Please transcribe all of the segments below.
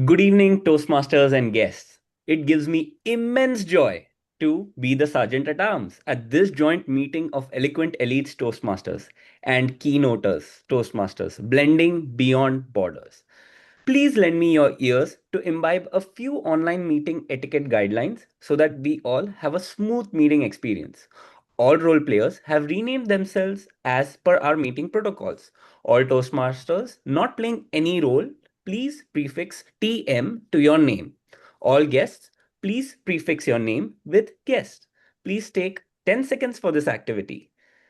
Good evening, Toastmasters and guests. It gives me immense joy to be the Sergeant at Arms at this joint meeting of Eloquent Elites Toastmasters and Keynoters Toastmasters, blending beyond borders. Please lend me your ears to imbibe a few online meeting etiquette guidelines so that we all have a smooth meeting experience. All role players have renamed themselves as per our meeting protocols. All Toastmasters not playing any role, please prefix TM to your name. All guests, please prefix your name with guest. Please take 10 seconds for this activity.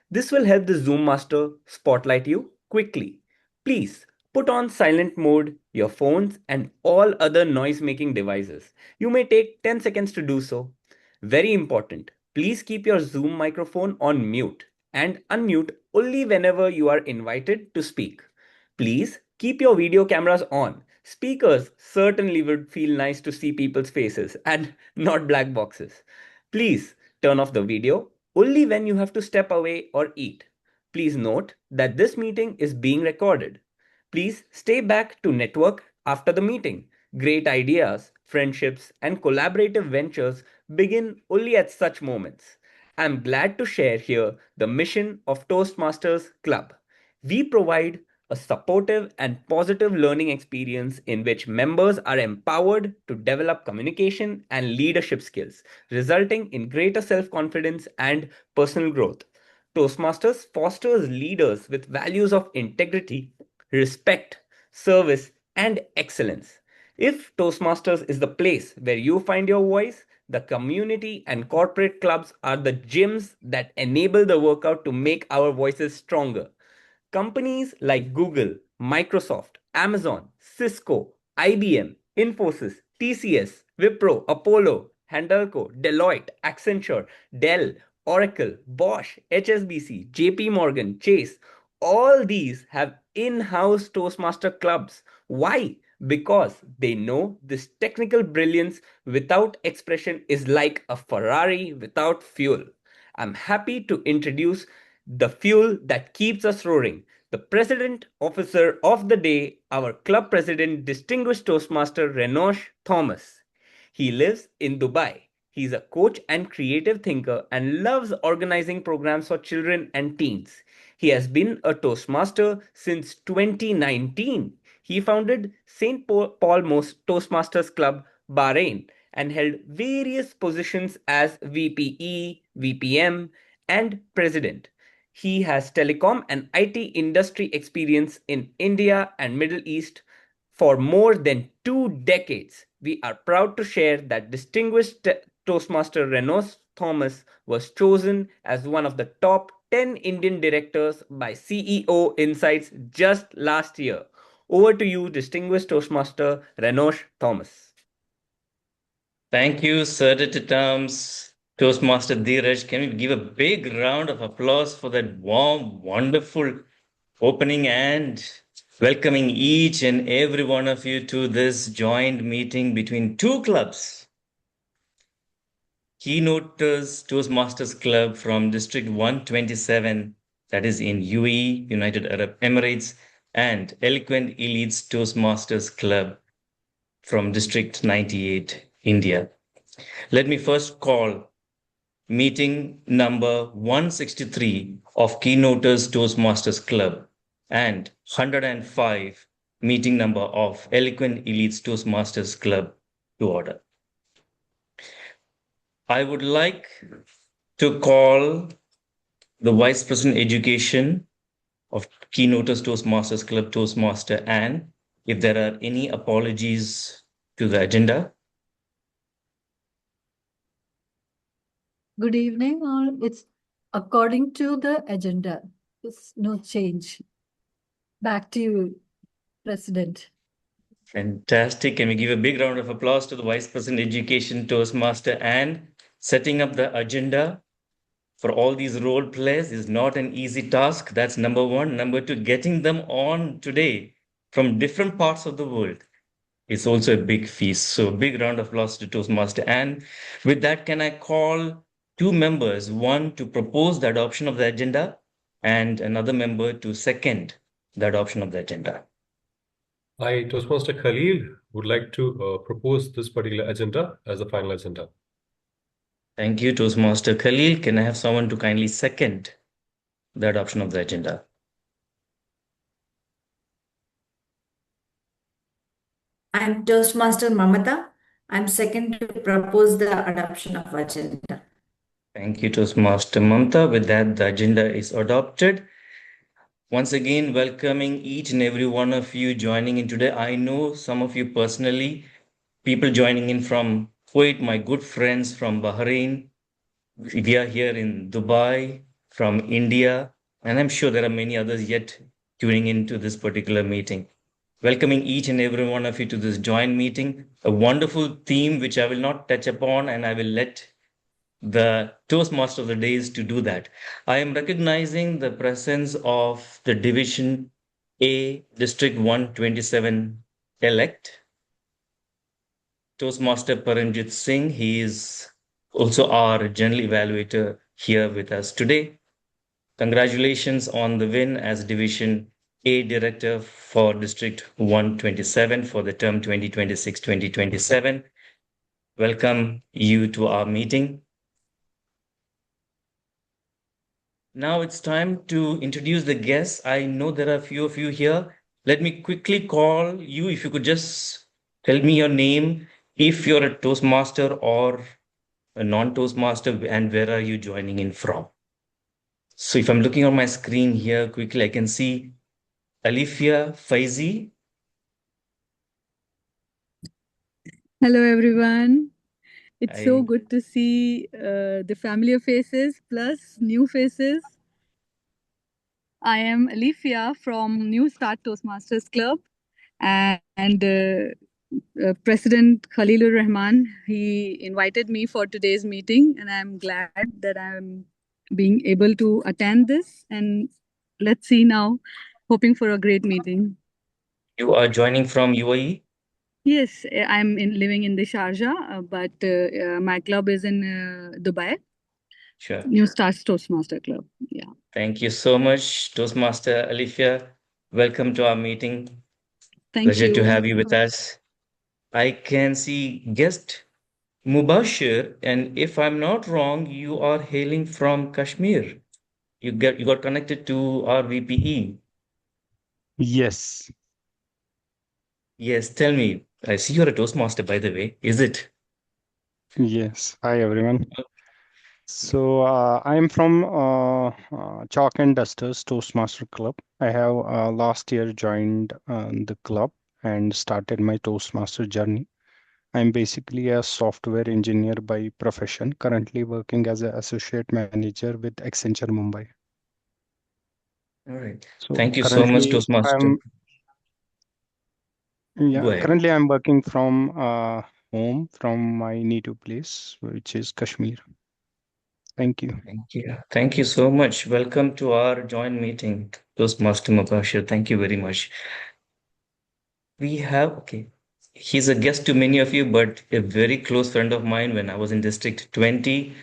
This will help the Zoom master spotlight you quickly. Please put on silent mode your phones and all other noise making devices. You may take 10 seconds to do so. Very important. Please keep your Zoom microphone on mute and unmute only whenever you are invited to speak. Please keep your video cameras on. Speakers certainly would feel nice to see people's faces and not black boxes. Please turn off the video only when you have to step away or eat. Please note that this meeting is being recorded. Please stay back to network after the meeting. Great ideas, friendships, and collaborative ventures begin only at such moments. I'm glad to share here the mission of Toastmasters Club. We provide a supportive and positive learning experience in which members are empowered to develop communication and leadership skills, resulting in greater self confidence and personal growth. Toastmasters fosters leaders with values of integrity, respect, service, and excellence. If Toastmasters is the place where you find your voice, the community and corporate clubs are the gyms that enable the workout to make our voices stronger. Companies like Google, Microsoft, Amazon, Cisco, IBM, Infosys, TCS, Wipro, Apollo, Hindalco, Deloitte, Accenture, Dell, Oracle, Bosch, HSBC, JP Morgan, Chase, all these have in-house Toastmaster clubs. Why? Because they know this technical brilliance without expression is like a Ferrari without fuel. I'm happy to introduce the fuel that keeps us roaring. The President Officer of the Day, our club president, distinguished Toastmaster Renosh Thomas. He lives in Dubai. He's a coach and creative thinker and loves organizing programs for children and teens. He has been a Toastmaster since 2019. He founded St. Paul Toastmasters Club, Bahrain, and held various positions as VPE, VPM, and President. He has telecom and IT industry experience in India and Middle East for more than 2 decades. We are proud to share that distinguished Toastmaster Renos Thomas was chosen as one of the top 10 Indian directors by CEO Insights just last year. Over to you, distinguished Toastmaster Renosh Thomas. Thank you, Sir Terms, Toastmaster Dhiraj. Can we give a big round of applause for that warm, wonderful opening and welcoming each and every one of you to this joint meeting between two clubs. Keynoters Toastmasters Club from District 127, that is in UAE, United Arab Emirates, and Eloquent Elites Toastmasters Club from District 98, India. Let me first call meeting number 163 of Keynoters Toastmasters Club and 105 meeting number of Eloquent Elites Toastmasters Club to order. I would like to call the Vice President Education of Keynoters Toastmasters Club Toastmaster Anne, if there are any apologies to the agenda. Good evening, all. It's according to the agenda. There's no change. Back to you, President. Fantastic. Can we give a big round of applause to the Vice President Education Toastmaster and setting up the agenda for all these role plays is not an easy task. That's number one. Number two, getting them on today from different parts of the world is also a big feast. So big round of applause to Toastmaster. And with that, can I call two members, one to propose the adoption of the agenda and another member to second the adoption of the agenda? I, Toastmaster Khalil, would like to propose this particular agenda as the final agenda. Thank you, Toastmaster Khalil. Can I have someone to kindly second the adoption of the agenda? I'm Toastmaster Mamatha. I'm second to propose the adoption of agenda. Thank you, Toastmaster Mamatha. With that, the agenda is adopted. Once again, welcoming each and every one of you joining in today. I know some of you personally, people joining in from Kuwait, my good friends from Bahrain. We are here in Dubai, from India, and I'm sure there are many others yet tuning into this particular meeting. Welcoming each and every one of you to this joint meeting, a wonderful theme which I will not touch upon, and I will let the Toastmaster of the Days to do that. I am recognizing the presence of the Division A, District 127 elect, Toastmaster Paranjit Singh. He is also our general evaluator here with us today. Congratulations on the win as Division A Director for District 127 for the term 2026-2027. Welcome you to our meeting. Now it's time to introduce the guests. I know there are a few of you here. Let me quickly call you. If you could just tell me your name, if you're a Toastmaster or a non-Toastmaster, and where are you joining in from? So if I'm looking on my screen here quickly, I can see Alifia Faizi. Hello, everyone. It's so I, good to see the familiar faces plus new faces. I am Alifia from New Start Toastmasters Club, and President Khalilur Rahman, he invited me for today's meeting, and I'm glad that I'm being able to attend this. And let's see now, hoping for a great meeting. you are joining from UAE? Yes, I'm living in the Sharjah, but my club is in Dubai. Sure. New Stars Toastmaster Club. Yeah. Thank you so much, Toastmaster Alifia. Welcome to our meeting. Thank Pleasure you. to have you with us. I can see guest Mubashir, and if I'm not wrong, you are hailing from Kashmir. You got connected to our VPE. Yes, Yes, tell me. I see you're a Toastmaster, by the way. Is it? yes. Hi, everyone. So I'm from Chalk and Dusters Toastmaster Club. I have last year joined the club and started my Toastmaster journey. I'm basically a software engineer by profession, currently working as an associate manager with Accenture Mumbai. All right. So Thank you so much, Toastmaster. Go ahead. currently I'm working from home from my native place, which is Kashmir. Thank you. Thank you. Thank you so much. Welcome to our joint meeting, Toastmaster Mubashir. Thank you very much. We have, okay, he's a guest to many of you, but a very close friend of mine when I was in District 20.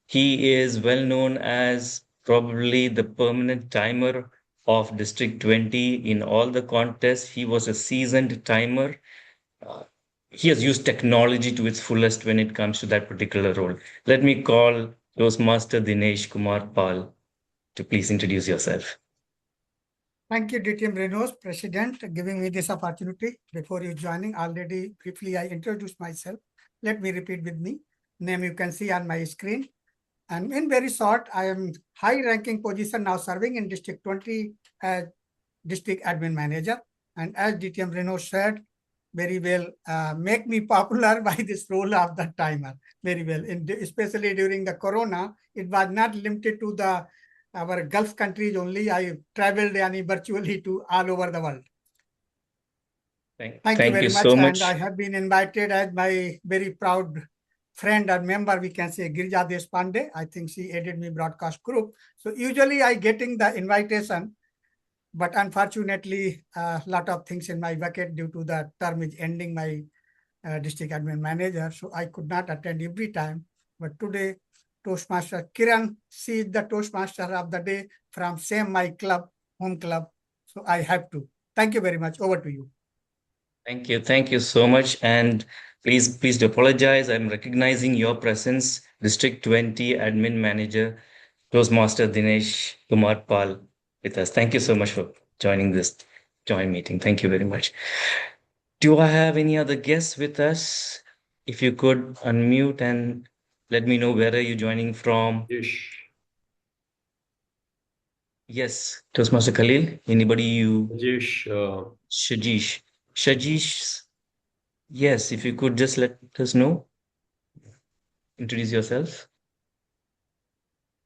He is well known as probably the permanent timer of District 20 in all the contests. He was a seasoned timer. He has used technology to its fullest when it comes to that particular role. Let me call Toastmaster Dinesh Kumar Pal to please introduce yourself. Thank you, DTM Renos, President, giving me this opportunity. Before you joining, already briefly I introduced myself. Let me repeat with me. Name you can see on my screen. And in very short, I am high-ranking position now serving in District 20 as District Admin Manager. And as DTM Renos said, very well, make me popular by this role of the timer. Very well, especially during the Corona, it was not limited to our Gulf countries only. I traveled virtually to all over the world. Thank you very much. So much. And I have been invited as my very proud friend and member, we can say Dhiraj Deshhpande. I think she aided me broadcast group. So usually I getting the invitation, but unfortunately, a lot of things in my bucket due to the term is ending my district admin manager. So I could not attend every time. But today, Toastmaster Kiran, she is the Toastmaster of the day from same my club, home club. So I have to. Thank you very much. Over to you. Thank you so much. And please do apologize. I'm recognizing your presence, District 20 Admin Manager, Toastmaster Dinesh Kumar Pal with us. Thank you so much for joining this joint meeting. Thank you very much. Do I have any other guests with us? If you could unmute and let me know where are you joining from. Ish. Yes, Toastmaster Khalil. Anybody you? Rajesh, Shajish. Shajish. Yes, if you could just let us know. Introduce yourself.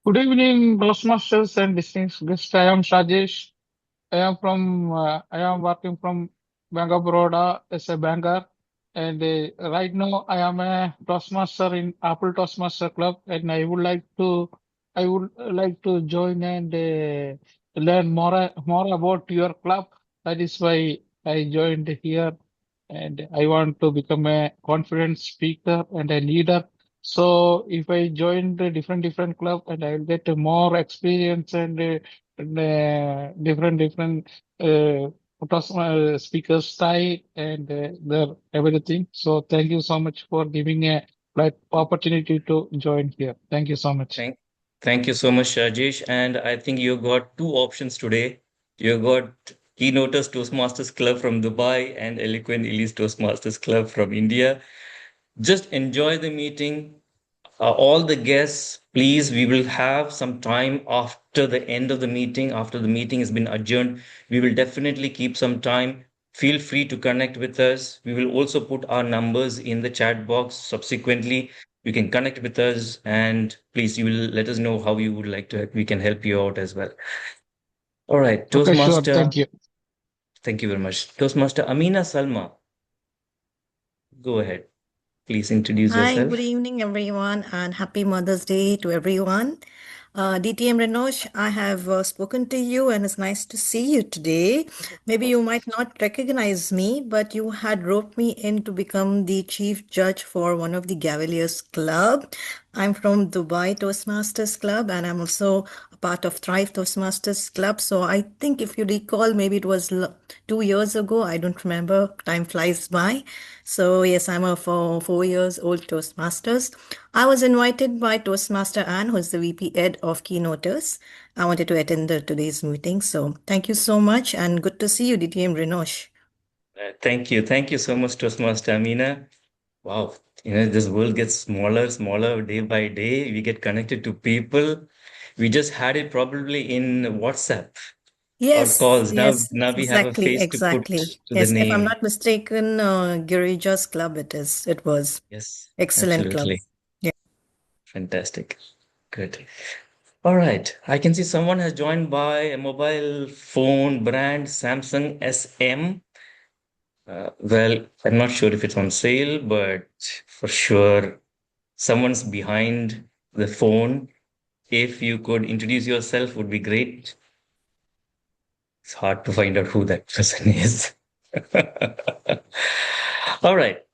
Good evening, Toastmasters and distinguished guests. I am Shajesh. I am working from Bank of Baroda as a banker. And right now I am a Toastmaster in Apple Toastmaster Club. And I would like to join and learn more about your club. That is why I joined here. And I want to become a confident speaker and a leader. So if I join the different club and I will get more experience and different speaker style and their everything. So thank you so much for giving a opportunity to join here. Thank you so much. Thank you so much, Rajesh. And I think you got two options today. You got Keynoters Toastmasters Club from Dubai and Eloquent Elise Toastmasters Club from India. Just enjoy the meeting. All the guests, please, we will have some time after the end of the meeting, after the meeting has been adjourned. We will definitely keep some time. Feel free to connect with us. We will also put our numbers in the chat box subsequently. You can connect with us and please, you will let us know how you would like to, we can help you out as well. All right, Okay, sure. Toastmaster. Thank you. Thank you very much. Toastmaster Amina Salma, go ahead. Please introduce Hi, yourself. good evening, everyone, and happy Mother's Day to everyone. DTM Renosh, I have spoken to you, and it's nice to see you today. Maybe you might not recognize me, but you had roped me in to become the chief judge for one of the Cavaliers Club. I'm from Dubai Toastmasters Club, and I'm also a part of Thrive Toastmasters Club. So I think if you recall, maybe it was 2 years ago. I don't remember. Time flies by. So yes, I'm a 4 years old Toastmasters. I was invited by Toastmaster Anne, who's the VP Ed of Keynoters. I wanted to attend today's meeting. So thank you so much and good to see you, DTM Renosh. Thank you. Thank you so much, Toastmaster Amina. Wow. This world gets smaller day by day. We get connected to people. We just had it probably in WhatsApp or calls. Yes, Now we have a exactly, face to put exactly. to the Yes, if I'm name. not mistaken, Girija's club it was. Yes, Excellent club. absolutely. Yeah. Fantastic. Good. All right. I can see someone has joined by a mobile phone brand, Samsung SM. Well, I'm not sure if it's on sale, but for sure, someone's behind the phone. If you could introduce yourself, would be great. It's hard to find out who that person is. All right.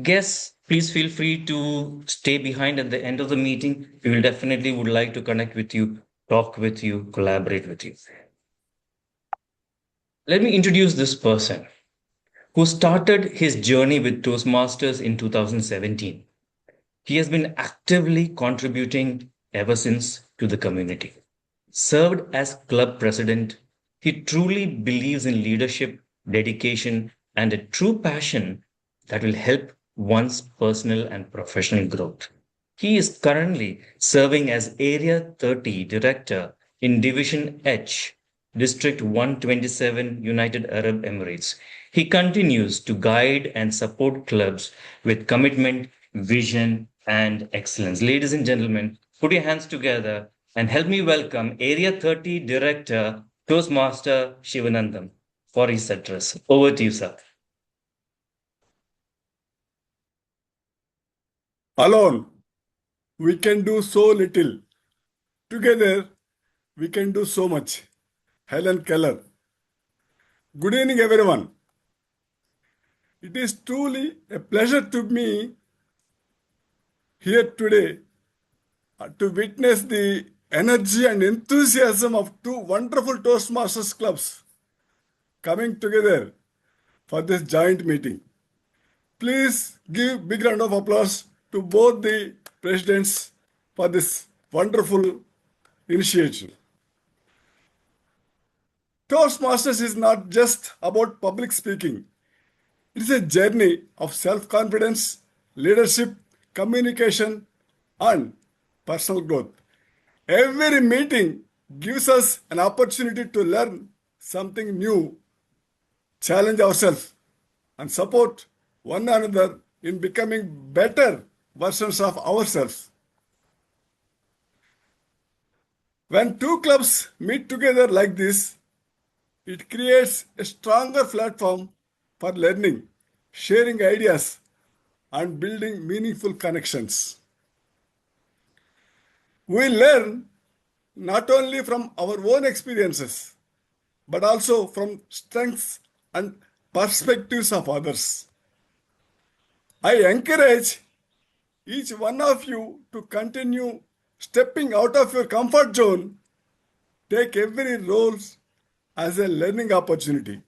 Guests, please feel free to stay behind at the end of the meeting. We will definitely would like to connect with you, talk with you, collaborate with you. Let me introduce this person who started his journey with Toastmasters in 2017. He has been actively contributing ever since to the community. Served as club president, he truly believes in leadership, dedication, and a true passion that will help one's personal and professional growth. He is currently serving as Area 30 Director in Division H, District 127, United Arab Emirates. He continues to guide and support clubs with commitment, vision, and excellence. Ladies and gentlemen, put your hands together and help me welcome Area 30 Director, Toastmaster Shivanandam for his address. Over to you, sir. Alone, we can do so little. Together, we can do so much. Helen Keller. Good evening, everyone. It is truly a pleasure to me here today to witness the energy and enthusiasm of two wonderful Toastmasters clubs coming together for this joint meeting. Please give big round of applause to both the presidents for this wonderful initiative. Toastmasters is not just about public speaking. It is a journey of self-confidence, leadership, communication, and personal growth. Every meeting gives us an opportunity to learn something new, challenge ourselves, and support one another in becoming better versions of ourselves. When two clubs meet together like this, it creates a stronger platform for learning, sharing ideas, and building meaningful connections. We learn not only from our own experiences, but also from strengths and perspectives of others. I encourage each one of you to continue stepping out of your comfort zone. Take every role as a learning opportunity.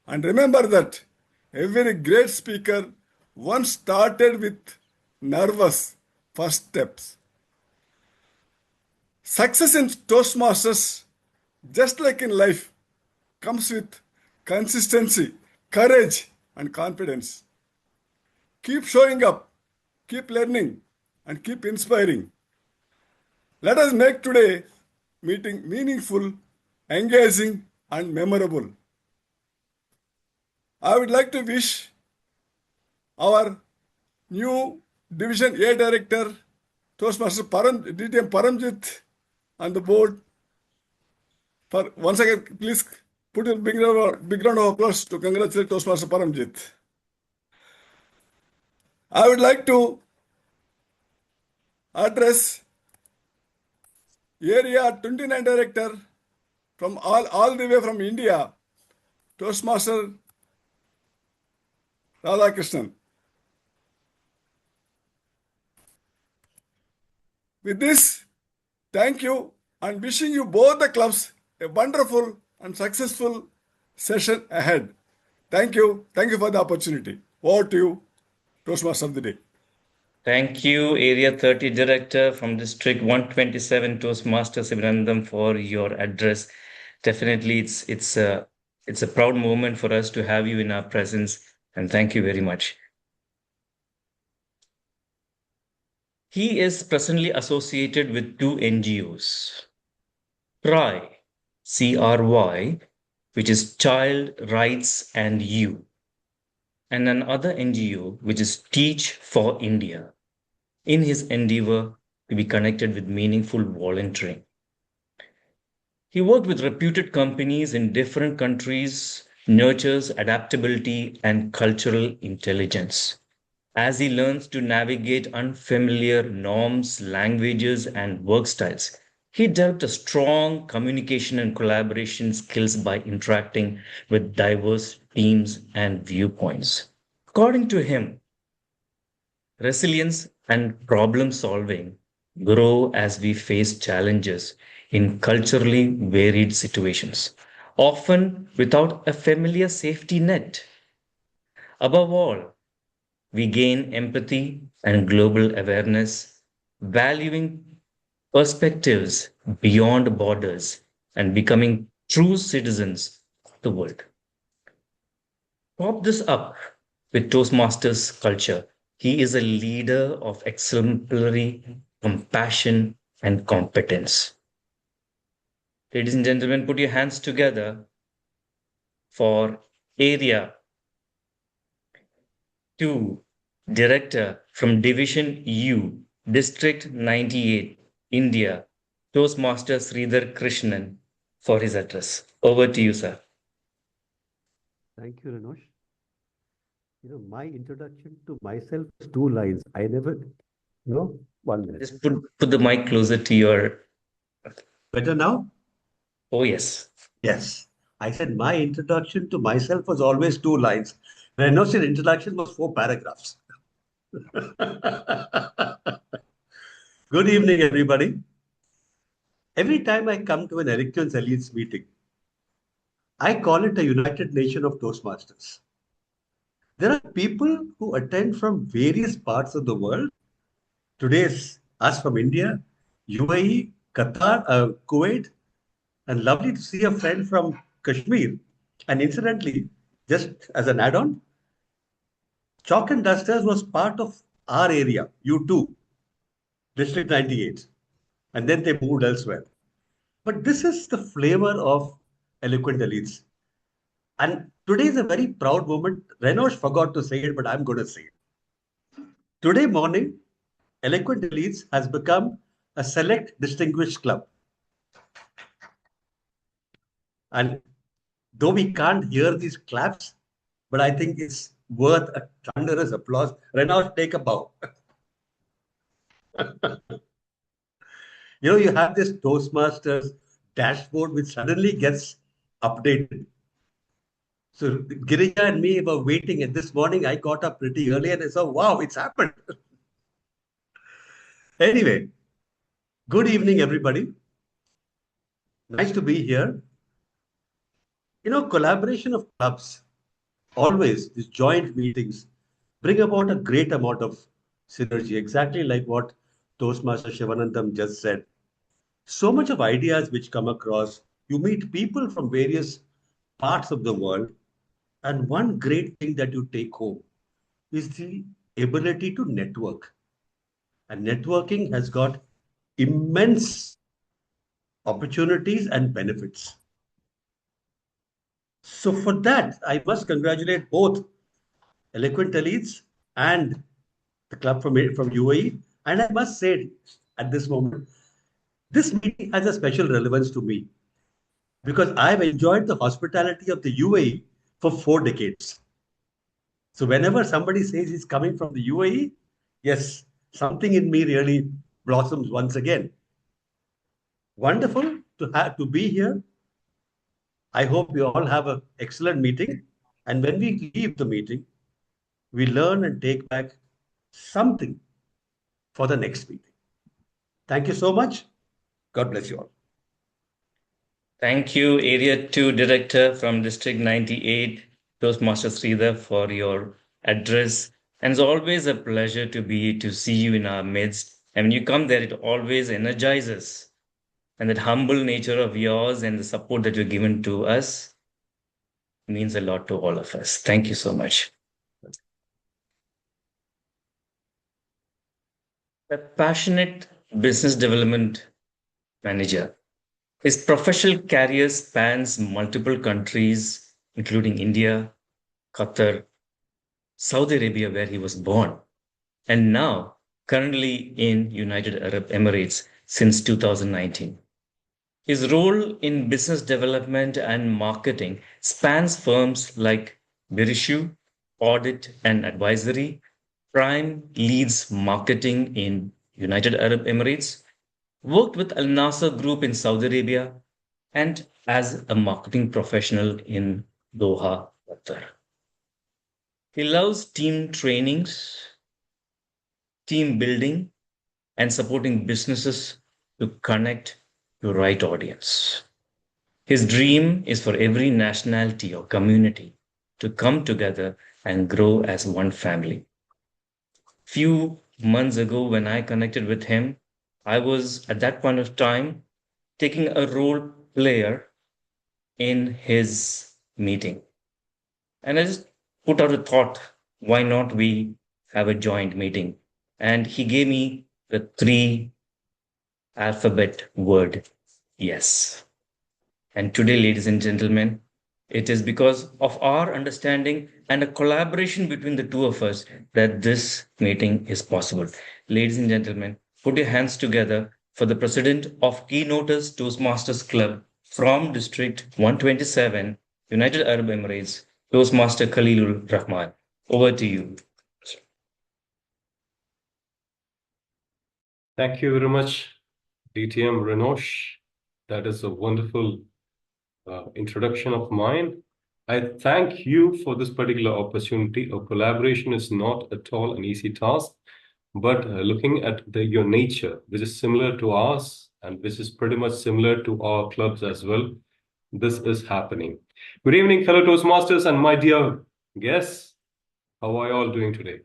And remember that every great speaker once started with nervous first steps. Success in Toastmasters, just like in life, comes with consistency, courage, and confidence. Keep showing up, keep learning, and keep inspiring. Let us make today's meeting meaningful, engaging, and memorable. I would like to wish our new Division A Director, Toastmaster DTM Paramjit, on the board. For once again, please put a big round of applause to congratulate Toastmaster Paramjit. I would like to address Area 29 Director from all the way from India, Toastmaster Radhakrishnan. With this, thank you and wishing you both the clubs a wonderful and successful session ahead. Thank you. Thank you for the opportunity. Over to you, Toastmaster of the day. Thank you, Area 30 Director from District 127 Toastmasters Sivanandam, for your address. Definitely, it's a proud moment for us to have you in our presence, and thank you very much. He is presently associated with two NGOs, CRY, CRY, which is Child Rights and You, and another NGO, which is Teach for India, in his endeavor to be connected with meaningful volunteering. He worked with reputed companies in different countries, nurtures adaptability and cultural intelligence. As he learns to navigate unfamiliar norms, languages, and work styles, he developed a strong communication and collaboration skills by interacting with diverse teams and viewpoints. According to him, resilience and problem solving grow as we face challenges in culturally varied situations, often without a familiar safety net. Above all, we gain empathy and global awareness, valuing perspectives beyond borders and becoming true citizens of the world. Top this up with Toastmasters culture. He is a leader of exemplary compassion and competence. Ladies and gentlemen, put your hands together for Area 2 Director from Division U, District 98, India, Toastmaster Sridhar Krishnan, for his address. Over to you, sir. Thank you, Renosh. My introduction to myself is 2 lines. I never, 1 minute. Just put the mic closer to your... Better now? Oh, yes. Yes. I said my introduction to myself was always 2 lines. Renos's introduction was 4 paragraphs. Good evening, everybody. Every time I come to an Eloquent Elites meeting, I call it a United Nation of Toastmasters. There are people who attend from various parts of the world. Today's us from India, UAE, Qatar, Kuwait, and lovely to see a friend from Kashmir. And incidentally, just as an add-on, Chalk and Dusters was part of our area, U2, District 98. And then they moved elsewhere. But this is the flavor of Eloquent Elites. And today is a very proud moment. Renosh forgot to say it, but I'm going to say it. Today morning, Eloquent Elites has become a select distinguished club. And though we can't hear these claps, but I think it's worth a thunderous applause. Renosh, take a bow. You have this Toastmasters dashboard which suddenly gets updated. So Girija and me were waiting, and this morning I got up pretty early and I saw, wow, it's happened. Anyway, good evening, everybody. Nice to be here. Collaboration of clubs, always these joint meetings, bring about a great amount of synergy, exactly like what Toastmaster Shivanandam just said. So much of ideas which come across, you meet people from various parts of the world, and one great thing that you take home is the ability to network. And networking has got immense opportunities and benefits. So for that, I must congratulate both Eloquent Elites and the club from UAE. And I must say at this moment, this meeting has a special relevance to me because I've enjoyed the hospitality of the UAE for 4 decades. So whenever somebody says he's coming from the UAE, yes, something in me really blossoms once again. Wonderful to be here. I hope you all have an excellent meeting. And when we leave the meeting, we learn and take back something for the next meeting. Thank you so much. God bless you all. Thank you, Area 2 Director from District 98, Toastmaster Sridhar, for your address. And it's always a pleasure to see you in our midst. And when you come there, it always energizes. And that humble nature of yours and the support that you've given to us means a lot to all of us. Thank you so much. A passionate business development manager. His professional career spans multiple countries, including India, Qatar, Saudi Arabia, where he was born, and now currently in United Arab Emirates since 2019. His role in business development and marketing spans firms like Birishu, Audit and Advisory, Prime leads marketing in United Arab Emirates, worked with Al Nasser Group in Saudi Arabia, and as a marketing professional in Doha, Qatar. He loves team trainings, team building, and supporting businesses to connect to the right audience. His dream is for every nationality or community to come together and grow as one family. Few months ago, when I connected with him, I was at that point of time taking a role player in his meeting. And I just put out a thought, why not we have a joint meeting? And he gave me the 3 alphabet word, yes. And today, ladies and gentlemen, it is because of our understanding and a collaboration between the two of us that this meeting is possible. Ladies and gentlemen, put your hands together for the president of Keynoters Toastmasters Club from District 127, United Arab Emirates, Toastmaster Khalilur Rahman. Over to you. Thank you very much, DTM Renosh. That is a wonderful introduction of mine. I thank you for this particular opportunity. A collaboration is not at all an easy task, but looking at your nature, which is similar to ours and which is pretty much similar to our clubs as well, this is happening. Good evening, fellow Toastmasters and my dear guests. How are you all doing today?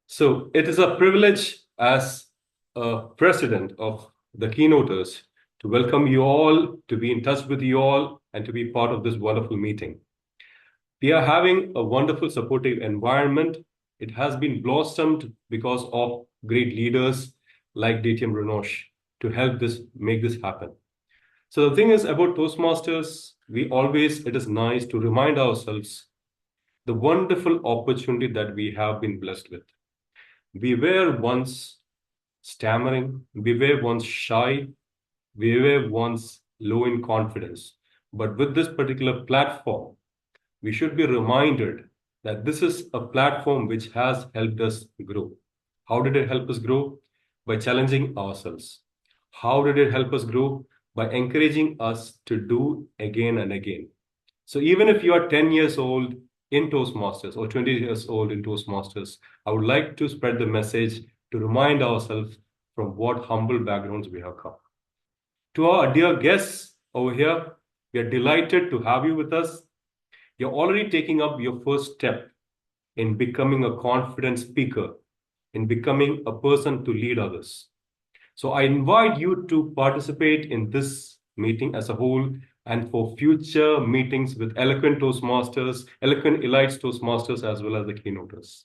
So it is a privilege as a president of the Keynoters to welcome you all, to be in touch with you all, and to be part of this wonderful meeting. We are having a wonderful supportive environment. It has been blossomed because of great leaders like DTM Renosh to help make this happen. So the thing is about Toastmasters, it is nice to remind ourselves the wonderful opportunity that we have been blessed with. We were once stammering, we were once shy, we were once low in confidence. But with this particular platform, we should be reminded that this is a platform which has helped us grow. How did it help us grow? By challenging ourselves. How did it help us grow? By encouraging us to do again and again. So even if you are 10 years old in Toastmasters or 20 years old in Toastmasters, I would like to spread the message to remind ourselves from what humble backgrounds we have come. To our dear guests over here, we are delighted to have you with us. You're already taking up your first step in becoming a confident speaker, in becoming a person to lead others. So I invite you to participate in this meeting as a whole and for future meetings with Eloquent Toastmasters, Eloquent Elites Toastmasters, as well as the Keynoters.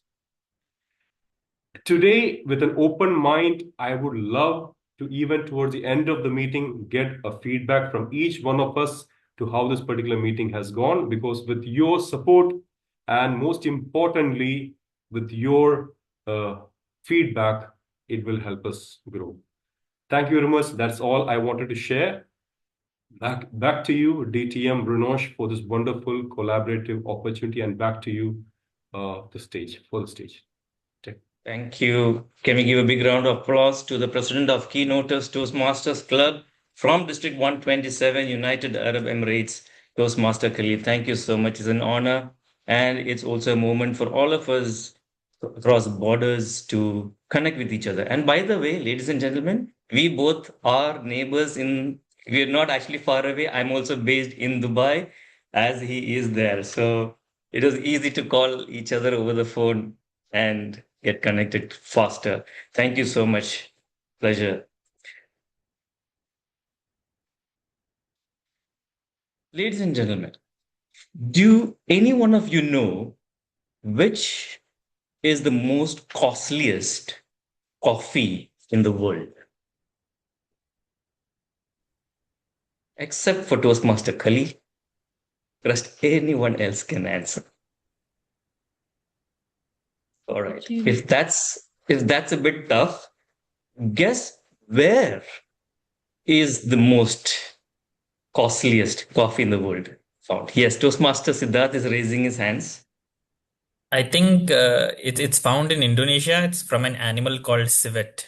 Today, with an open mind, I would love to, even towards the end of the meeting, get a feedback from each one of us to how this particular meeting has gone, because with your support and most importantly, with your feedback, it will help us grow. Thank you very much. That's all I wanted to share. Back to you, DTM Renosh, for this wonderful collaborative opportunity, and back to you, the stage. Thank you. Can we give a big round of applause to the president of Keynoters Toastmasters Club from District 127, United Arab Emirates, Toastmaster Khalid. Thank you so much. It's an honor. And it's also a moment for all of us across borders to connect with each other. And by the way, ladies and gentlemen, we both are neighbors we're not actually far away. I'm also based in Dubai as he is there. So it was easy to call each other over the phone and get connected faster. Thank you so much. Pleasure. Ladies and gentlemen, do any one of you know which is the most costliest coffee in the world? Except for Toastmaster Khalid, trust anyone else can answer. All right. If that's a bit tough, guess where is the most costliest coffee in the world found? Yes, Toastmaster Siddharth is raising his hands. I think it's found in Indonesia. It's from an animal called civet.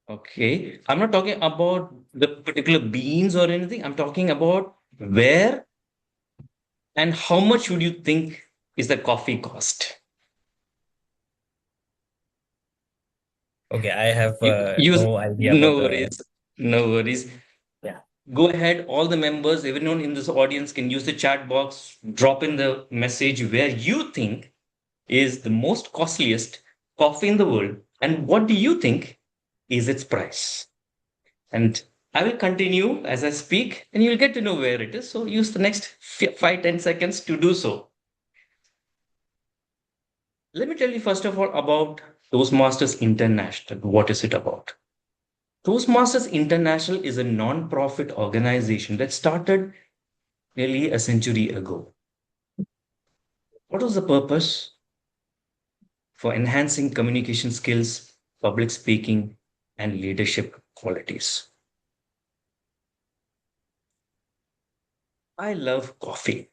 Okay. I'm not talking about the particular beans or anything. I'm talking about where and how much would you think is the coffee cost? Okay, I have Use no idea no about worries. No worries. Yeah. Go ahead. All the members, everyone in this audience can use the chat box, drop in the message where you think is the most costliest coffee in the world and what do you think is its price. And I will continue as I speak and you'll get to know where it is. So use the next 5-10 seconds to do so. Let me tell you first of all about Toastmasters International. What is it about? Toastmasters International is a non-profit organization that started nearly a century ago. What was the purpose? For enhancing communication skills, public speaking, and leadership qualities. I love coffee.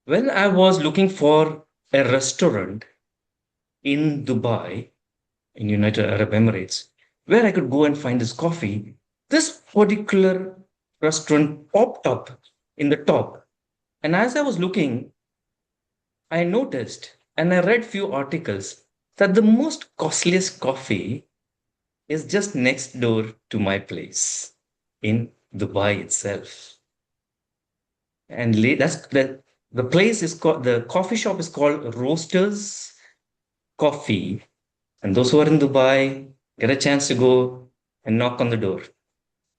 When I was looking for a restaurant in Dubai, in United Arab Emirates, where I could go and find this coffee, this particular restaurant popped up in the top. And as I was looking, I noticed and I read few articles that the most costliest coffee is just next door to my place in Dubai itself. And that's the place is called, the coffee shop is called Roasters Coffee. And those who are in Dubai get a chance to go and knock on the door.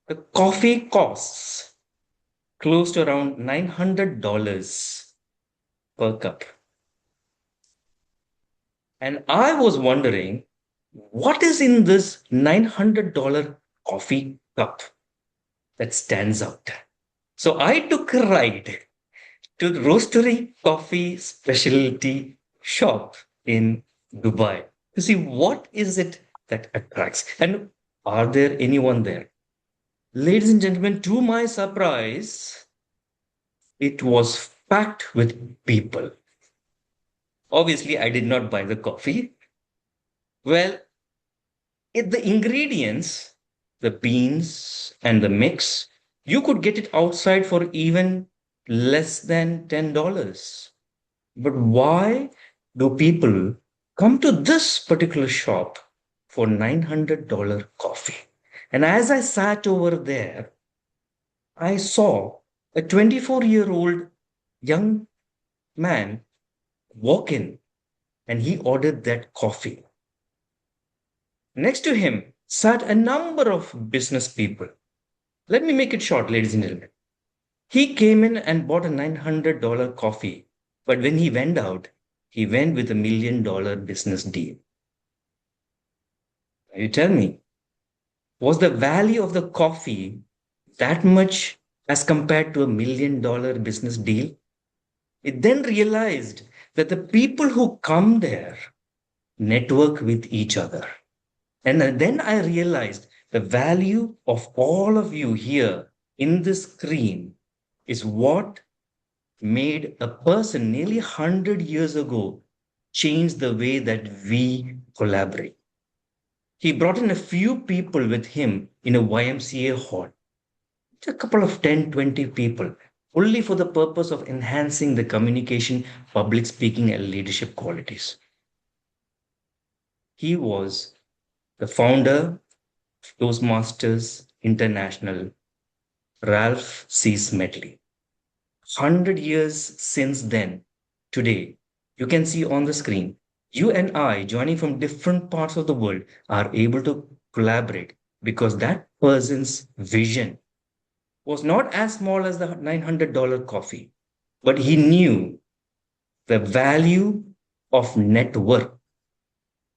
The coffee costs close to around $900 per cup. And I was wondering, what is in this $900 coffee cup that stands out? So I took a ride to the Roastery Coffee Specialty Shop in Dubai to see what is it that attracts, and are there anyone there? Ladies and gentlemen, to my surprise, it was packed with people. Obviously, I did not buy the coffee. Well, the ingredients, the beans and the mix, you could get it outside for even less than $10. But why do people come to this particular shop for $900 coffee? And as I sat over there, I saw a 24-year-old young man walk in and he ordered that coffee. Next to him sat a number of business people. Let me make it short, ladies and gentlemen. He came in and bought a $900 coffee, but when he went out, he went with $1 million business deal. You tell me, was the value of the coffee that much as compared to $1 million business deal? It then realized that the people who come there network with each other. And then I realized the value of all of you here in this screen is what made a person nearly 100 years ago change the way that we collaborate. He brought in a few people with him in a YMCA hall, a couple of 10, 20 people, only for the purpose of enhancing the communication, public speaking, and leadership qualities. He was the founder of Toastmasters International, Ralph C. Smedley. 100 years since then, today, you can see on the screen, you and I, joining from different parts of the world, are able to collaborate because that person's vision was not as small as the $900 coffee, but he knew the value of network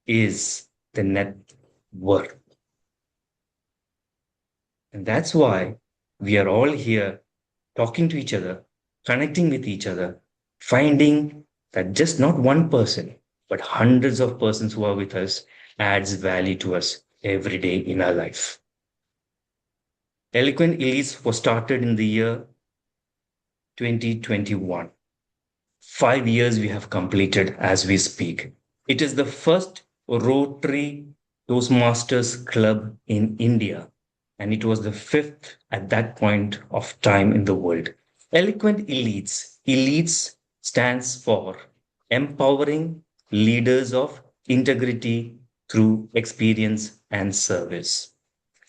is the net worth. And that's why we are all here talking to each other, connecting with each other, finding that just not one person, but hundreds of persons who are with us adds value to us every day in our life. Eloquent Elites was started in the year 2021. 5 years we have completed as we speak. It is the first Rotary Toastmasters Club in India, and it was the 5th at that point of time in the world. Eloquent Elites. Elites stands for empowering leaders of integrity through experience and service.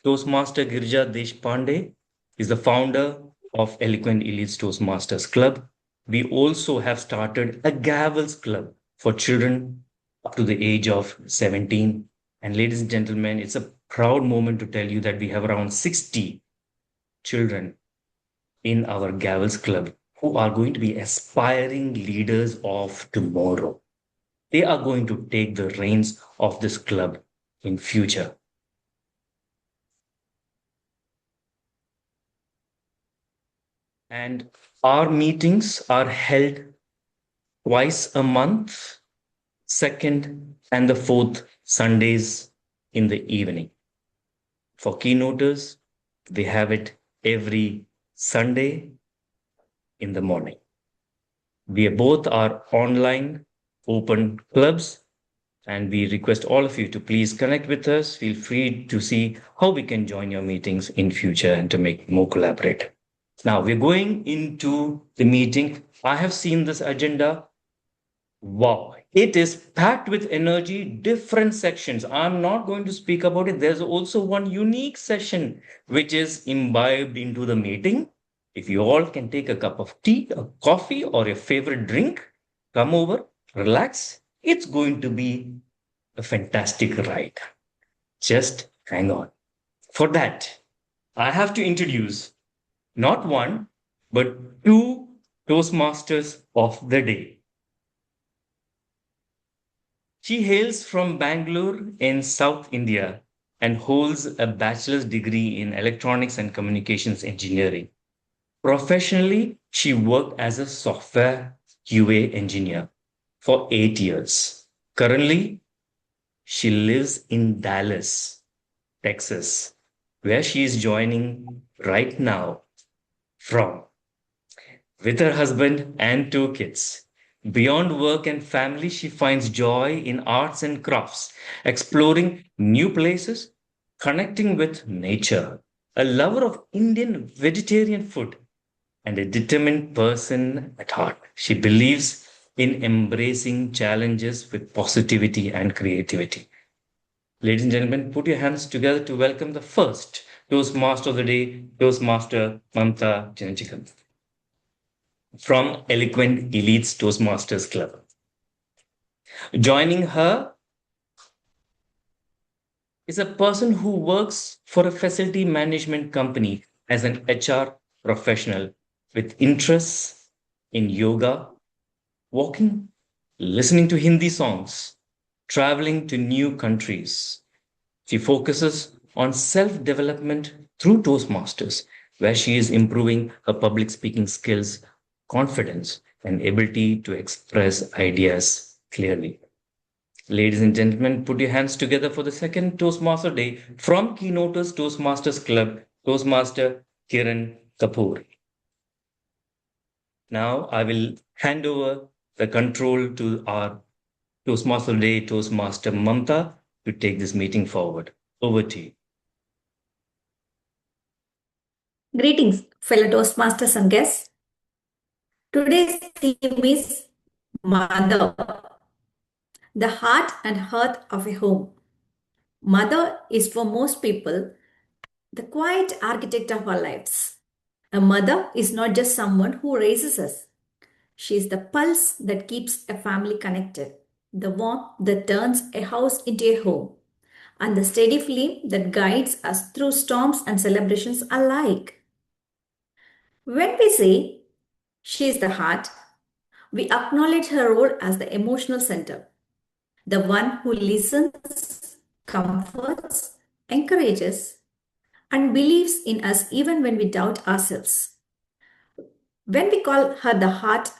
Toastmaster Dhiraj Deshhpande is the founder of Eloquent Elites Toastmasters Club. We also have started a Gavels Club for children up to the age of 17. And ladies and gentlemen, it's a proud moment to tell you that we have around 60 children in our Gavels Club who are going to be aspiring leaders of tomorrow. They are going to take the reins of this club in future. And our meetings are held twice a month, second and the fourth Sundays in the evening. For Keynoters, they have it every Sunday in the morning. We both are online open clubs, and we request all of you to please connect with us. Feel free to see how we can join your meetings in future and to make more collaborate. Now we're going into the meeting. I have seen this agenda. Wow, it is packed with energy, different sections. I'm not going to speak about it. There's also one unique session which is imbibed into the meeting. If you all can take a cup of tea, a coffee, or your favorite drink, come over, relax. It's going to be a fantastic ride. Just hang on. For that, I have to introduce not one, but two Toastmasters of the day. She hails from Bangalore in South India and holds a bachelor's degree in electronics and communications engineering. Professionally, she worked as a software QA engineer for 8 years. Currently, she lives in Dallas, Texas, where she is joining right now from with her husband and 2 kids. Beyond work and family, she finds joy in arts and crafts, exploring new places, connecting with nature. A lover of Indian vegetarian food and a determined person at heart. She believes in embracing challenges with positivity and creativity. Ladies and gentlemen, put your hands together to welcome the first Toastmaster of the day, Toastmaster Mamatha Chinnachikkan from Eloquent Elites Toastmasters Club. Joining her is a person who works for a facility management company as an HR professional with interests in yoga, walking, listening to Hindi songs, traveling to new countries. She focuses on self-development through Toastmasters, where she is improving her public speaking skills, confidence, and ability to express ideas clearly. Ladies and gentlemen, put your hands together for the second Toastmaster Day from Keynoters Toastmasters Club, Toastmaster Kiran Kapoor. Now I will hand over the control to our Toastmaster Day Toastmaster Mamatha to take this meeting forward. Over to you. Greetings, fellow Toastmasters and guests. Today's theme is Mother, the heart and hearth of a home. Mother is for most people the quiet architect of our lives. A mother is not just someone who raises us. She is the pulse that keeps a family connected, the warmth that turns a house into a home, and the steady flame that guides us through storms and celebrations alike. When we say she is the heart, we acknowledge her role as the emotional center, the one who listens, comforts, encourages, and believes in us even when we doubt ourselves. When we call her the heart,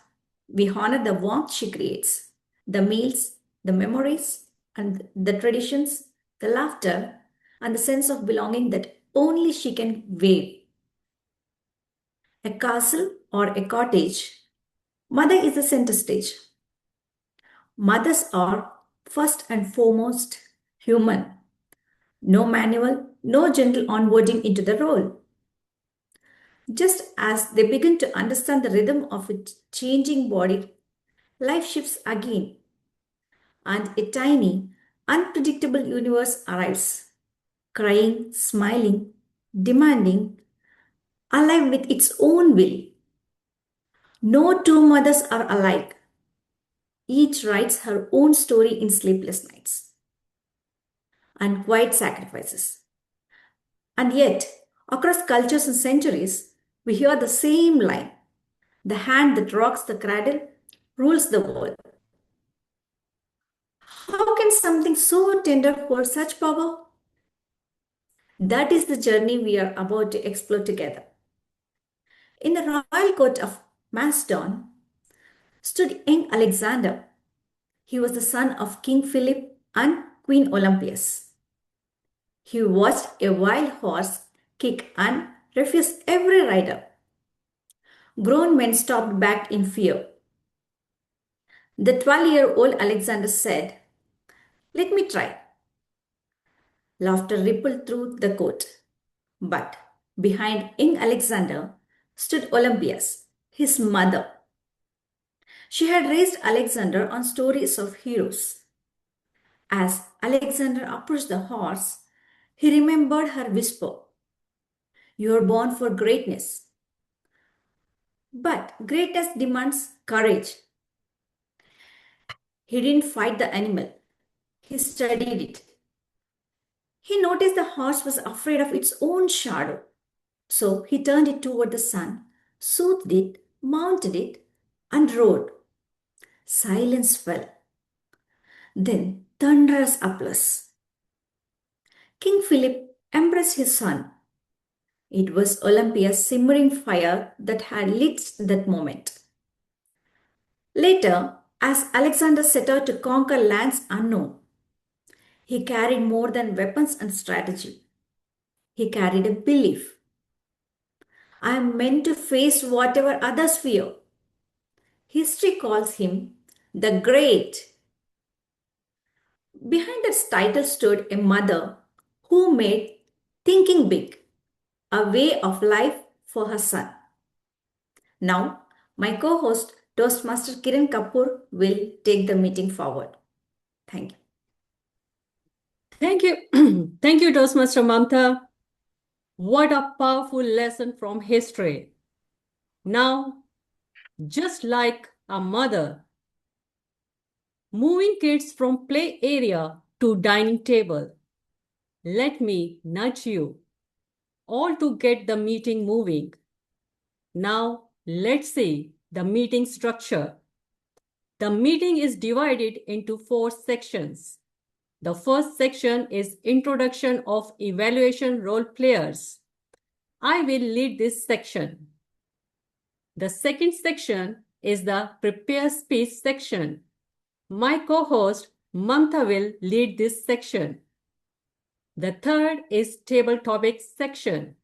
we honor the warmth she creates, the meals, the memories, and the traditions, the laughter, and the sense of belonging that only she can wave. A castle or a cottage, mother is the center stage. Mothers are first and foremost human. No manual, no gentle onboarding into the role. Just as they begin to understand the rhythm of a changing body, life shifts again, and a tiny, unpredictable universe arrives, crying, smiling, demanding, alive with its own will. No two mothers are alike. Each writes her own story in sleepless nights and quiet sacrifices. And yet, across cultures and centuries, we hear the same line: the hand that rocks the cradle rules the world. How can something so tender hold such power? That is the journey we are about to explore together. In the royal court of Macedon stood young Alexander. He was the son of King Philip and Queen Olympias. He watched a wild horse kick and refuse every rider. Grown men stopped back in fear. The 12-year-old Alexander said, "Let me try." Laughter rippled through the court. But behind young Alexander stood Olympias, his mother. She had raised Alexander on stories of heroes. As Alexander approached the horse, he remembered her whisper, "You are born for greatness." But greatness demands courage. He didn't fight the animal, he studied it. He noticed the horse was afraid of its own shadow. So he turned it toward the sun, soothed it, mounted it, and rode. Silence fell. Then thunderous applause. King Philip embraced his son. It was Olympia's simmering fire that had lit that moment. Later, as Alexander set out to conquer lands unknown, he carried more than weapons and strategy. He carried a belief. I am meant to face whatever others fear. History calls him the Great. Behind that title stood a mother who made thinking big a way of life for her son. Now, my co host, Toastmaster Kiran Kapoor, will take the meeting forward. Thank you. Thank you. Thank you, Toastmaster Mamatha. What a powerful lesson from history. Now, just like a mother, moving kids from play area to dining table, let me nudge you all to get the meeting moving. Now, let's see the meeting structure. The meeting is divided into 4 sections. The first section is Introduction of Evaluation Role Players. I will lead this section. The second section is the Prepare Speech section. My co-host Mamatha will lead this section. The third is Table Topics section.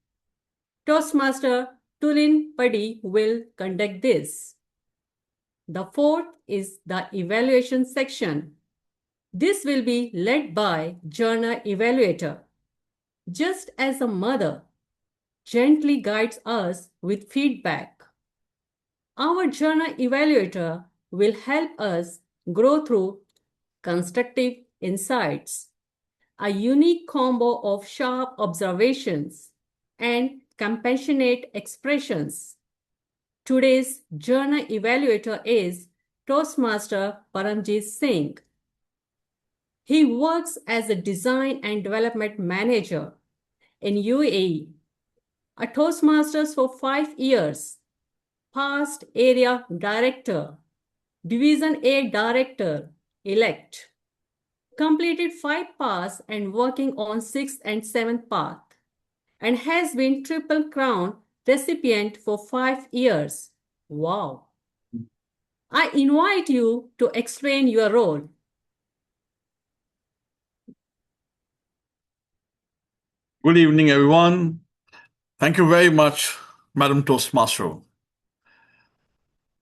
Toastmaster Tulin Padhy will conduct this. The fourth is the Evaluation section. This will be led by Journal Evaluator. Just as a mother gently guides us with feedback, our Journal Evaluator will help us grow through constructive insights, a unique combo of sharp observations and compassionate expressions. Today's Journal Evaluator is Toastmaster Paramjit Singh. He works as a design and development manager in UAE, a Toastmasters for 5 years, past area director, Division A director elect, completed 5 paths and working on 6th and 7th path, and has been Triple Crown recipient for 5 years. Wow. I invite you to explain your role. Good evening, everyone. Thank you very much, Madam Toastmaster.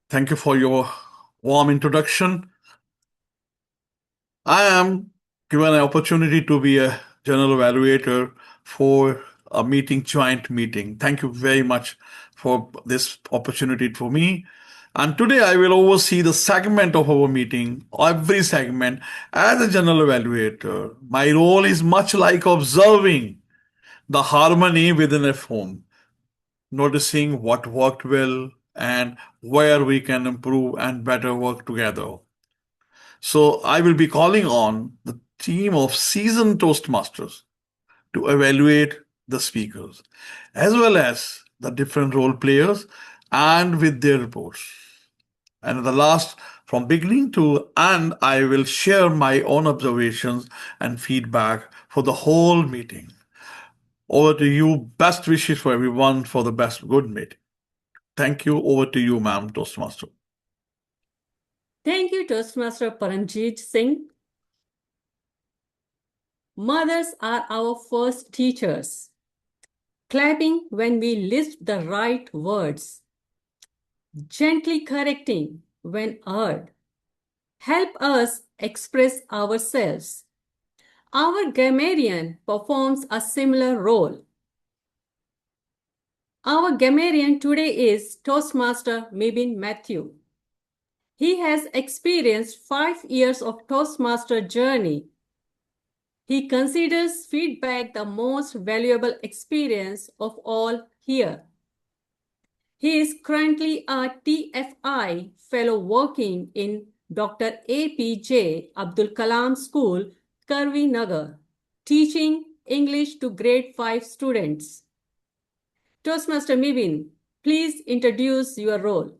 Thank you for your warm introduction. I am given an opportunity to be a general evaluator for a joint meeting. Thank you very much for this opportunity for me. And today I will oversee the segment of our meeting, every segment, as a general evaluator. My role is much like observing the harmony within a home, noticing what worked well and where we can improve and better work together. So I will be calling on the team of seasoned Toastmasters to evaluate the speakers, as well as the different role players and with their reports. And at the last, from beginning to end, I will share my own observations and feedback for the whole meeting. Over to you. Best wishes for everyone for the best good meeting. Thank you. Over to you, ma'am, Toastmaster. Thank you, Toastmaster Paramjit Singh. Mothers are our first teachers. Clapping when we list the right words. Gently correcting when erred. Help us express ourselves. Our grammarian performs a similar role. Our grammarian today is Toastmaster Mibin Matthew. He has experienced 5 years of Toastmaster journey. He considers feedback the most valuable experience of all here. He is currently a TFI fellow working in Dr. APJ Abdul Kalam School, Karvi Nagar, teaching English to grade 5 students. Toastmaster Mibin, please introduce your role.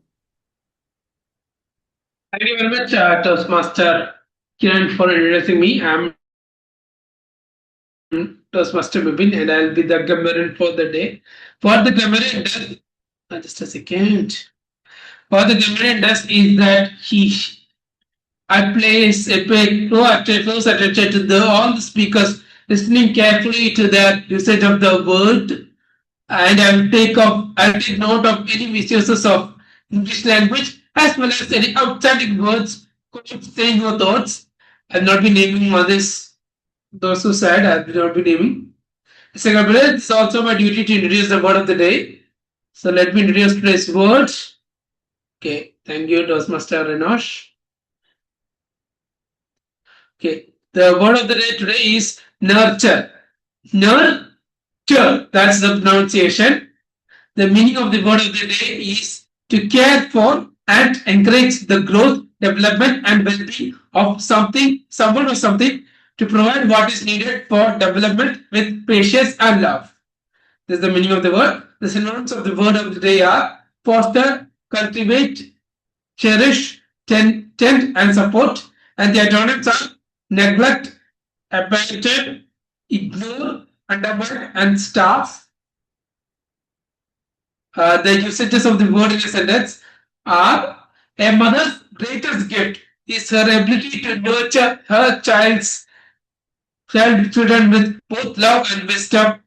Thank you very much, Toastmaster Kiran, for introducing me. I'm Toastmaster Mibin, and I'll be the Grammarian for the day. What the Grammarian does, just a second. What the Grammarian does is that I pay close attention to all the speakers, listening carefully to their usage of the word, and I'll take note of any misuses of English language as well as any outstanding words, saying your thoughts. I'll not be naming others. Those who said I will not be naming. Second, it's also my duty to introduce the word of the day. So let me introduce today's word. Okay, thank you, Toastmaster Renosh. Okay, the word of the day today is nurture. Nurture, that's the pronunciation. The meaning of the word of the day is to care for and encourage the growth, development, and well-being of someone or something, to provide what is needed for development with patience and love. This is the meaning of the word. The synonyms of the word of the day are foster, cultivate, cherish, tend, and support. And the antonyms are neglect, abandon, ignore, undermine, and starve. The usages of the word in a sentence are: a mother's greatest gift is her ability to nurture her children with both love and wisdom,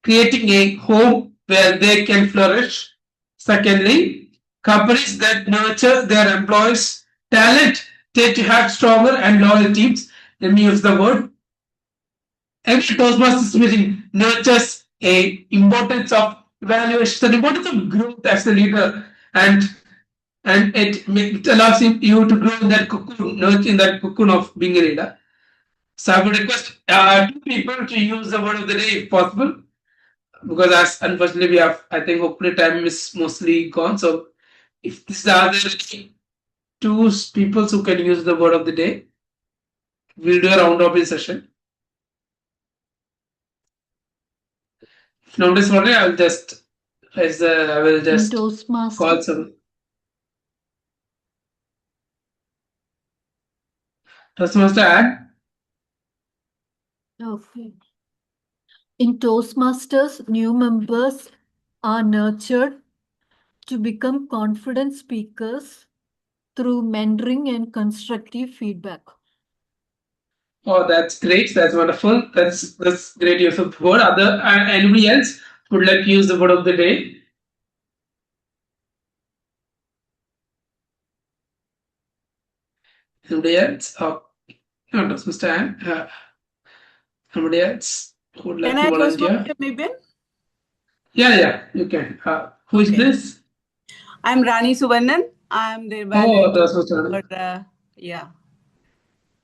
creating a home where they can flourish. Secondly, companies that nurture their employees' talent tend to have stronger and loyal teams. Let me use the word. Every Toastmasters meeting nurtures a importance of evaluation, the importance of growth as a leader, and it allows you to grow in that cocoon, nurture in that cocoon of being a leader. So I would request 2 people to use the word of the day if possible, because as unfortunately we have, I think hopefully time is mostly gone. So if these are the 2 people who can use the word of the day, we'll do a round robin session. If nobody is ready, I will just call some. Toastmaster add. Okay. In Toastmasters, new members are nurtured to become confident speakers through mentoring and constructive feedback. Oh, that's great. That's wonderful. That's great use of the word. Anybody else would like to use the word of the day? Anybody else? Oh, no, that's Mr. Anne. Anybody else who would like to volunteer? Mibin? Yeah, you can. Who is this? I'm Rani Suvarnan. I'm the that's Mr. for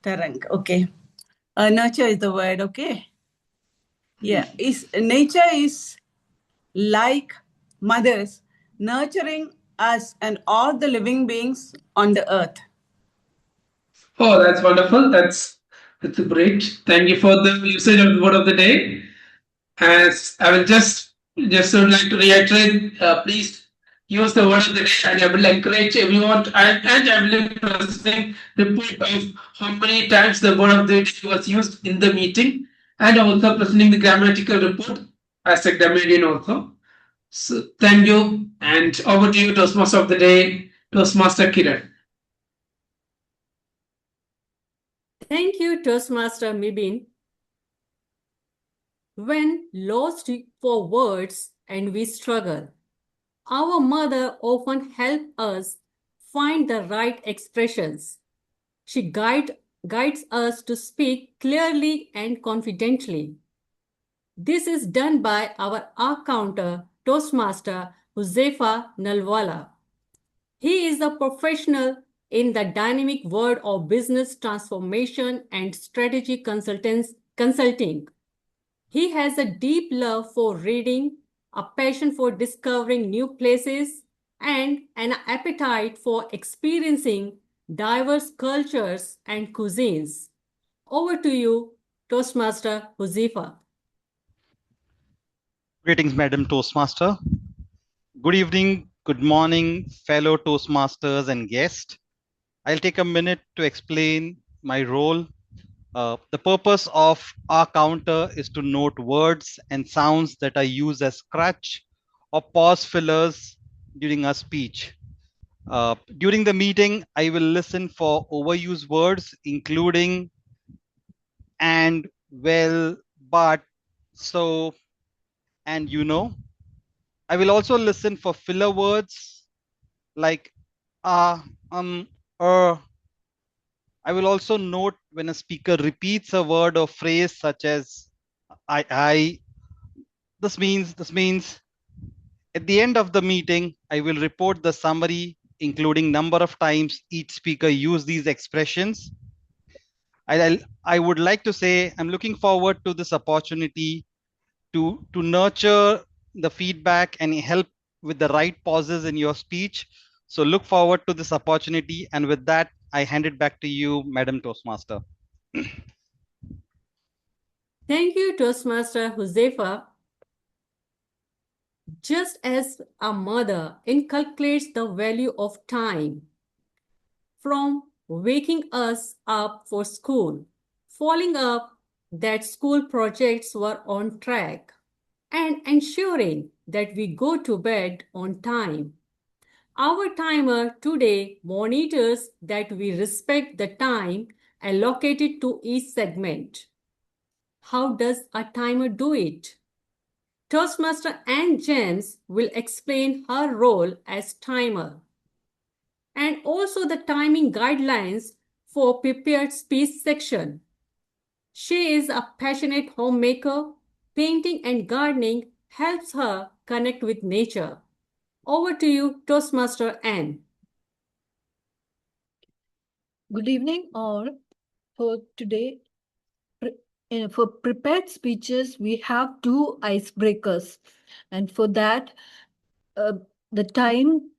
Tarangg. Okay. Nurture is the word, okay? Yeah. Nature is like mothers nurturing us and all the living beings on the earth. Oh, that's wonderful. That's great. Thank you for the usage of the word of the day. As I will just would like to reiterate, please use the word of the day, and I will encourage everyone and I will be presenting report of how many times the word of the day was used in the meeting, and also presenting the grammatical report as a grammarian also. So thank you, and over to you, Toastmaster of the day, Toastmaster Kiran. Thank you, Toastmaster Mibin. When lost for words and we struggle, our mother often helps us find the right expressions. She guides us to speak clearly and confidently. This is done by our counter Toastmaster Huzefa Nulwala. He is a professional in the dynamic world of business transformation and strategy consulting. He has a deep love for reading, a passion for discovering new places, and an appetite for experiencing diverse cultures and cuisines. Over to you, Toastmaster Huzefa. Greetings, Madam Toastmaster. Good evening, good morning, fellow Toastmasters and guests. I'll take a minute to explain my role. The purpose of our counter is to note words and sounds that are used as crutch or pause fillers during our speech. During the meeting, I will listen for overused words, including and, well, but, so, and you know. I will also listen for filler words like um, er. I will also note when a speaker repeats a word or phrase such as I. This means. At the end of the meeting, I will report the summary, including number of times each speaker used these expressions. I would like to say I'm looking forward to this opportunity to nurture the feedback and help with the right pauses in your speech. So look forward to this opportunity. And with that, I hand it back to you, Madam Toastmaster. Thank you, Toastmaster Huzefa. Just as a mother inculcates the value of time, from waking us up for school, following up that school projects were on track, and ensuring that we go to bed on time. Our timer today monitors that we respect the time allocated to each segment. How does a timer do it? Toastmaster Anne James will explain her role as timer and also the timing guidelines for prepared speech section. She is a passionate homemaker. Painting and gardening helps her connect with nature. Over to you, Toastmaster Anne. Good evening, all. For today, for prepared speeches, we have 2 icebreakers. And for that, the time,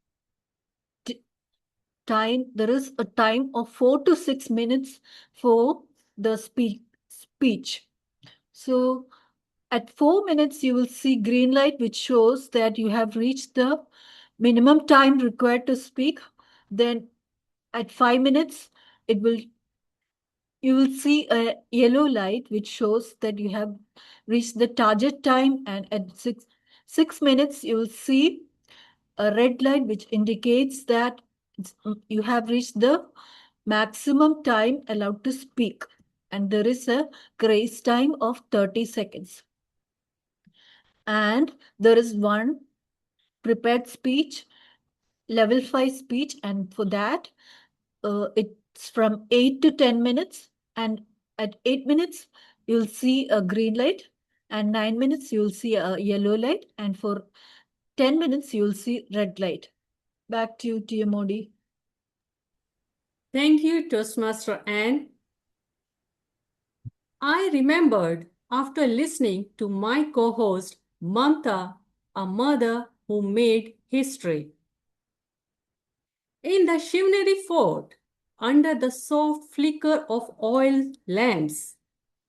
there is a time of 4 to 6 minutes for the speech. So at 4 minutes, you will see green light, which shows that you have reached the minimum time required to speak. Then at 5 minutes, you will see a yellow light, which shows that you have reached the target time. And at 6 minutes, you will see a red light, which indicates that you have reached the maximum time allowed to speak. And there is a grace time of 30 seconds. And there is one prepared speech, level 5 speech. And for that, it's from 8 to 10 minutes. And at 8 minutes, you'll see a green light. And 9 minutes, you'll see a yellow light. And for 10 minutes, you'll see red light. Back to you, TMOD. Thank you, Toastmaster Anne. I remembered after listening to my co-host, Mamatha, a mother who made history. In the Shivneri fort, under the soft flicker of oil lamps,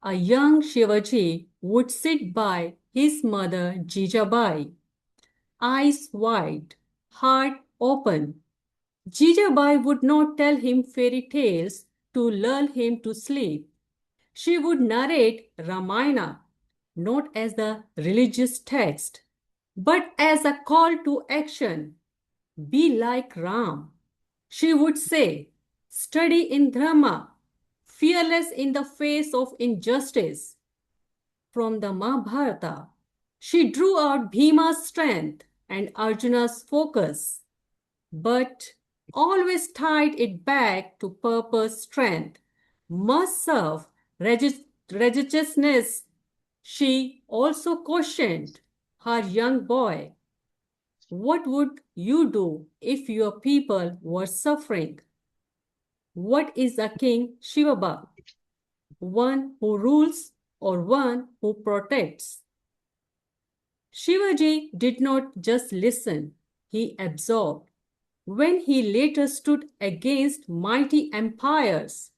a young Shivaji would sit by his mother Jijabai, eyes wide, heart open. Jijabai would not tell him fairy tales to lull him to sleep. She would narrate Ramayana not as the religious text, but as a call to action. Be like Ram. She would say, study in Dharma, fearless in the face of injustice. From the Mahabharata, she drew out Bhima's strength and Arjuna's focus, but always tied it back to purpose, strength, must serve, righteousness. She also questioned her young boy. What would you do if your people were suffering? What is a king Shivaba? One who rules or one who protects? Shivaji did not just listen. he absorbed. When he later stood against mighty empires,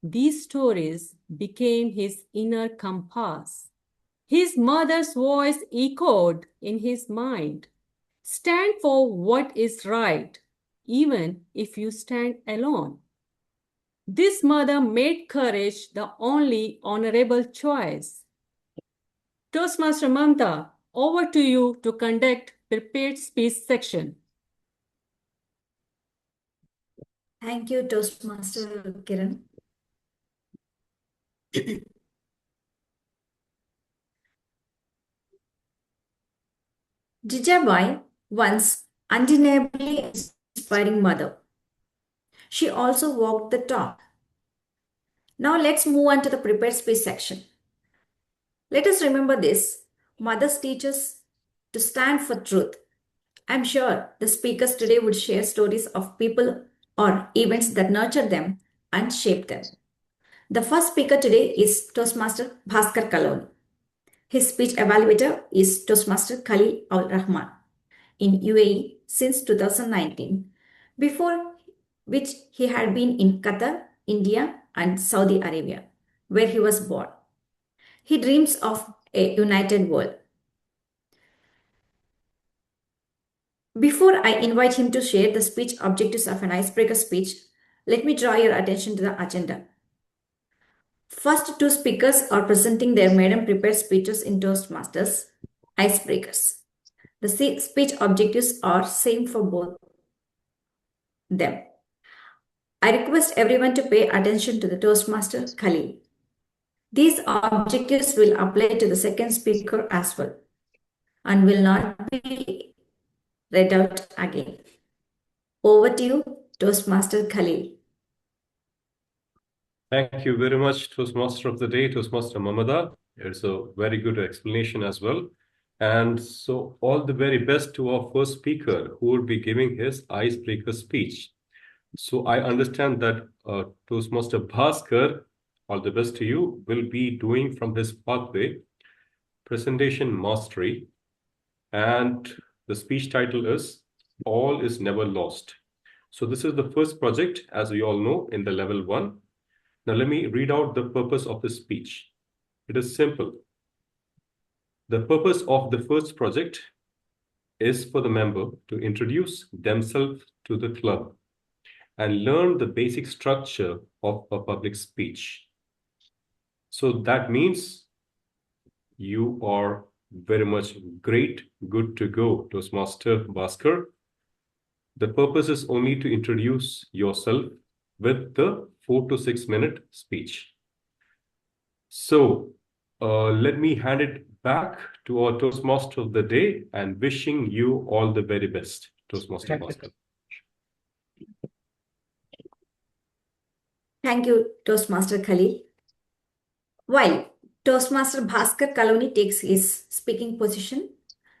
these stories became his inner compass. His mother's voice echoed in his mind. Stand for what is right, even if you stand alone. This mother made courage the only honorable choice. Toastmaster Mamatha, over to you to conduct prepared speech section. Thank you, Toastmaster Kiran. Jijabai, once undeniably inspiring mother. She also walked the talk. Now let's move on to the prepared speech section. Let us remember this. Mothers teach us to stand for truth. I'm sure the speakers today would share stories of people or events that nurtured them and shaped them. The first speaker today is Toastmaster Bhaskar Kalauni. His speech evaluator is Toastmaster Khalil Al Rahman in UAE since 2019, before which he had been in Qatar, India, and Saudi Arabia, where he was born. He dreams of a united world. Before I invite him to share the speech objectives of an icebreaker speech, let me draw your attention to the agenda. First two speakers are presenting their maiden prepared speeches in Toastmasters, icebreakers. The speech objectives are same for both them. I request everyone to pay attention to the Toastmaster Khalil. These objectives will apply to the second speaker as well and will not be read out again. Over to you, Toastmaster Khalil. Thank you very much, Toastmaster of the Day, Toastmaster Mamatha. It's a very good explanation as well. And so all the very best to our first speaker who will be giving his icebreaker speech. So I understand that Toastmaster Bhaskar, all the best to you, will be doing from his pathway, Presentation Mastery. And the speech title is All is Never Lost. So this is the first project, as we all know, in the level 1. Now let me read out the purpose of the speech. It is simple. The purpose of the first project is for the member to introduce themselves to the club and learn the basic structure of a public speech. So that means you are very much great, good to go, Toastmaster Bhaskar. The purpose is only to introduce yourself with the 4 to 6 minute speech. So let me hand it back to our Toastmaster of the Day and wishing you all the very best, Toastmaster Bhaskar. Thank you, Toastmaster Khalil. While Toastmaster Bhaskar Kalauni takes his speaking position,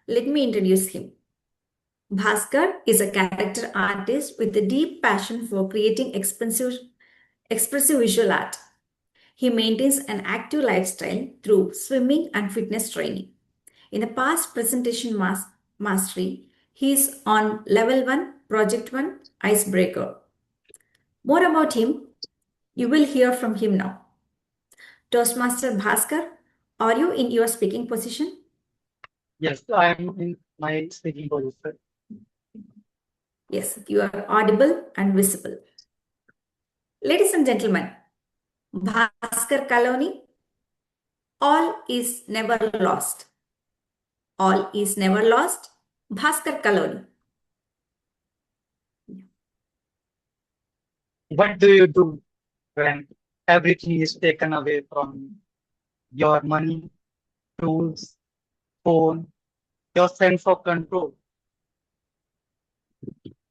let me introduce him. Bhaskar is a character artist with a deep passion for creating expressive visual art. He maintains an active lifestyle through swimming and fitness training. In the past presentation mastery, he is on level 1, project 1, icebreaker. More about him, you will hear from him now. Toastmaster Bhaskar, are you in your speaking position? Yes, I am in my speaking position. Yes, you are audible and visible. Ladies and gentlemen, Bhaskar Kalauni, all is never lost. All is never lost. Bhaskar Kalauni. What do you do when everything is taken away from you? Your money, tools, phone, your sense of control?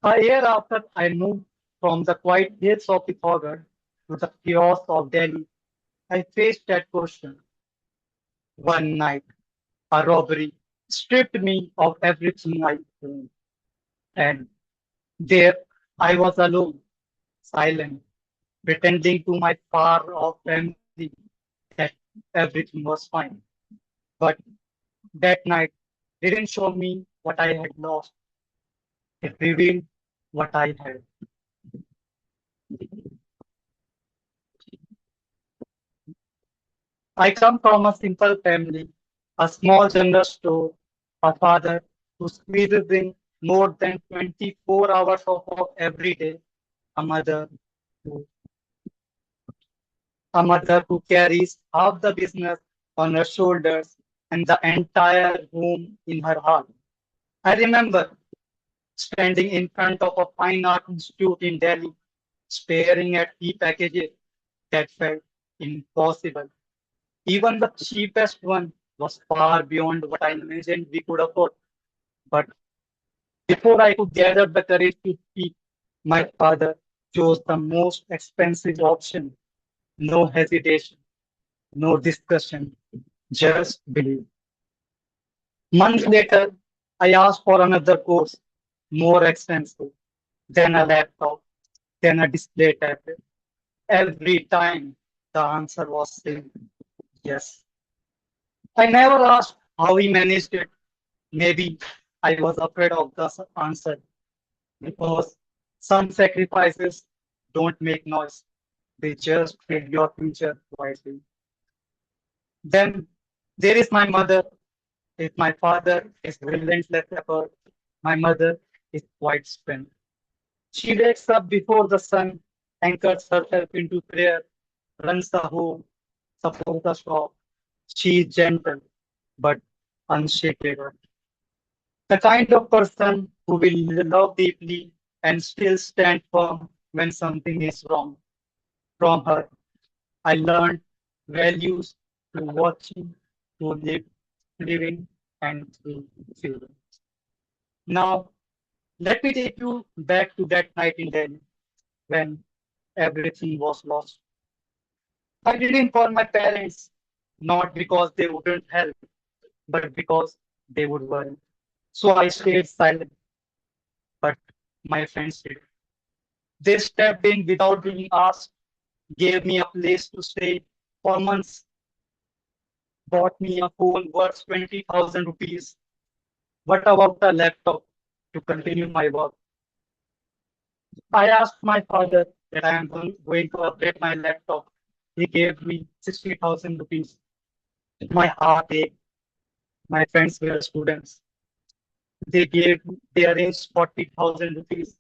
A year after I moved from the quiet hills of Pittsburgh to the chaos of Delhi, I faced that question. One night, a robbery stripped me of everything I owned. And there I was alone, silent, pretending to my far off family that everything was fine. But that night didn't show me what I had lost. It revealed what I had. I come from a simple family, a small general store, a father who squeezes in more than 24 hours of work every day, a mother who a mother who carries half the business on her shoulders and the entire home in her heart. I remember standing in front of a fine art institute in Delhi, staring at e-packages that felt impossible. Even the cheapest one was far beyond what I imagined we could afford. But before I could gather the courage to speak, my father chose the most expensive option. No hesitation, no discussion, just believe. Months later, I asked for another course, more expensive, then a laptop, then a display tablet. Every time the answer was same, yes. I never asked how he managed it. Maybe I was afraid of the answer because some sacrifices don't make noise. They just build your future wisely. Then there is my mother. If my father is relentless effort, my mother is quite strength. She wakes up before the sun, anchors herself into prayer, runs the home, supports the shop. She is gentle but unshakable. The kind of person who will love deeply and still stand firm when something is wrong. From her, I learned values to watching, to living, and to feeling. Now, let me take you back to that night in Delhi when everything was lost. I didn't call my parents, not because they wouldn't help, but because they would worry. So I stayed silent, but my friends did. They stepped in without being asked, gave me a place to stay for months, bought me a phone worth 20,000 rupees. What about a laptop to continue my work? I asked my father that I am going to upgrade my laptop. He gave me 60,000 rupees. My heart ached. My friends were students. They arranged 40,000 rupees.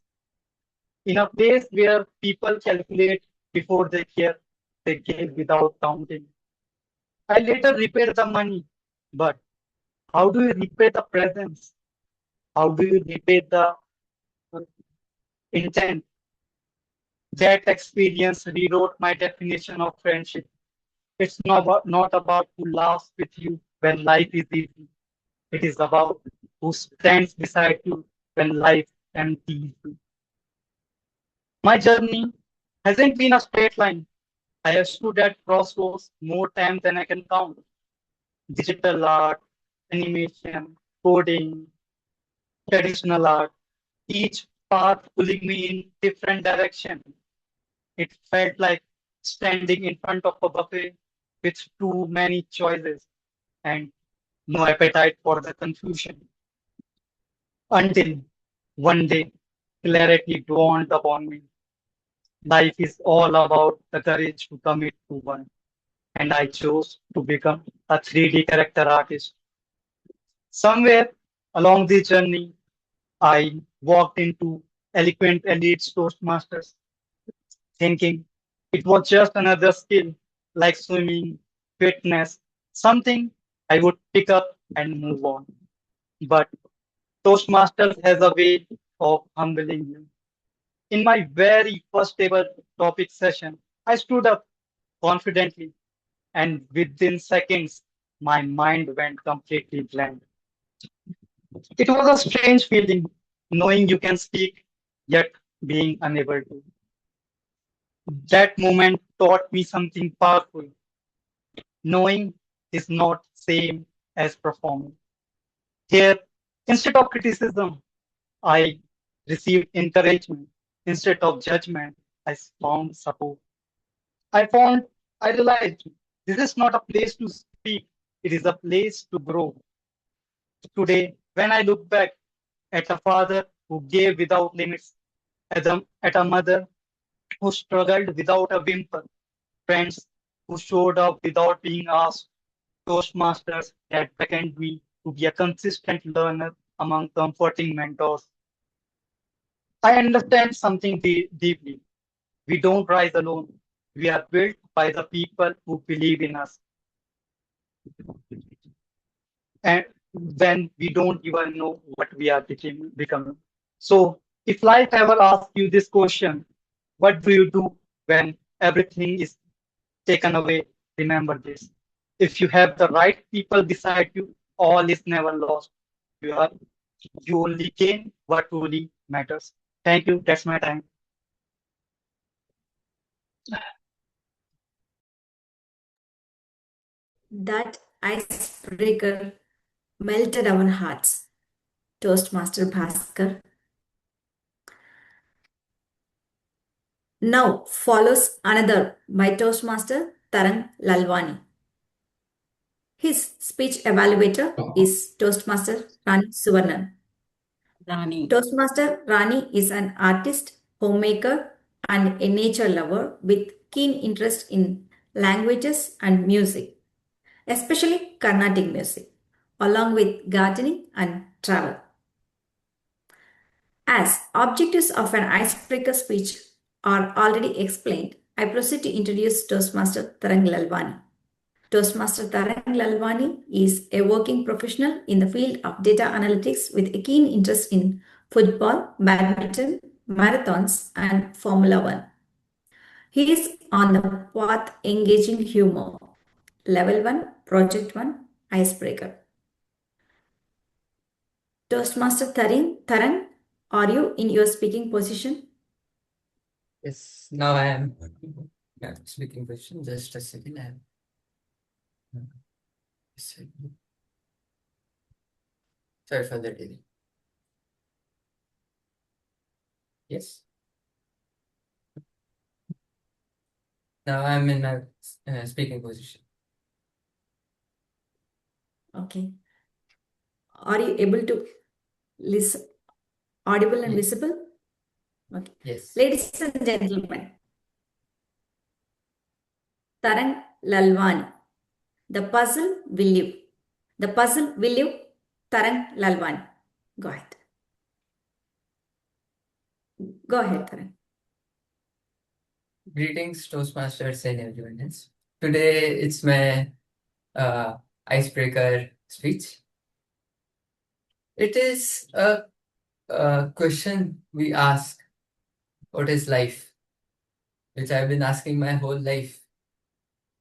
In a place where people calculate before they care, they gave without counting. I later repaid the money, but how do you repay the presence? How do you repay the intent? That experience rewrote my definition of friendship. It's not about who laughs with you when life is easy. It is about who stands beside you when life empties you. My journey hasn't been a straight line. I have stood at crossroads more times than I can count. Digital art, animation, coding, traditional art, each path pulling me in different direction. It felt like standing in front of a buffet with too many choices and no appetite for the confusion. Until one day, clarity dawned upon me. Life is all about the courage to commit to one. And I chose to become a 3D character artist. Somewhere along this journey, I walked into Eloquent Elite Toastmasters, thinking it was just another skill like swimming, fitness, something I would pick up and move on. But Toastmasters has a way of humbling you. In my very first ever topic session, I stood up confidently, and within seconds, my mind went completely blank. It was a strange feeling, knowing you can speak, yet being unable to. That moment taught me something powerful. Knowing is not same as performing. Here, instead of criticism, I received encouragement. Instead of judgment, I found support. I realized this is not a place to speak, it is a place to grow. Today, when I look back at a father who gave without limits, at a mother who struggled without a whimper, friends who showed up without being asked, Toastmasters that beckoned me to be a consistent learner among comforting mentors. I understand something deeply. We don't rise alone. We are built by the people who believe in us. And when we don't even know what we are becoming. So, if life ever asks you this question, what do you do when everything is taken away? Remember this. If you have the right people beside you, all is never lost. You only gain what truly matters. Thank you. That's my time. That icebreaker melted our hearts. Toastmaster Bhaskar. Now follows another by Toastmaster Tarangg Lalwani. His speech evaluator is Toastmaster Rani Suvarnan. Toastmaster Rani is an artist, homemaker, and a nature lover with keen interest in languages and music, especially Carnatic music, along with gardening and travel. As objectives of an icebreaker speech are already explained, I proceed to introduce Toastmaster Tarangg Lalwani. Toastmaster Tarangg Lalwani is a working professional in the field of data analytics with a keen interest in football, badminton, marathons, and Formula One. He is on the path engaging humor. Level 1, Project 1, Icebreaker. Toastmaster Tarangg, are you in your speaking position? Yes, now I am speaking position. Just a second. Sorry for the delay. Yes. Now I'm in a speaking position. Okay. Are you able to listen? Audible and visible? Okay. Yes. Ladies and gentlemen, Tarangg Lalwani. The puzzle will live. The puzzle will live. Tarangg Lalwani. Go ahead. Go ahead, Tarangg. Greetings, Toastmasters and everyone else. Today it's my icebreaker speech. It is a question we ask, what is life? Which I've been asking my whole life.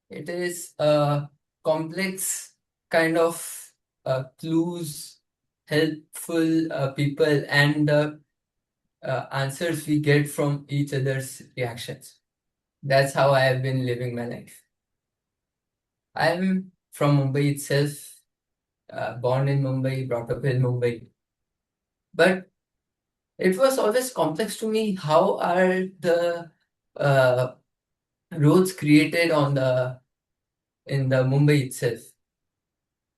It is a complex kind of clues, helpful people, and answers we get from each other's reactions. That's how I have been living my life. I'm from Mumbai itself, born in Mumbai, brought up in Mumbai. But it was always complex to me, how are the roads created in the Mumbai itself.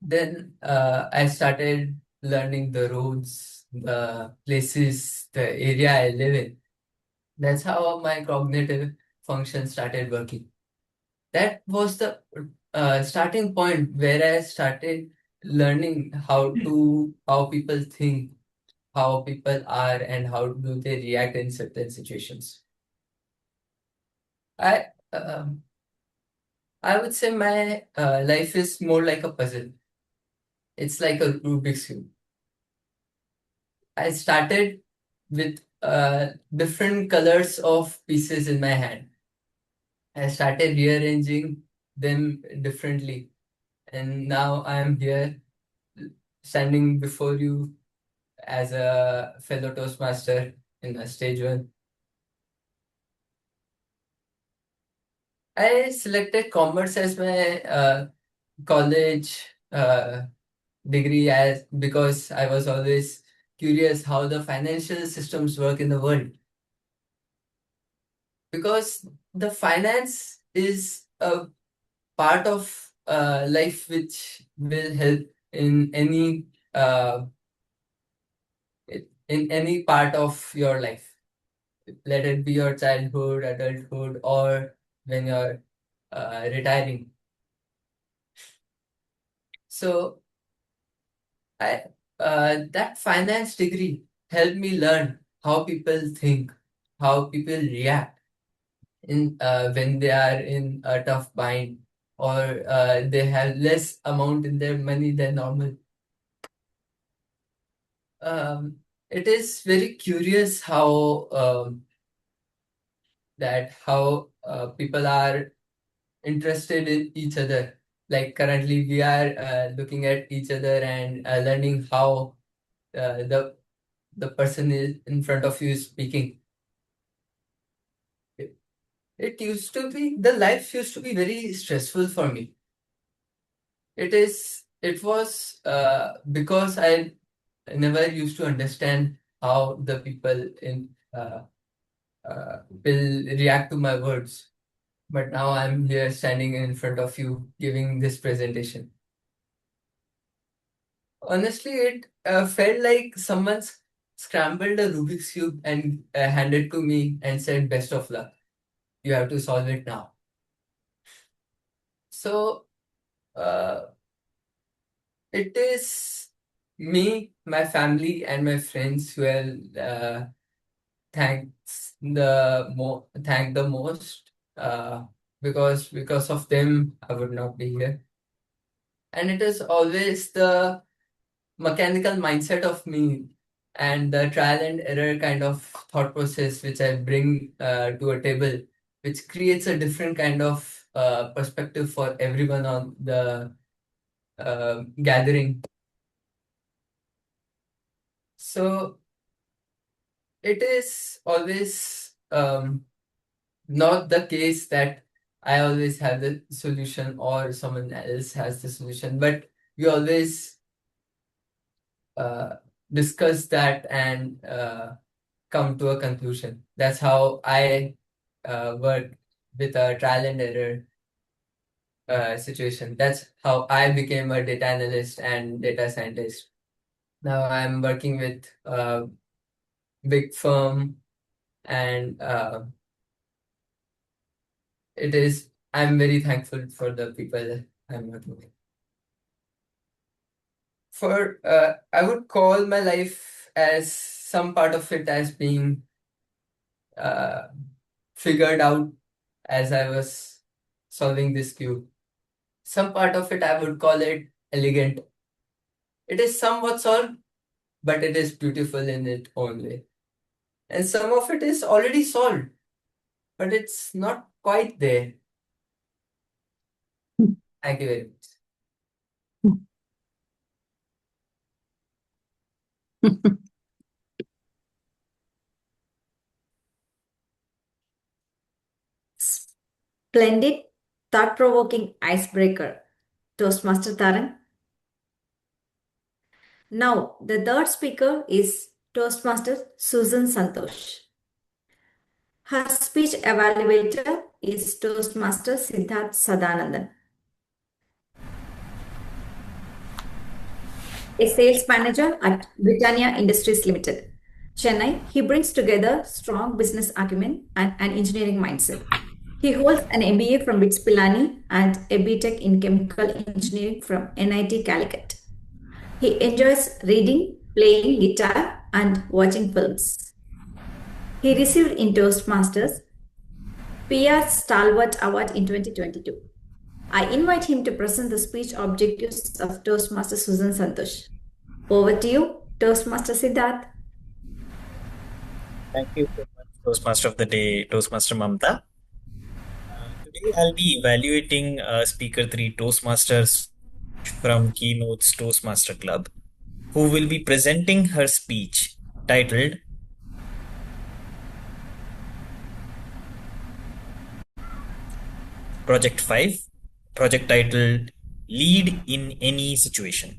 Then I started learning the roads, the places, the area I live in. That's how my cognitive function started working. That was the starting point where I started learning how people think, how people are, and how do they react in certain situations. I would say my life is more like a puzzle. It's like a Rubik's Cube. I started with different colors of pieces in my hand. I started rearranging them differently. And now I am here standing before you as a fellow Toastmaster in a stage 1. I selected commerce as my college degree because I was always curious how the financial systems work in the world. Because the finance is a part of life which will help in in any part of your life. Let it be your childhood, adulthood, or when you're retiring. So that finance degree helped me learn how people think, how people react in when they are in a tough bind, or they have less amount in their money than normal. It is very curious how people are interested in each other. Like currently, we are looking at each other and learning how the person is in front of you is speaking. It used to be, the life used to be very stressful for me. It was because I never used to understand how the people will react to my words. But now I'm here standing in front of you giving this presentation. Honestly, it felt like someone's scrambled a Rubik's Cube and handed to me and said, "Best of luck. You have to solve it now." So it is me, my family, and my friends who will thank the most, because of them I would not be here. And it is always the mechanical mindset of me and the trial and error kind of thought process which I bring to a table, which creates a different kind of perspective for everyone on the gathering. So it is always not the case that I always have the solution or someone else has the solution, but we always discuss that and come to a conclusion. That's how I work with a trial and error situation. That's how I became a data analyst and data scientist. Now I'm working with a big firm, and I'm very thankful for the people I'm working with. I would call my life as some part of it as being figured out as I was solving this cube. Some part of it I would call it elegant. It is somewhat solved, but it is beautiful in its own way. And some of it is already solved, but it's not quite there. Thank you very much. Splendid, thought-provoking icebreaker. Toastmaster Tarangg. Now, the third speaker is Toastmaster Susan Santhosh. Her speech evaluator is Toastmaster Siddharth Sadanandan. A sales manager at Britannia Industries Limited, Chennai, he brings together strong business acumen and an engineering mindset. He holds an MBA from BITS Pilani and a BTech in Chemical Engineering from NIT Calicut. He enjoys reading, playing guitar, and watching films. He received in Toastmasters PR Stalwart Award in 2022. I invite him to present the speech objectives of Toastmaster Susan Santhosh. Over to you, Toastmaster Siddharth. Thank you so much, Toastmaster of the Day, Toastmaster Mamatha. Today I'll be evaluating Speaker 3 Toastmasters from Keynoters Toastmaster Club, who will be presenting her speech titled Project 5, project titled Lead in Any Situation.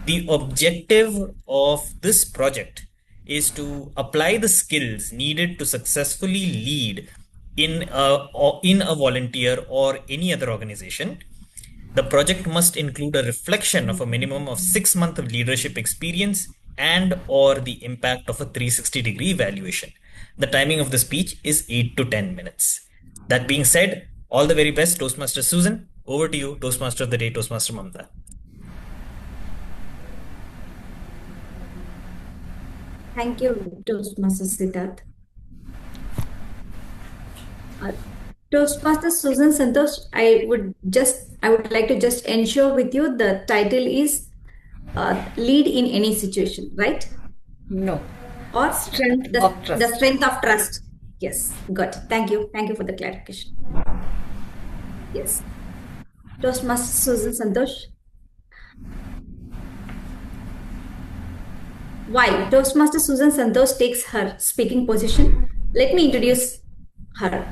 The objective of this project is to apply the skills needed to successfully lead in a volunteer or any other organization. The project must include a reflection of a minimum of 6 months of leadership experience and or the impact of a 360-degree evaluation. The timing of the speech is 8 to 10 minutes. That being said, all the very best, Toastmaster Susan. Over to you, Toastmaster of the Day, Toastmaster Mamatha. Thank you, Toastmaster Siddharth. Toastmaster Susan Santhosh, I would like to just ensure with you the title is lead in any situation, right? No. Or Strength of trust. The strength of trust. Yes, good. Thank you. Thank you for the clarification. Yes. Toastmaster Susan Santhosh. While Toastmaster Susan Santhosh takes her speaking position, let me introduce her.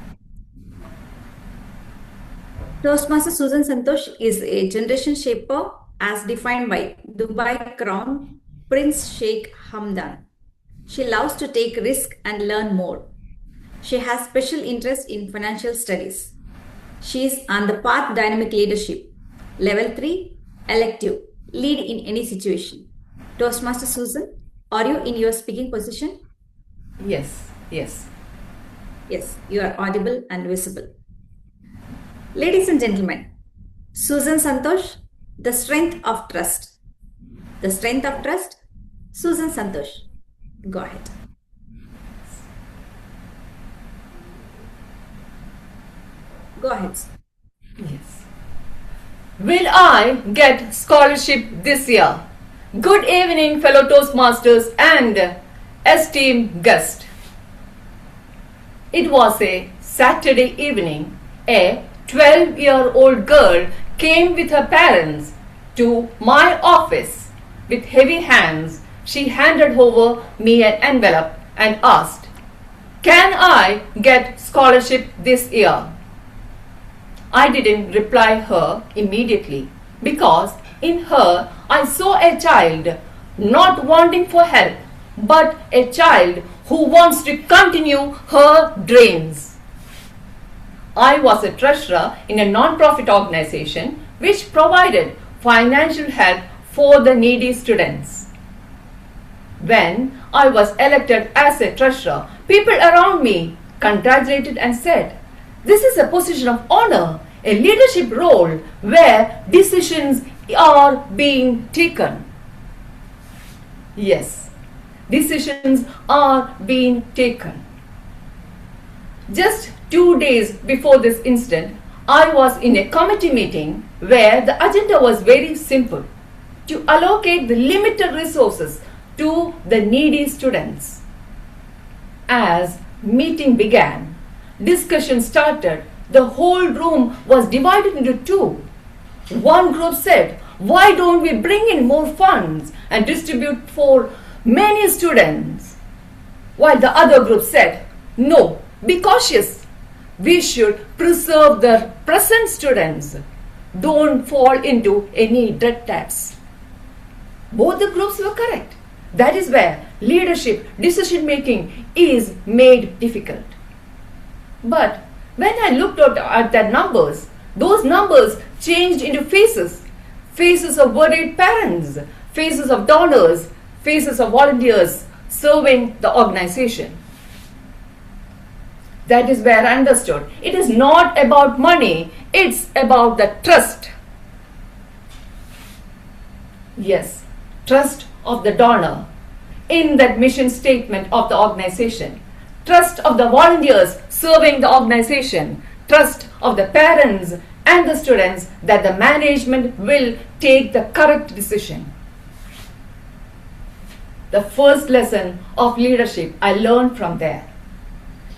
Toastmaster Susan Santhosh is a generation shaper as defined by Dubai Crown Prince Sheikh Hamdan. She loves to take risk and learn more. She has special interest in financial studies. She is on the path dynamic leadership. Level 3, elective, lead in any situation. Toastmaster Susan, are you in your speaking position? Yes, yes. Yes, you are audible and visible. Ladies and gentlemen, Susan Santhosh, the strength of trust. The strength of trust, Susan Santhosh. Go ahead. Go ahead. Yes. Will I get scholarship this year? Good evening, fellow Toastmasters and esteemed guest. It was a Saturday evening. A 12-year-old girl came with her parents to my office. With heavy hands, she handed over me an envelope and asked, "Can I get scholarship this year?" I didn't reply her immediately because in her I saw a child not wanting for help, but a child who wants to continue her dreams. I was a treasurer in a non-profit organization which provided financial help for the needy students. When I was elected as a treasurer, people around me congratulated and said, "This is a position of honor, a leadership role where decisions are being taken." Yes, decisions are being taken. Just 2 days before this incident, I was in a committee meeting where the agenda was very simple: to allocate the limited resources to the needy students. As meeting began, discussion started. The whole room was divided into two. One group said, "Why don't we bring in more funds and distribute for many students?" While the other group said, "No, be cautious. We should preserve the present students. Don't fall into any debt traps." Both the groups were correct. That is where leadership decision making is made difficult. But when I looked at the numbers, those numbers changed into faces. Faces of worried parents, faces of donors, faces of volunteers serving the organization. That is where I understood it is not about money, it's about the trust. Yes, trust of the donor in that mission statement of the organization. Trust of the volunteers serving the organization, trust of the parents and the students that the management will take the correct decision. The first lesson of leadership I learned from there.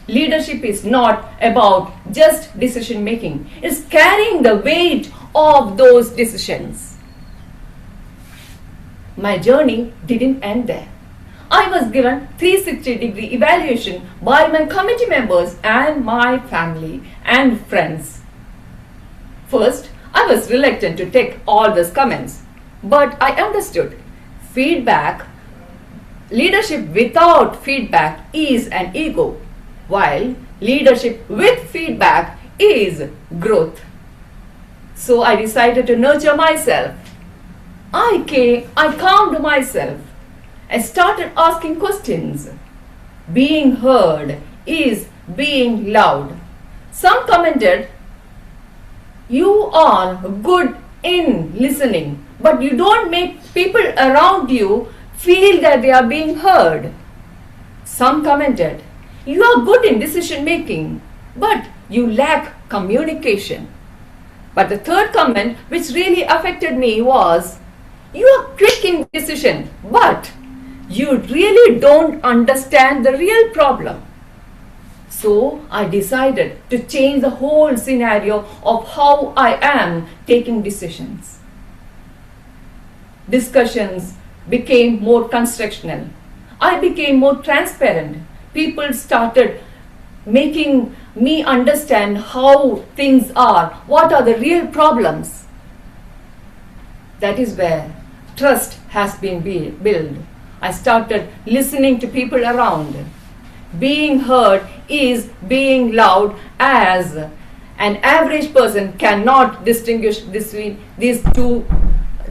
Leadership is not about just decision making, it's carrying the weight of those decisions. My journey didn't end there. I was given 360-degree evaluation by my committee members and my family and friends. First, I was reluctant to take all these comments, but I understood feedback. Leadership without feedback is an ego, while leadership with feedback is growth. So I decided to nurture myself. I calmed myself I started asking questions. Being heard is being loud. Some commented, you are good in listening, but you don't make people around you feel that they are being heard. Some commented, you are good in decision making, but you lack communication. But the third comment, which really affected me, was, you are quick in decision, but you really don't understand the real problem. So I decided to change the whole scenario of how I am taking decisions. Discussions became more constructional. I became more transparent. People started making me understand how things are, what are the real problems. That is where trust has been built. I started listening to people around. Being heard is being loud, as an average person cannot distinguish between these two,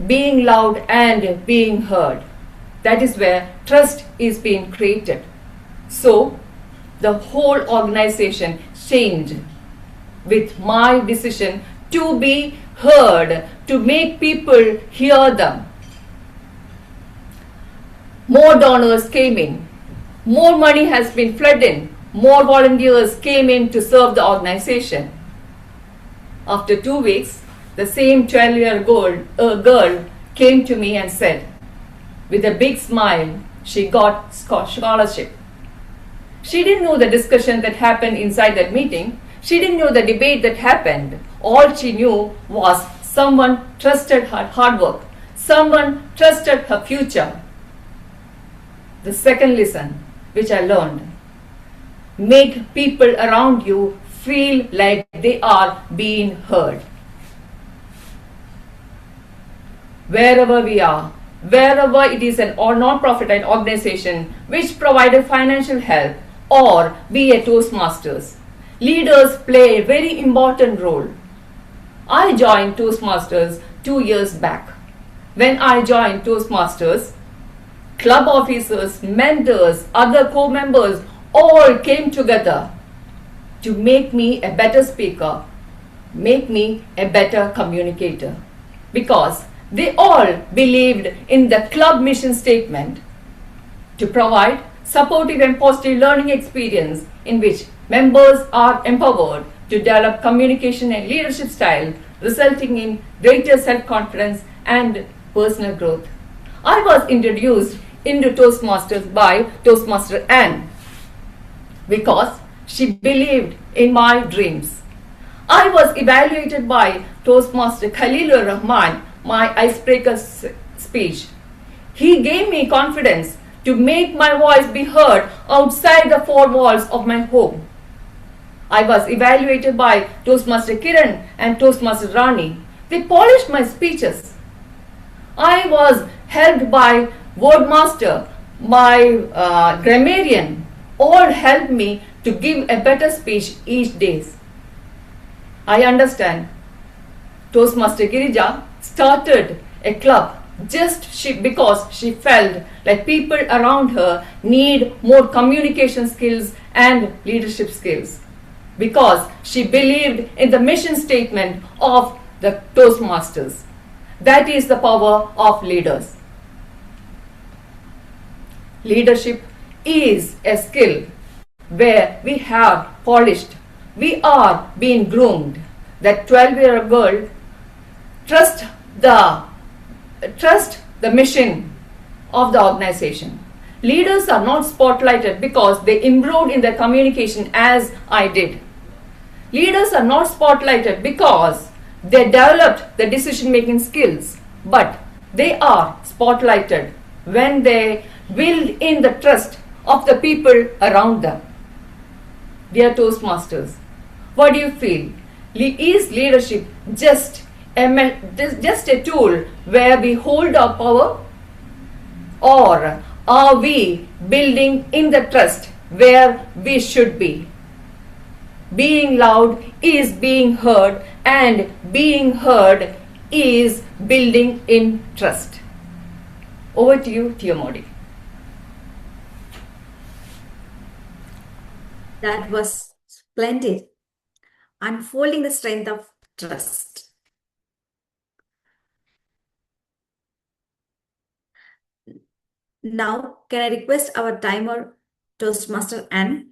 being loud and being heard. That is where trust is being created. So the whole organization changed with my decision to be heard, to make people hear them. More donors came in. More money has been flooded in. More volunteers came in to serve the organization. After 2 weeks, the same 12-year-old girl came to me and said, with a big smile, she got scholarship. She didn't know the discussion that happened inside that meeting. She didn't know the debate that happened. All she knew was someone trusted her hard work. Someone trusted her future. The second lesson which I learned, make people around you feel like they are being heard. Wherever we are, wherever it is an or non-profit organization which provided financial help, or be a Toastmasters, leaders play a very important role. I joined Toastmasters 2 years back. When I joined Toastmasters, club officers, mentors, other co-members all came together to make me a better speaker, make me a better communicator, because they all believed in the club mission statement to provide supportive and positive learning experience in which members are empowered to develop communication and leadership style, resulting in greater self-confidence and personal growth. I was introduced into Toastmasters by Toastmaster Anne because she believed in my dreams. I was evaluated by Toastmaster Khalilur Rahman, my icebreaker speech. He gave me confidence to make my voice be heard outside the four walls of my home. I was evaluated by Toastmaster Kiran and Toastmaster Rani. They polished my speeches. I was helped by Wordmaster, my Grammarian, all helped me to give a better speech each day. I understand Toastmaster Girija started a club just because she felt like people around her need more communication skills and leadership skills, because she believed in the mission statement of the Toastmasters. That is the power of leaders. Leadership is a skill where we have polished, we are being groomed. That 12-year-old girl trust the mission of the organization. Leaders are not spotlighted because they improved in their communication as I did. Leaders are not spotlighted because they developed the decision-making skills, but they are spotlighted when they build in the trust of the people around them. Dear Toastmasters, what do you feel? Is leadership just a tool where we hold our power? Or are we building in the trust where we should be? Being loud is being heard, and being heard is building in trust. Over to you, TMOD. That was splendid. Unfolding the strength of trust. Now, can I request our timer, Toastmaster Anne?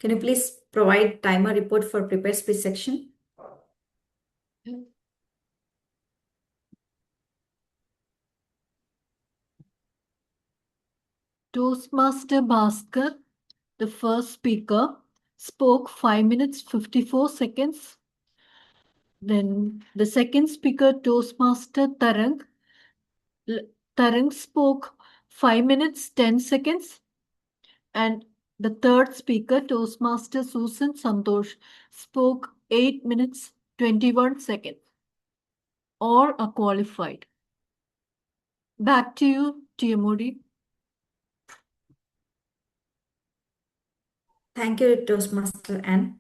Can you please provide timer report for prepared speech section? Toastmaster Bhaskar, the first speaker, spoke 5 minutes 54 seconds. Then the second speaker, Toastmaster Tarangg, Tarangg spoke 5 minutes 10 seconds. And the third speaker, Toastmaster Susan Santhosh, spoke 8 minutes 21 seconds. All are qualified. Back to you, TMOD. Thank you, Toastmaster Anne.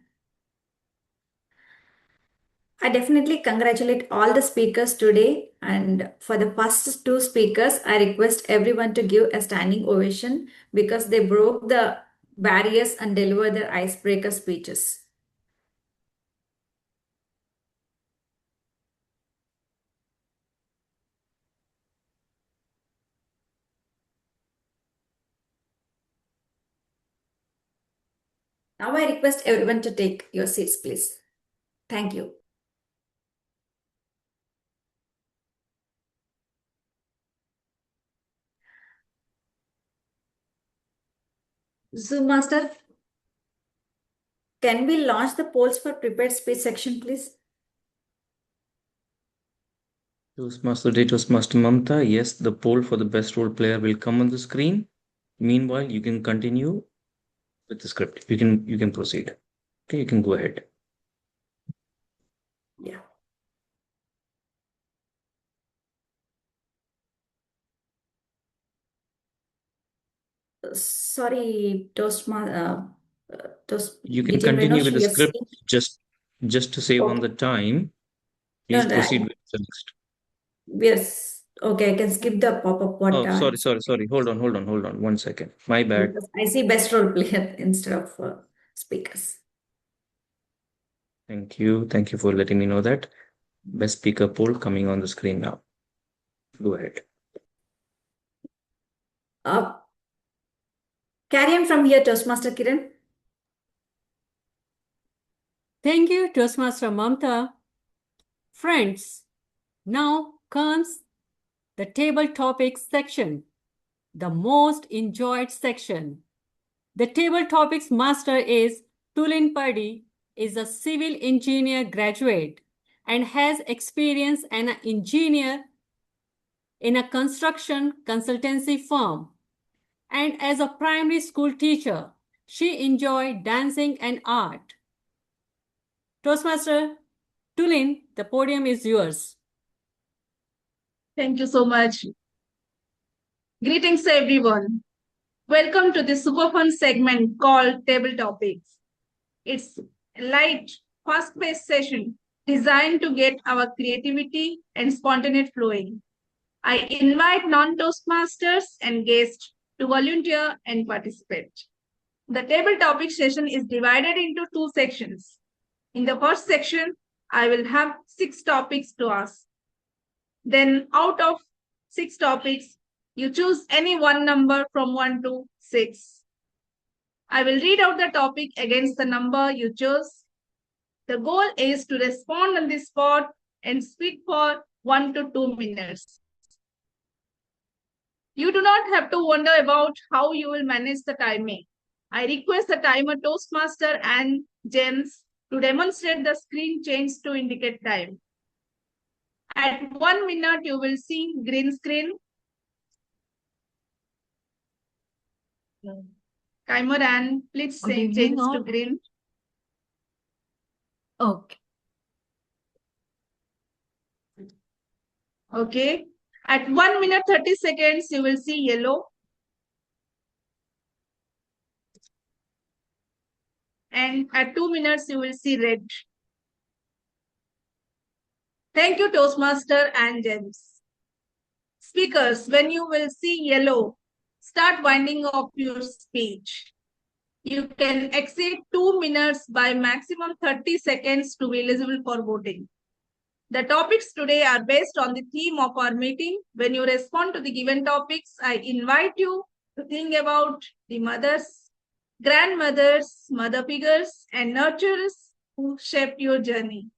I definitely congratulate all the speakers today. And for the first two speakers, I request everyone to give a standing ovation because they broke the barriers and delivered their icebreaker speeches. Now I request everyone to take your seats, please. Thank you. Zoom Master, can we launch the polls for prepared speech section, please? Toastmaster Day, Toastmaster Mamatha. Yes, the poll for the best role player will come on the screen. Meanwhile, you can continue with the script. You can proceed. Okay, you can go ahead. Yeah. Sorry, Toastmaster. You can continue with the script just to save on Okay. the time. Please No, proceed with the next. Yes. Okay, I can skip the pop-up. What? Oh, sorry. Hold on. 1 second. My bad. Because I see best role player instead of speakers. Thank you. Thank you for letting me know that. Best speaker poll coming on the screen now. Go ahead. Carry on from here, Toastmaster Kiran. Thank you, Toastmaster Mamatha. Friends, now comes the table topics section, the most enjoyed section. The table topics master is Tulin Padhy, is a civil engineer graduate and has experience as an engineer in a construction consultancy firm. And as a primary school teacher, she enjoyed dancing and art. Toastmaster Tulin, the podium is yours. Thank you so much. Greetings, everyone. Welcome to this super fun segment called Table Topics. It's a light, fast-paced session designed to get our creativity and spontaneity flowing. I invite non-Toastmasters and guests to volunteer and participate. The table topic session is divided into 2 sections. In the first section, I will have 6 topics to ask. Then out of 6 topics, you choose any one number from 1 to 6. I will read out the topic against the number you chose. The goal is to respond on the spot and speak for 1 to 2 minutes. You do not have to wonder about how you will manage the timing. I request the timer Toastmaster and James to demonstrate the screen change to indicate time. At 1 minute, you will see green screen. Timer and please change to green. Okay. Okay. At 1 minute 30 seconds, you will see yellow. And at 2 minutes, you will see red. Thank you, Toastmaster and James. Speakers, when you will see yellow, start winding up your speech. You can exceed 2 minutes by maximum 30 seconds to be eligible for voting. The topics today are based on the theme of our meeting. When you respond to the given topics, I invite you to think about the mothers, grandmothers, mother figures, and nurturers who shaped your journey.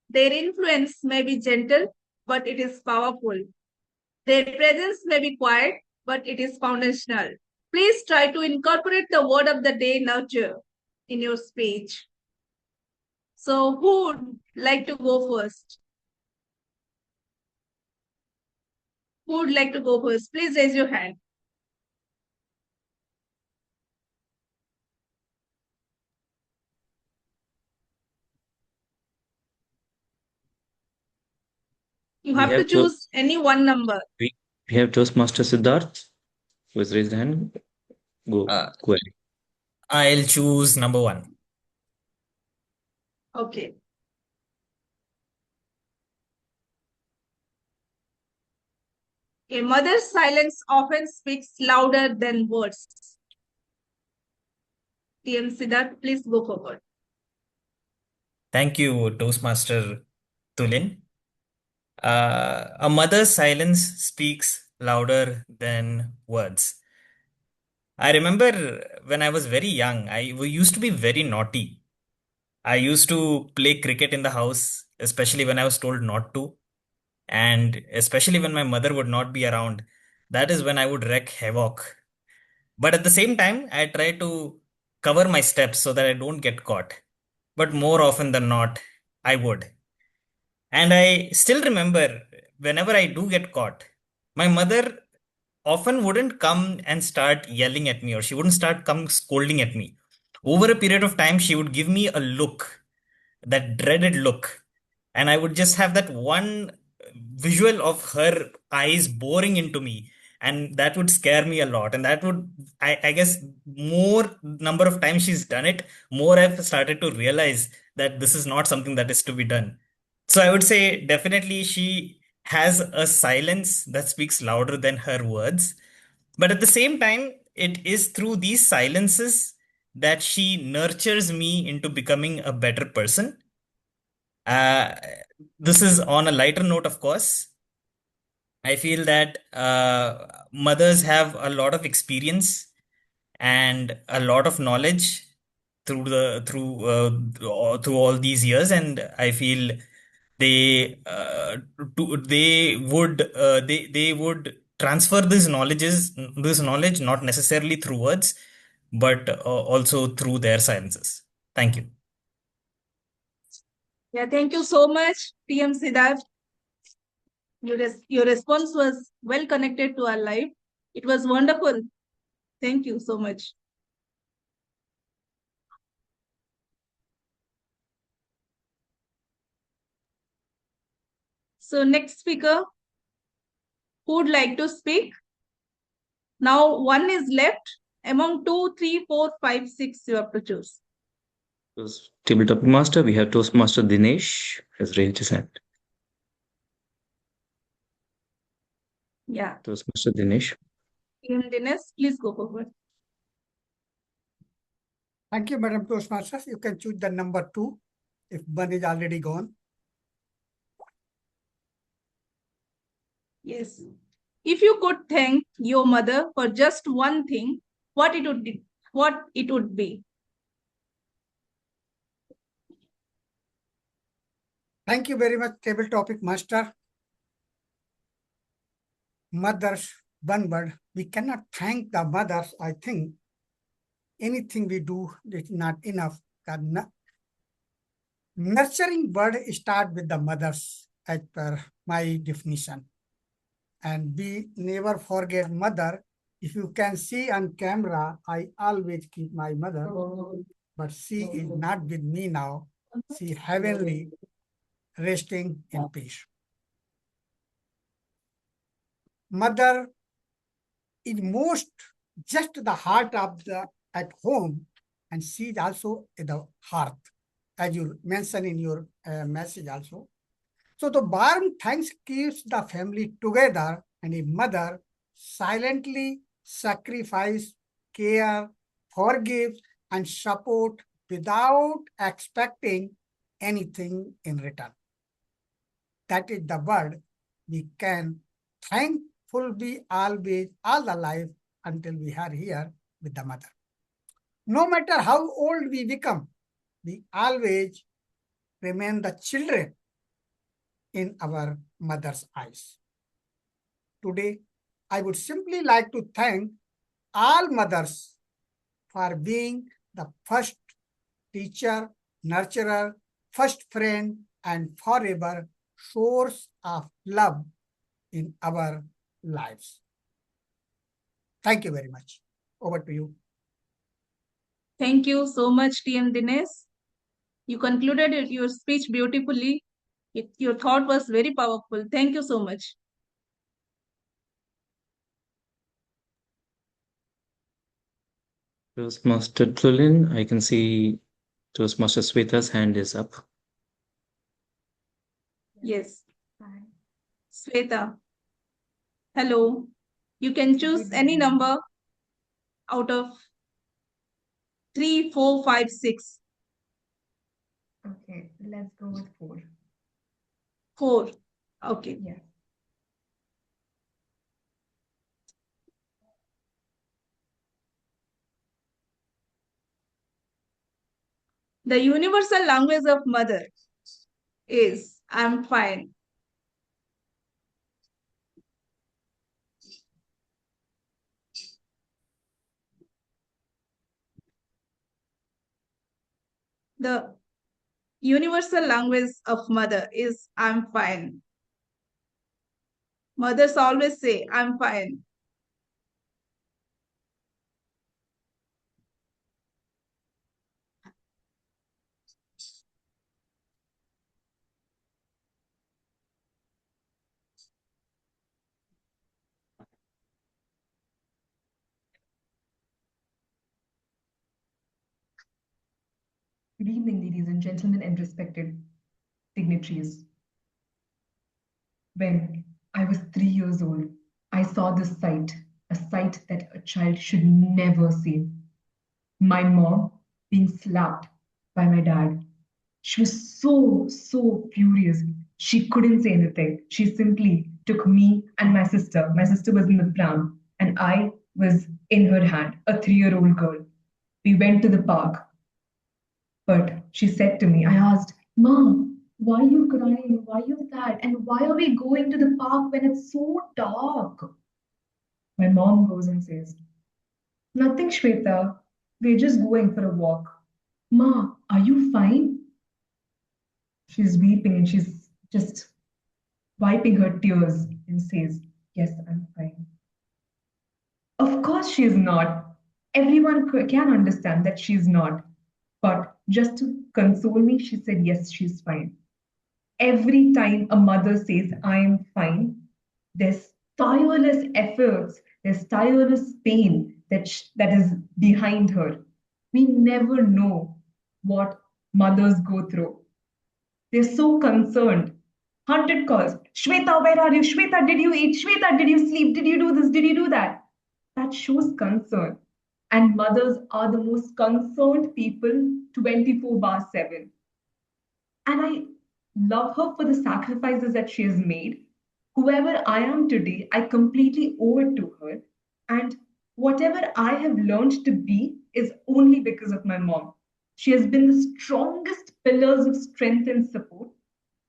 Their influence may be gentle, but it is powerful. Their presence may be quiet, but it is foundational. Please try to incorporate the word of the day, nurture, in your speech. So who would like to go first? Who would like to go first? Please raise your hand. You have to choose any one number. We have Toastmaster Siddharth, who has raised hand. Go ahead. I'll choose number 1. Okay. A mother's silence often speaks louder than words. TM Siddharth, please go forward. Thank you, Toastmaster Tulin. A mother's silence speaks louder than words. I remember when I was very young, I used to be very naughty. I used to play cricket in the house, especially when I was told not to. And especially when my mother would not be around, that is when I would wreak havoc. But at the same time, I try to cover my steps so that I don't get caught. But more often than not, I would. And I still remember whenever I do get caught, my mother often wouldn't come and start yelling at me, or she wouldn't start come scolding at me. Over a period of time, she would give me a look, that dreaded look. And I would just have that one visual of her eyes boring into me. And that would scare me a lot. And that would, I guess, more number of times she's done it, more I've started to realize that this is not something that is to be done. So I would say definitely she has a silence that speaks louder than her words. But at the same time, it is through these silences that she nurtures me into becoming a better person. This is on a lighter note, of course. I feel that mothers have a lot of experience and a lot of knowledge through all these years, and I feel they would transfer this knowledge not necessarily through words, but also through their silences. Thank you. Yeah, thank you so much, TM Siddharth. Your response was well connected to our life. It was wonderful. Thank you so much. So next speaker, who would like to speak? Now 1 is left. Among 2, 3, 4, 5, 6, you have to choose. Table topic master, we have Toastmaster Dinesh has raised his hand. Yeah. Toastmaster Dinesh. Dinesh, please go forward. Thank you, Madam Toastmasters. You can choose the number 2 if 1 is already gone. Yes. If you could thank your mother for just one thing, what it would be? Thank you very much, table topic master. Mothers, one word. We cannot thank the mothers. I think anything we do is not enough. Nurturing word start with the mothers as per my definition. And we never forget mother. If you can see on camera, I always keep my mother, but she is not with me now. She heavenly, resting in peace. Mother is most just the heart of the at home, and she is also the hearth, as you mentioned in your message also. So the warm thanks keeps the family together, and a mother silently sacrifice, care, forgives, and support without expecting anything in return. That is the word we can thankful be always all the life until we are here with the mother. No matter how old we become, we always remain the children in our mother's eyes. Today, I would simply like to thank all mothers for being the first teacher, nurturer, first friend, and forever source of love in our lives. Thank you very much. Over to you. Thank you so much, TM Dinesh. You concluded your speech beautifully. Your thought was very powerful. Thank you so much. Toastmaster Tulin, I can see Toastmaster Sweta's hand is up. Yes. Sweta. Hello. You can choose any number out of 3, 4, 5, 6. Okay, let's go with 4. 4. Okay. Yeah. The universal language of mother is I'm fine. The universal language of mother is I'm fine. Mothers always say I'm fine. Good evening, ladies and gentlemen, and respected dignitaries. When I was 3 years old, I saw this sight, a sight that a child should never see. My mom being slapped by my dad. She was so furious. She couldn't say anything. She simply took me and my sister. My sister was in the pram, and I was in her hand, a 3-year-old girl. We went to the park. But she said to me, I asked, Mom, why are you crying? Why are you sad? And why are we going to the park when it's so dark? My mom goes and says, Nothing, Shweta. We're just going for a walk. Ma, are you fine? She's weeping and she's just wiping her tears and says, Yes, I'm fine. Of course she's not. Everyone can understand that she's not. But just to console me, she said, Yes, she's fine. Every time a mother says, I am fine, there's tireless efforts, there's tireless pain that is behind her. We never know what mothers go through. They're so concerned. 100 calls. Shweta, where are you? Shweta, did you eat? Shweta, did you sleep? Did you do this? Did you do that? That shows concern. And mothers are the most concerned people 24/7. And I love her for the sacrifices that she has made. Whoever I am today, I completely owe it to her. And whatever I have learned to be is only because of my mom. She has been the strongest pillars of strength and support.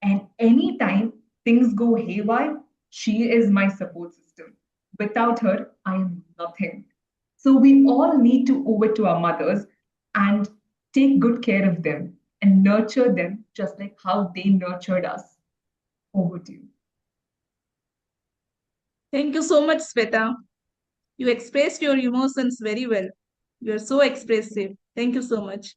And anytime things go haywire, she is my support system. Without her, I am nothing. So we all need to owe it to our mothers and take good care of them and nurture them just like how they nurtured us. Over to you. Thank you so much, Sweta. You expressed your emotions very well. You are so expressive. Thank you so much.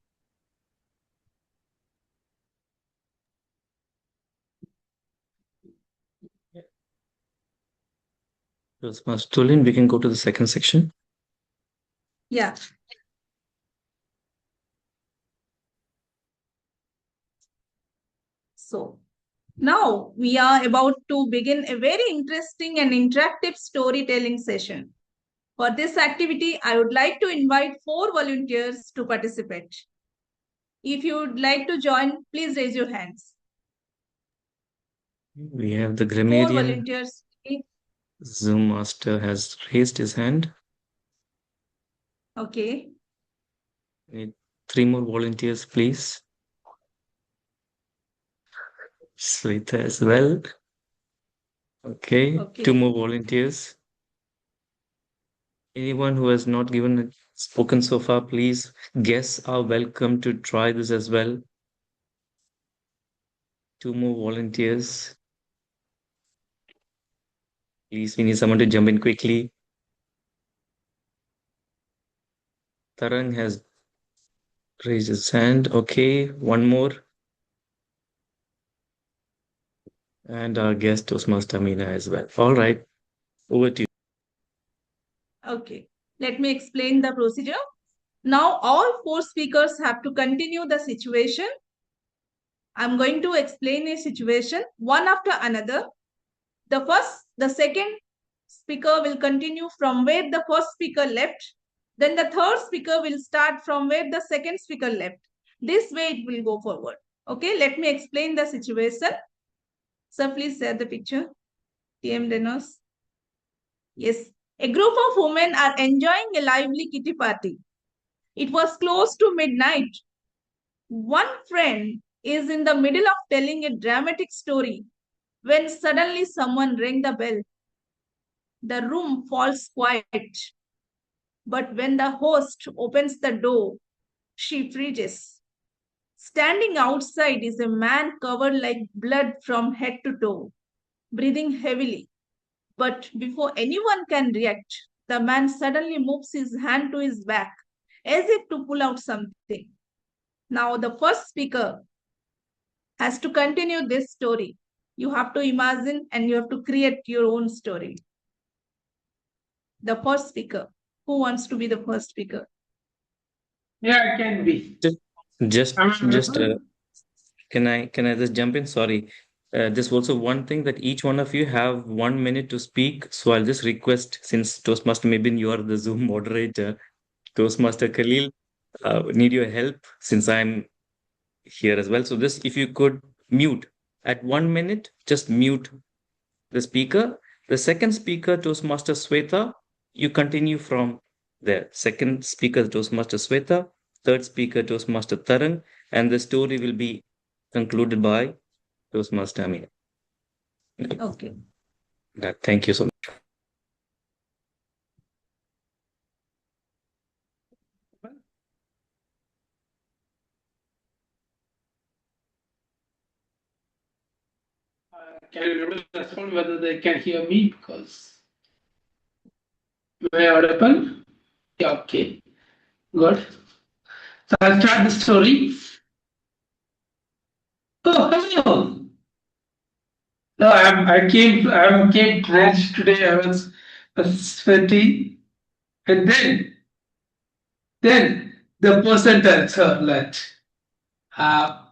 Toastmaster Tulin, we can go to the second section. Yeah. So now we are about to begin a very interesting and interactive storytelling session. For this activity, I would like to invite 4 volunteers to participate. If you would like to join, please raise your hands. We have the 4 Grammarian. volunteers. Zoom master has raised his hand. Okay. Need 3 more volunteers, please. Sweta as well. Okay. 2 more volunteers. Anyone who has not spoken so far, please guests are welcome to try this as well. 2 more volunteers. Please, we need someone to jump in quickly. Tarangg has raised his hand. Okay, 1 more. And our guest Toastmaster Meena as well. All right, over to you. Okay, let me explain the procedure. Now all 4 speakers have to continue the situation. I'm going to explain a situation one after another. The second speaker will continue from where the first speaker left. Then the third speaker will start from where the second speaker left. This way it will go forward. Okay, let me explain the situation. Sir, please share the picture. TM Renos. Yes, a group of women are enjoying a lively kitty party. It was close to midnight. One friend is in the middle of telling a dramatic story when suddenly someone rang the bell. The room falls quiet. But when the host opens the door, she freezes. Standing outside is a man covered like blood from head to toe, breathing heavily. But before anyone can react, the man suddenly moves his hand to his back as if to pull out something. Now the first speaker has to continue this story. You have to imagine and you have to create your own story. The first speaker. Who wants to be the first speaker? Yeah, I can be. Can I just jump in? Sorry. There's also one thing that each one of you have 1 minute to speak. So I'll just request, since Toastmaster Mibin, you are the Zoom moderator, Toastmaster Khalil, need your help since I'm here as well. So this, if you could mute at 1 minute, just mute the speaker. The second speaker, Toastmaster Sweta, you continue from there. Second speaker, Toastmaster Sweta. Third speaker, Toastmaster Tarangg. And the story will be concluded by Toastmaster Amina. Okay. Thank you so much. Can you respond whether they can hear me? Because am I audible? Yeah, okay. Good. So I'll start the story. Oh, hello. No, I came dressed today. I was sweaty, and then the person tells her that,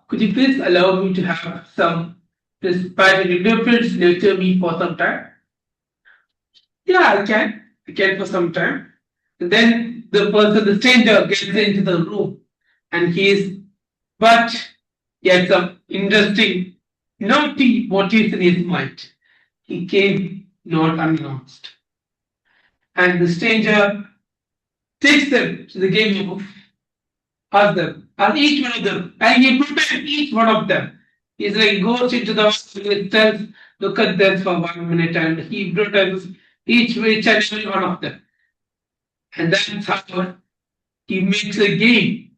could you please allow me to have some despite the please lecture me for some time? Yeah, I can. I can for some time. And then the stranger gets into the room, and he had some interesting, naughty motives in his mind. He came not unannounced. And the stranger takes them to the game of ask them, and each one of them, and he prepared each one of them. He's like goes into the hospital, tells, look at this for 1 minute, and he tells each and every one of them. And that's how he makes a game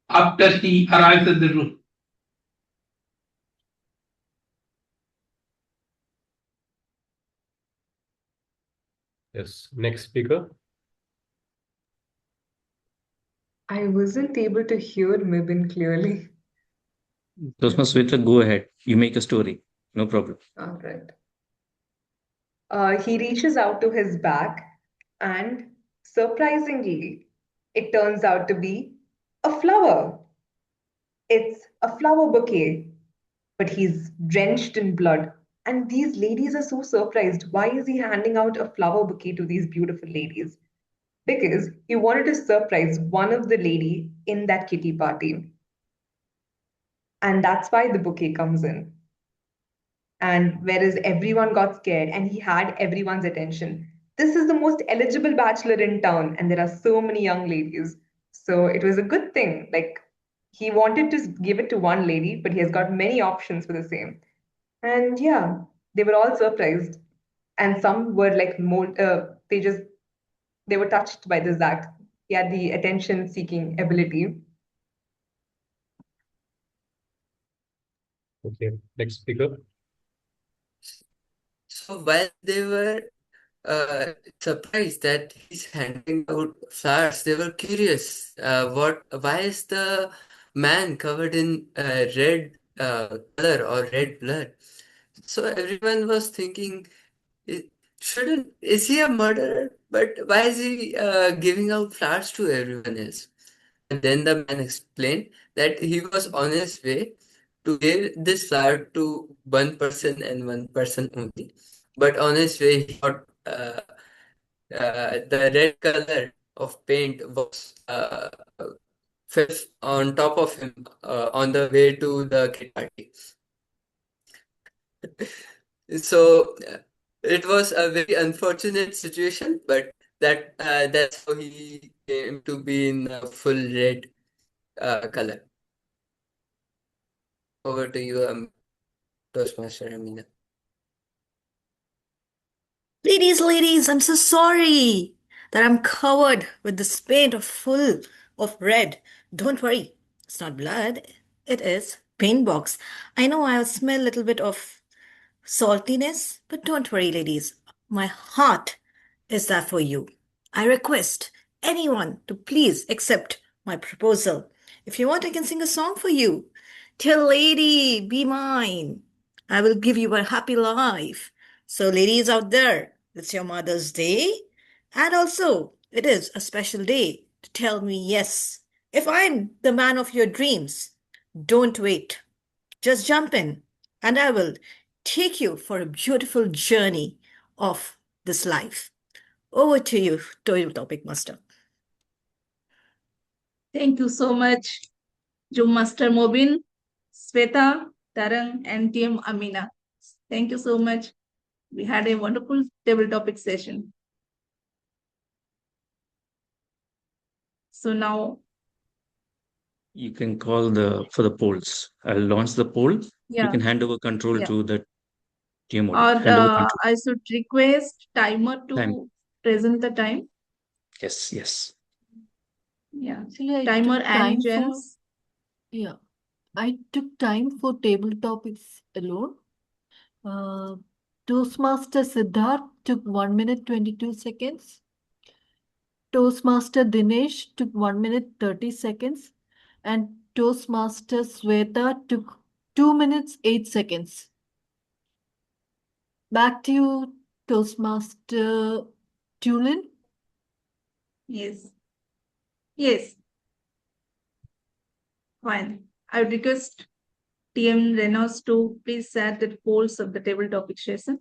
after he arrives at the room. Yes, next speaker. I wasn't able to hear Mibin clearly. Toastmaster Sweta, go ahead. You make a story. No problem. All right. He reaches out to his back, and surprisingly, it turns out to be a flower. It's a flower bouquet, but he's drenched in blood. And these ladies are so surprised. Why is he handing out a flower bouquet to these beautiful ladies? because he wanted to surprise one of the lady in that kitty party. And that's why the bouquet comes in. And whereas everyone got scared and he had everyone's attention, this is the most eligible bachelor in town, and there are so many young ladies. So it was a good thing. Like, he wanted to give it to one lady, but he has got many options for the same. And yeah, they were all surprised. And some were like more, they were touched by this act. He had the attention seeking ability. Okay, next speaker. So while they were surprised that he's handing out flowers, they were curious. Why is the man covered in red color or red blood? So everyone was thinking, is he a murderer? But why is he giving out flowers to everyone else? And then the man explained that he was on his way to give this flower to one person and one person only. But on his way, he thought the red color of paint was fell on top of him on the way to the kid party. So it was a very unfortunate situation, but that's how he came to be in a full red color. Over to you, Toastmaster Amina. Ladies, I'm so sorry that I'm covered with this paint full of red. Don't worry, it's not blood, it is paint box. I know I'll smell a little bit of saltiness, but don't worry, ladies. My heart is there for you. I request anyone to please accept my proposal. If you want, I can sing a song for you. Dear lady, be mine. I will give you a happy life. So, ladies out there, it's your Mother's Day. And also, it is a special day to tell me yes. If I'm the man of your dreams, don't wait. Just jump in, and I will take you for a beautiful journey of this life. Over to you, Topic Master. Thank you so much, Jum Master Mobin, Sweta, Tarangg, and Team Amina. Thank you so much. We had a wonderful table topic session. So now You can call for the polls. I'll launch the poll. Yeah. You can hand over control Yeah. to the TMOD. Or Hand over control. I should request timer to Time. present the time. Yes. Yeah. Actually, I Timer took and time Jens. I took time for table topics alone. Toastmaster Siddharth took 1 minute 22 seconds. Toastmaster Dinesh took 1 minute 30 seconds. And Toastmaster Sweta took 2 minutes 8 seconds. Back to you, Toastmaster Tulin. Yes. Fine. I would request TM Reynolds to please set the polls of the table topic session.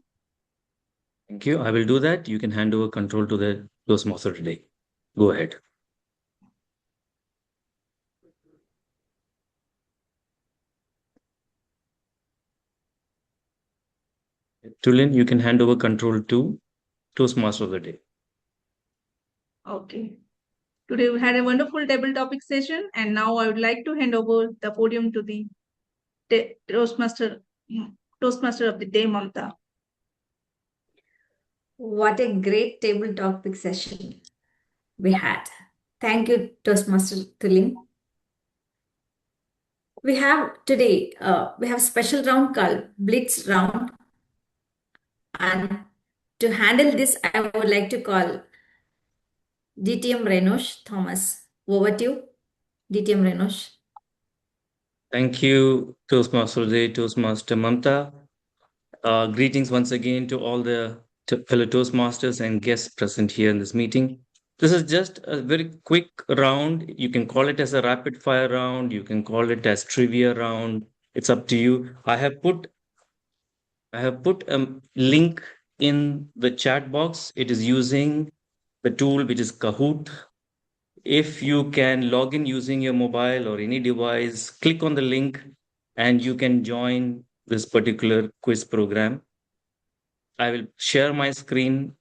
Thank you. I will do that. You can hand over control to the Toastmaster today. Go ahead. Tulin, you can hand over control to Toastmaster of the day. Okay. Today we had a wonderful table topic session, and now I would like to hand over the podium to the Toastmaster of the day, Mamatha. What a great table topic session we had. Thank you, Toastmaster Tulin. We have today, we have a special round called Blitz Round. And to handle this, I would like to call DTM Renosh Thomas. Over to you, DTM Renosh. Thank you, Toastmaster of the day, Toastmaster Mamatha. Greetings once again to all the fellow Toastmasters and guests present here in this meeting. This is just a very quick round. You can call it as a rapid fire round. You can call it as trivia round. It's up to you. I have put a link in the chat box. It is using the the tool which is Kahoot. If you can log in using your mobile or any device, click on the link and you can join this particular quiz program. I will share my screen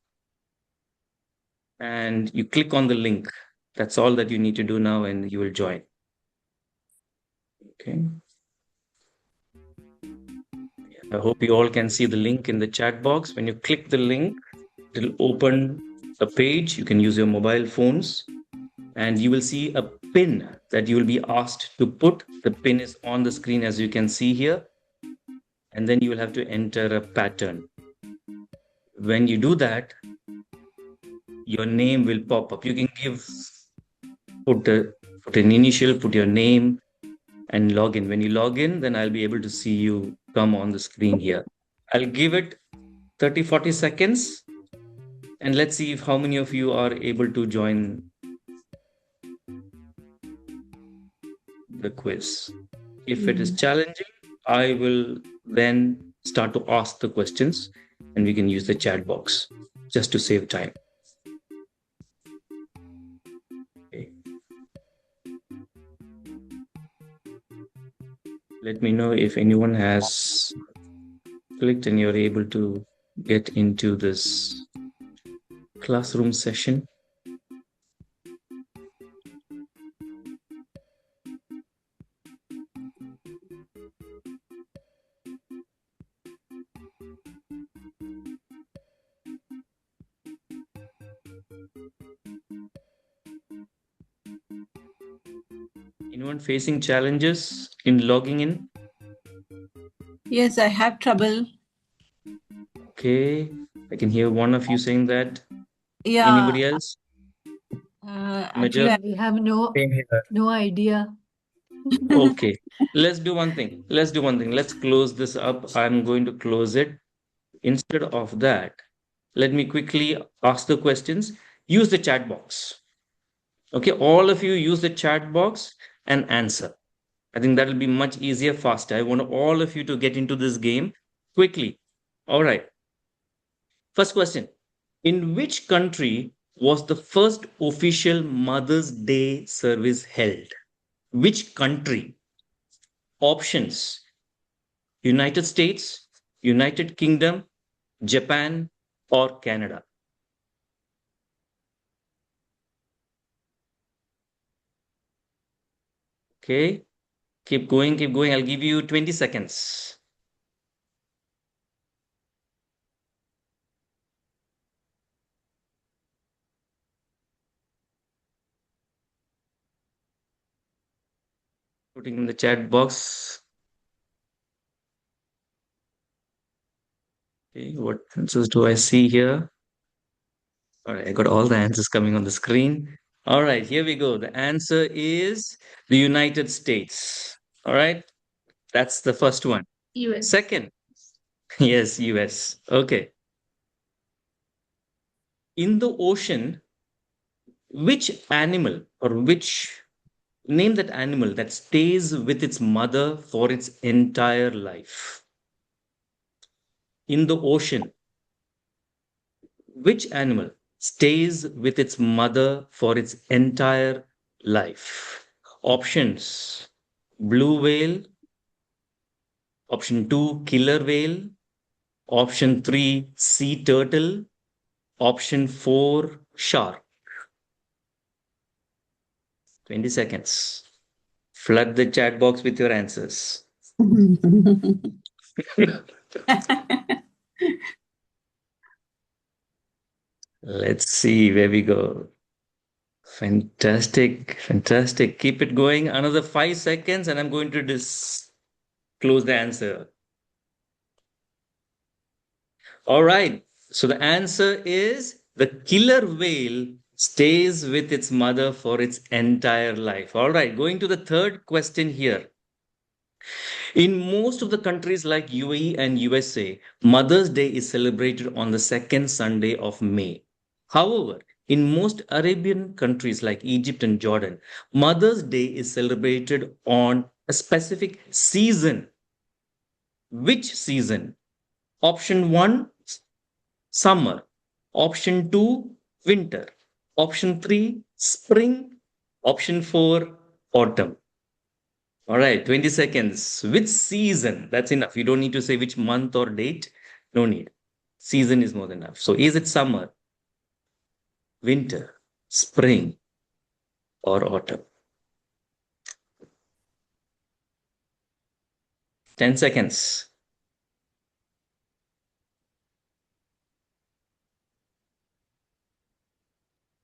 and you click on the link. That's all that you need to do now and you will join. Okay. I hope you all can see the link in the chat box. When you click the link, it will open a page. You can use your mobile phones and you will see a pin that you will be asked to put. The pin is on the screen as you can see here. And then you will have to enter a pattern. When you do that, your name will pop up. You can put an initial, put your name and log in. When you log in, then I'll be able to see you come on the screen here. I'll give it 30-40 seconds and let's see if how many of you are able to join the quiz. If it is challenging, I will then start to ask the questions and we can use the chat box just to save time. Okay. Let me know if anyone has clicked and you're able to get into this classroom session. Anyone facing challenges in logging in? Yes, I have trouble. Okay, I can hear one of you saying that. Yeah. Anybody else? Actually, I have no idea. Okay, let's do one thing. Let's close this up. I'm going to close it. Instead of that, let me quickly ask the questions. Use the chat box. Okay, all of you use the chat box and answer. I think that will be much easier, faster. I want all of you to get into this game quickly. All right. First question. In which country was the first official Mother's Day service held? Which country? Options: United States, United Kingdom, Japan, or Canada. Okay, keep going, keep going. I'll give you 20 seconds. Putting in the chat box. Okay, what answers do I see here? All right, I got all the answers coming on the screen. All right, here we go. The answer is the United States. All right, that's the first one. US. Second, yes, US. Okay. In the ocean, which animal or which name that animal that stays with its mother for its entire life? In the ocean, which animal stays with its mother for its entire life? Options: blue whale. Option 2, killer whale. Option 3, sea turtle. Option 4, shark. 20 seconds. Flood the chat box with your answers. Let's see where we go. Fantastic, fantastic. Keep it going. Another 5 seconds and I'm going to close the answer. All right. So the answer is the killer whale stays with its mother for its entire life. All right. Going to the third question here. In most of the countries like UAE and USA, Mother's Day is celebrated on the second Sunday of May. However, in most Arabian countries like Egypt and Jordan, Mother's Day is celebrated on a specific season. Which season? Option 1, summer. Option 2, winter. Option 3, spring. Option 4, autumn. All right, 20 seconds. Which season? That's enough. You don't need to say which month or date. No need. Season is more than enough. So is it summer, winter, spring, or autumn? 10 seconds.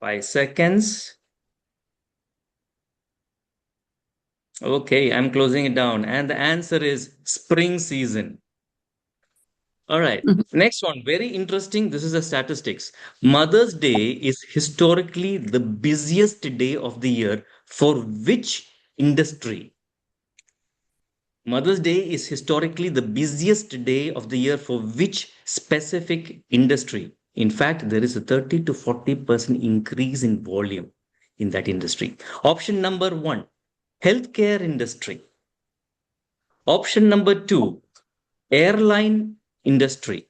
5 seconds. Okay, I'm closing it down. And the answer is spring season. All right. Next one, very interesting. This is the statistics. Mother's Day is historically the busiest day of the year for which industry? Mother's Day is historically the busiest day of the year for which specific industry? In fact, there is a 30 to 40% increase in volume in that industry. Option number 1, healthcare industry. Option number 2, airline industry.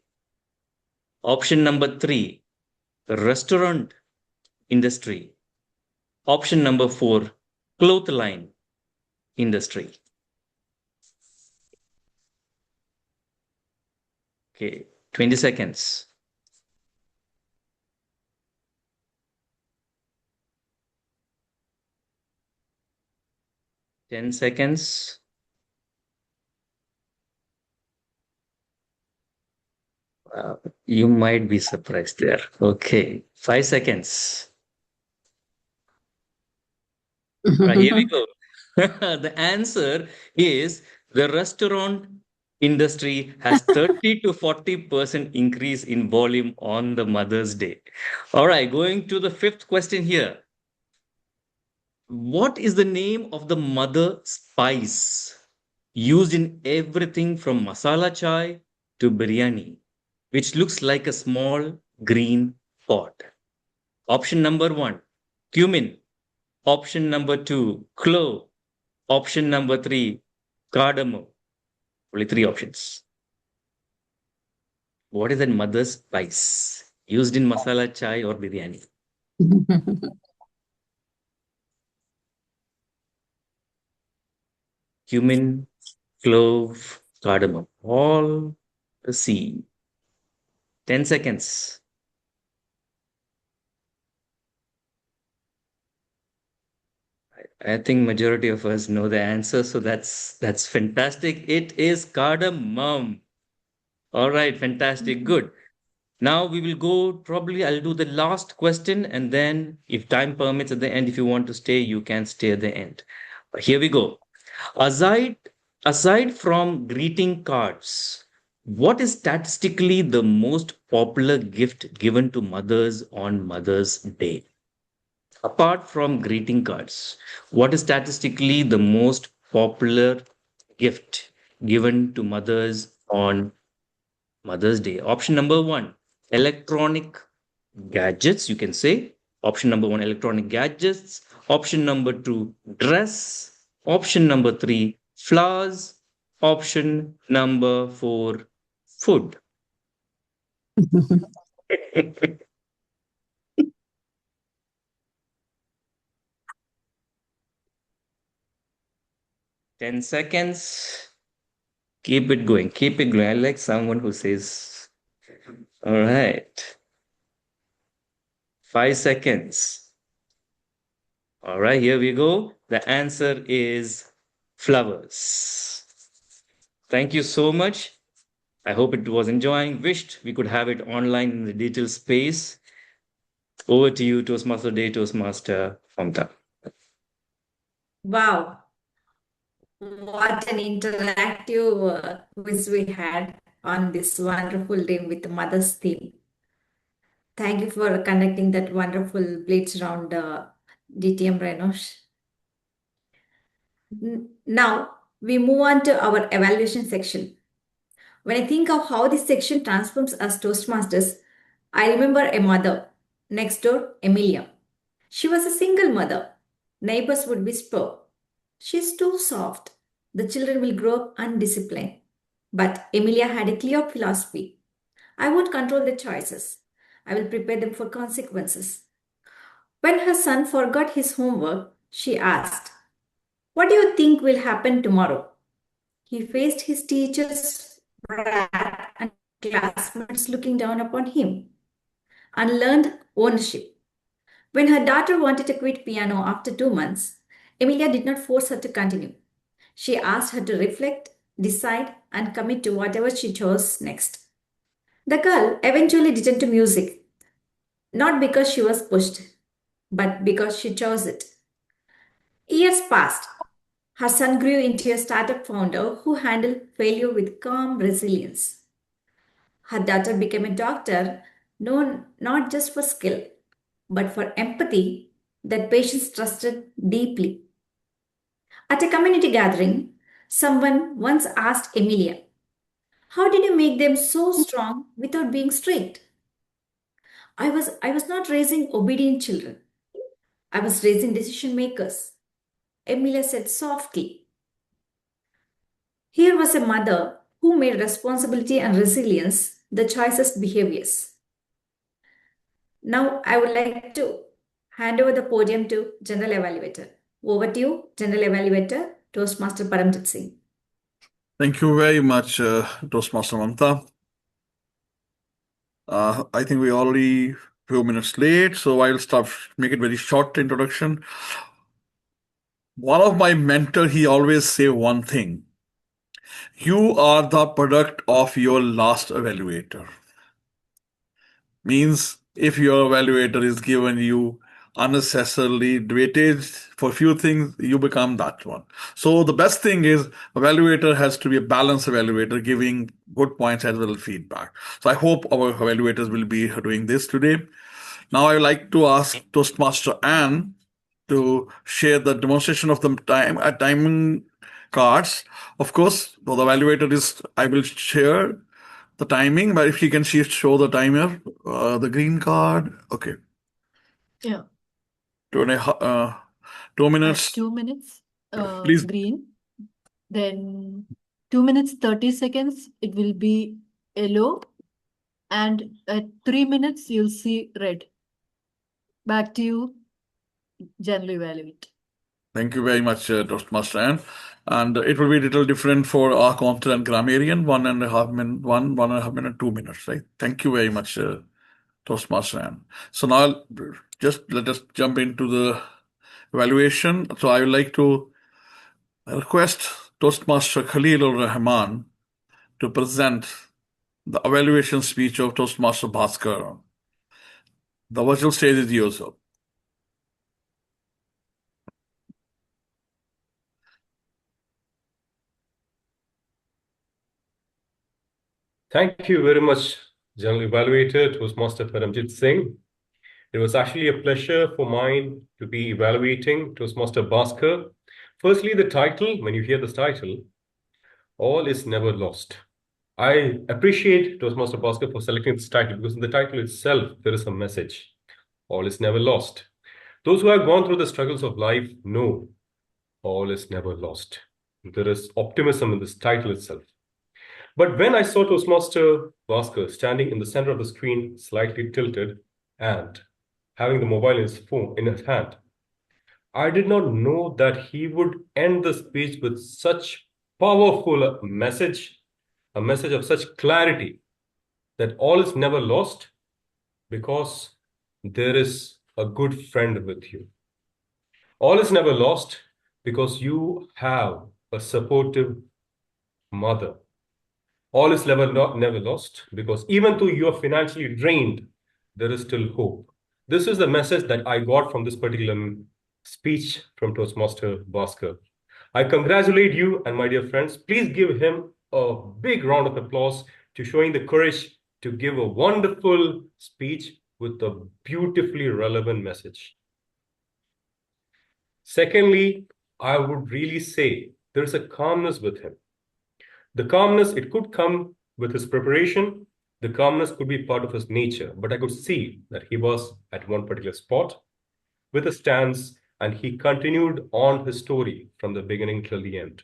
Option number 3, restaurant industry. Option number 4, cloth line industry. Okay, 20 seconds. Ten seconds. You might be surprised there. Okay, 5 seconds. Right, here we go. The answer is the restaurant industry has 30 to 40% increase in volume on the Mother's Day. All right, going to the fifth question here. What is the name of the mother spice used in everything from masala chai to biryani, which looks like a small green pot? Option number 1, cumin. Option number 2, clove. Option number 3, cardamom. Only 3 options. What is that mother spice used in masala chai or biryani? Cumin, clove, cardamom. All the C. 10 seconds. I think majority of us know the answer, so that's fantastic. It is cardamom. All right, fantastic, good. Now we will go, probably I'll do the last question, and then if time permits at the end, if you want to stay, you can stay at the end. Here we go. Aside from greeting cards, what is statistically the most popular gift given to mothers on Mother's Day? Apart from greeting cards, what is statistically the most popular gift given to mothers on Mother's Day? Option number 1, electronic gadgets, you can say. Option number 1, electronic gadgets. Option number 2, dress. Option number 3, flowers. Option number 4, food. 10 seconds. Keep it going. Keep it going. I like someone who says, all right. 5 seconds. All right, here we go. The answer is flowers. Thank you so much. I hope it was enjoying. Wished we could have it online in the digital space. Over to you, Toastmaster Day, Toastmaster Mamatha. Wow. What an interactive quiz we had on this wonderful day with the Mother's theme. Thank you for conducting that wonderful blitz round, DTM Renosh. Now, we move on to our evaluation section. When I think of how this section transforms us Toastmasters, I remember a mother next door, Emilia. She was a single mother. Neighbors would whisper, "She's too soft. The children will grow up undisciplined." But Emilia had a clear philosophy. I won't control their choices. I will prepare them for consequences. When her son forgot his homework, she asked, "What do you think will happen tomorrow?" He faced his teacher's wrath and classmates looking down upon him, and learned ownership. When her daughter wanted to quit piano after 2 months, Emilia did not force her to continue. She asked her to reflect, decide, and commit to whatever she chose next. The girl eventually returned to music, not because she was pushed, but because she chose it. Years passed. Her son grew into a startup founder who handled failure with calm resilience. Her daughter became a doctor known not just for skill, but for empathy that patients trusted deeply. At a community gathering, someone once asked Emilia, "How did you make them so strong without being strict?" I was not raising obedient children. I was raising decision makers," Emilia said softly. Here was a mother who made responsibility and resilience the choicest behaviors. Now I would like to hand over the podium to General Evaluator. Over to you, General Evaluator, Toastmaster Paramjit Singh. Thank you very much, Toastmaster Mamatha. I think we're already a few minutes late, so I'll make it very short introduction. One of my mentor, he always say one thing. You are the product of your last evaluator. Means if your evaluator is given you unnecessarily weightage for few things, you become that one. So the best thing is evaluator has to be a balanced evaluator, giving good points as well as feedback. So I hope our evaluators will be doing this today. Now I would like to ask Toastmaster Anne to share the demonstration of the timing cards. Of course, for the evaluator is, I will share the timing, but if she can show the timer, the green card. Okay. Yeah. 2 minutes. At 2 minutes, Please. green. Then 2 minutes, 30 seconds, it will be yellow. And at 3 minutes, you'll see red. Back to you, General Evaluate. Thank you very much, Toastmaster Anne. And it will be a little different for our Compton and Grammarian, 1.5 minute, 1.5 minute, 2 minutes, right? Thank you very much, Toastmaster Anne. So now just let us jump into the evaluation. So I would like to request Toastmaster Khalil Rahman to present the evaluation speech of Toastmaster Bhaskar. The virtual stage is yours, sir. Thank you very much, General Evaluator, Toastmaster Paramjit Singh. It was actually a pleasure for mine to be evaluating Toastmaster Bhaskar. Firstly, the title, when you hear this title, All is Never Lost. I appreciate Toastmaster Bhaskar for selecting this title because in the title itself, there is a message. All is never lost. Those who have gone through the struggles of life know all is never lost. There is optimism in this title itself. But when I saw Toastmaster Bhaskar standing in the center of the screen, slightly tilted, and having the mobile in his hand, I did not know that he would end the speech with such powerful message, a message of such clarity that all is never lost because there is a good friend with you. All is never lost because you have a supportive mother. All is never lost because even though you are financially drained, there is still hope. This is the message that I got from this particular speech from Toastmaster Bhaskar. I congratulate you and my dear friends. Please give him a big round of applause to showing the courage to give a wonderful speech with a beautifully relevant message. Secondly, I would really say there is a calmness with him. The calmness, it could come with his preparation. The calmness could be part of his nature, but I could see that he was at one particular spot with a stance and he continued on his story from the beginning till the end.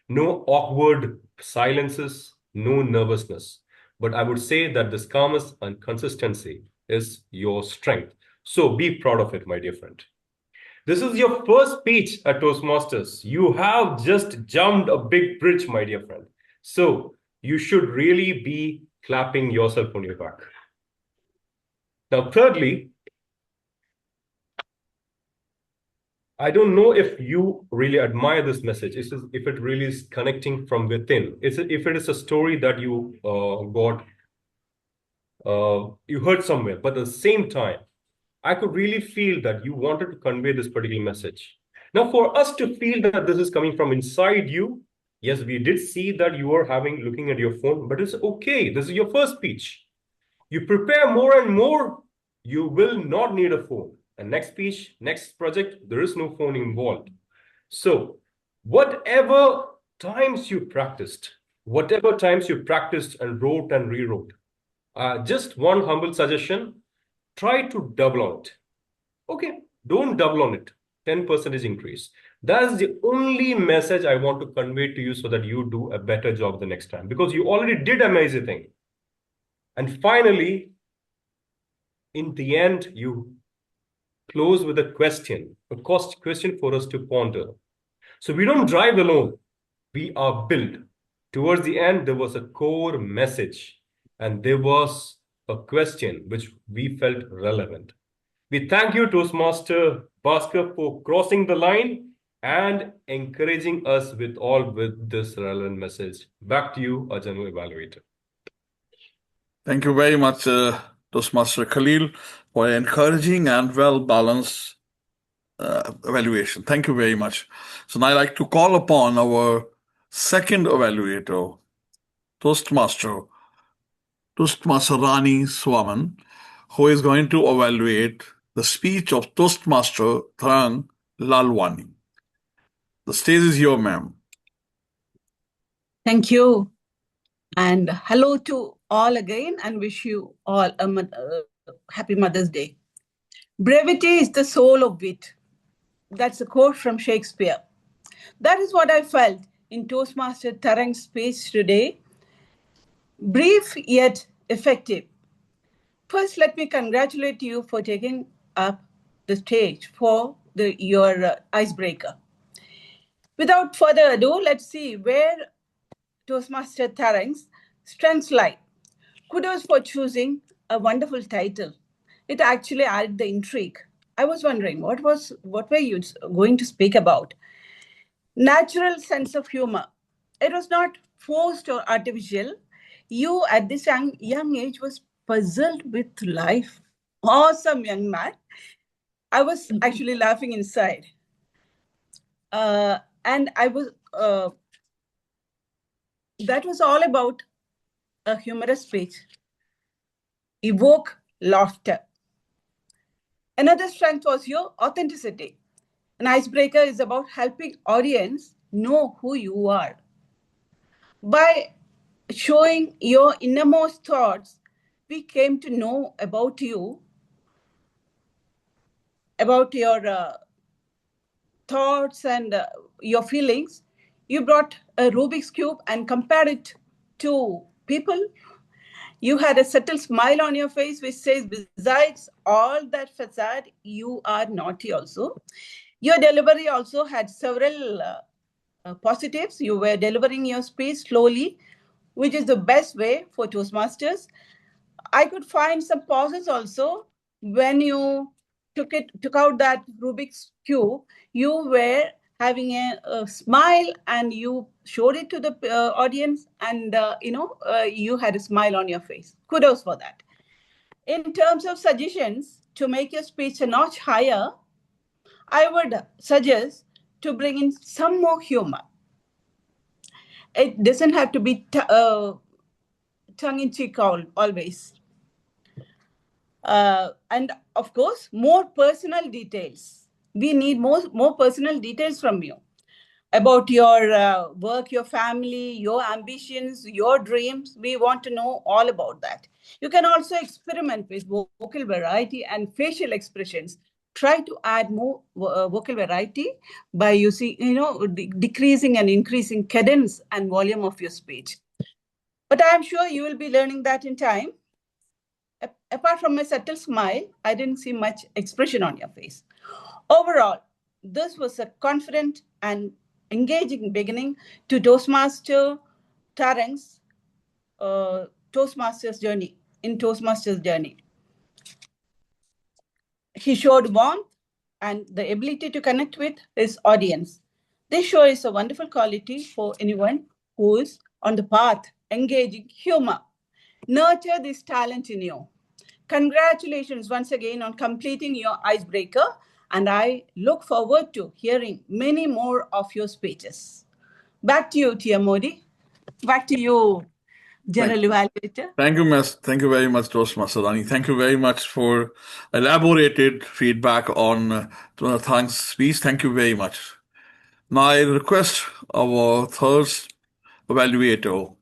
No awkward silences, no nervousness. But I would say that this calmness and consistency is your strength. So be proud of it, my dear friend. This is your first speech at Toastmasters. You have just jumped a big bridge, my dear friend. So you should really be clapping yourself on your back. Now, thirdly, I don't know if you really admire this message. If it really is connecting from within. If it is a story that you you heard somewhere, but at the same time, I could really feel that you wanted to convey this particular message. Now, for us to feel that this is coming from inside you, yes, we did see that you are looking at your phone, but it's okay. This is your first speech. You prepare more and more, you will not need a phone. And next speech, next project, there is no phone involved. So whatever times you practiced and wrote and rewrote, just one humble suggestion, try to double on it. Okay, don't double on it. 10% increase. That's the only message I want to convey to you so that you do a better job the next time, because you already did amazing thing. And finally, in the end, you close with a question for us to ponder. So we don't drive alone. We are built. Towards the end, there was a core message and there was a question which we felt relevant. We thank you, Toastmaster Bhaskar, for crossing the line and encouraging us with this relevant message. Back to you, our general evaluator. Thank you very much, Toastmaster Khalil, for an encouraging and well-balanced evaluation. Thank you very much. So now I'd like to call upon our second evaluator, Toastmaster Rani Swaman, who is going to evaluate the speech of Toastmaster Tarangg Lalwani. The stage is yours, ma'am. Thank you. And hello to all again, and wish you all a happy Mother's Day. Brevity is the soul of wit. That's a quote from Shakespeare. That is what I felt in Toastmaster Tarangg's speech today. Brief yet effective. First, let me congratulate you for taking up the stage for your icebreaker. Without further ado, let's see where Toastmaster Tarangg's strengths lie. Kudos for choosing a wonderful title. It actually added the intrigue. I was wondering, what were you going to speak about? Natural sense of humor. It was not forced or artificial. You, at this young age, was puzzled with life. Awesome, young man. I was actually laughing inside. And I was, that was all about a humorous speech. Evoke laughter. Another strength was your authenticity. An icebreaker is about helping audience know who you are. By showing your innermost thoughts, we came to know about you, about your thoughts and your feelings. You brought a Rubik's Cube and compared it to people. You had a subtle smile on your face, which says, besides all that facade, you are naughty also. Your delivery also had several positives. You were delivering your speech slowly, which is the best way for Toastmasters. I could find some pauses also. When you took out that Rubik's Cube, you were having a smile and you showed it to the audience, and you had a smile on your face. Kudos for that. In terms of suggestions to make your speech a notch higher, I would suggest to bring in some more humor. It doesn't have to be tongue-in-cheek always. And of course, more personal details. We need more personal details from you about your work, your family, your ambitions, your dreams. We want to know all about that. You can also experiment with vocal variety and facial expressions. Try to add more vocal variety by using, decreasing and increasing cadence and volume of your speech. But I'm sure you will be learning that in time. apart from a subtle smile, I didn't see much expression on your face. Overall, this was a confident and engaging beginning to Toastmaster Tarangg's Toastmasters journey. He showed warmth and the ability to connect with his audience. This show is a wonderful quality for anyone who is on the path engaging humor. Nurture this talent in you. Congratulations once again on completing your icebreaker, and I look forward to hearing many more of your speeches. Back to you, TMOD. Back to you, General Evaluator. Thank you, Miss. Thank you very much, Toastmaster Rani. Thank you very much for elaborated feedback on Tarang's speech. Thank you very much. Now I request our third evaluator.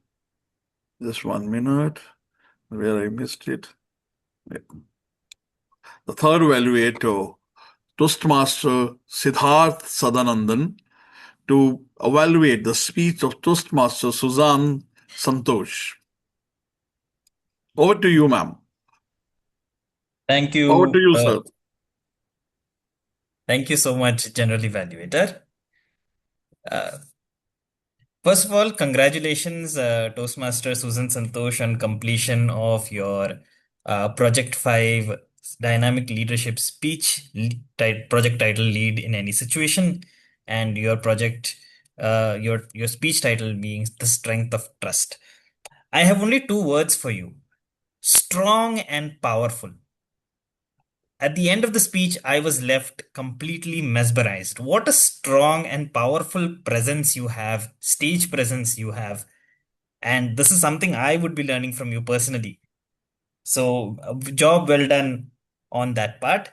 Just 1 minute, where I missed it. Yeah. The third evaluator, Toastmaster Siddharth Sadanandan, to evaluate the speech of Toastmaster Suzanne Santhosh. Over to you, ma'am. Thank you. Over to you, sir. Thank you so much, General Evaluator. First of all, congratulations, Toastmaster Susan Santhosh, on completion of your Project 5 Dynamic Leadership Speech, project title Lead in Any Situation, and your project, your speech title being The Strength of Trust. I have only 2 words for you: strong and powerful. At the end of the speech, I was left completely mesmerized. What a strong and powerful presence you have, stage presence you have. And this is something I would be learning from you personally. So, job well done on that part.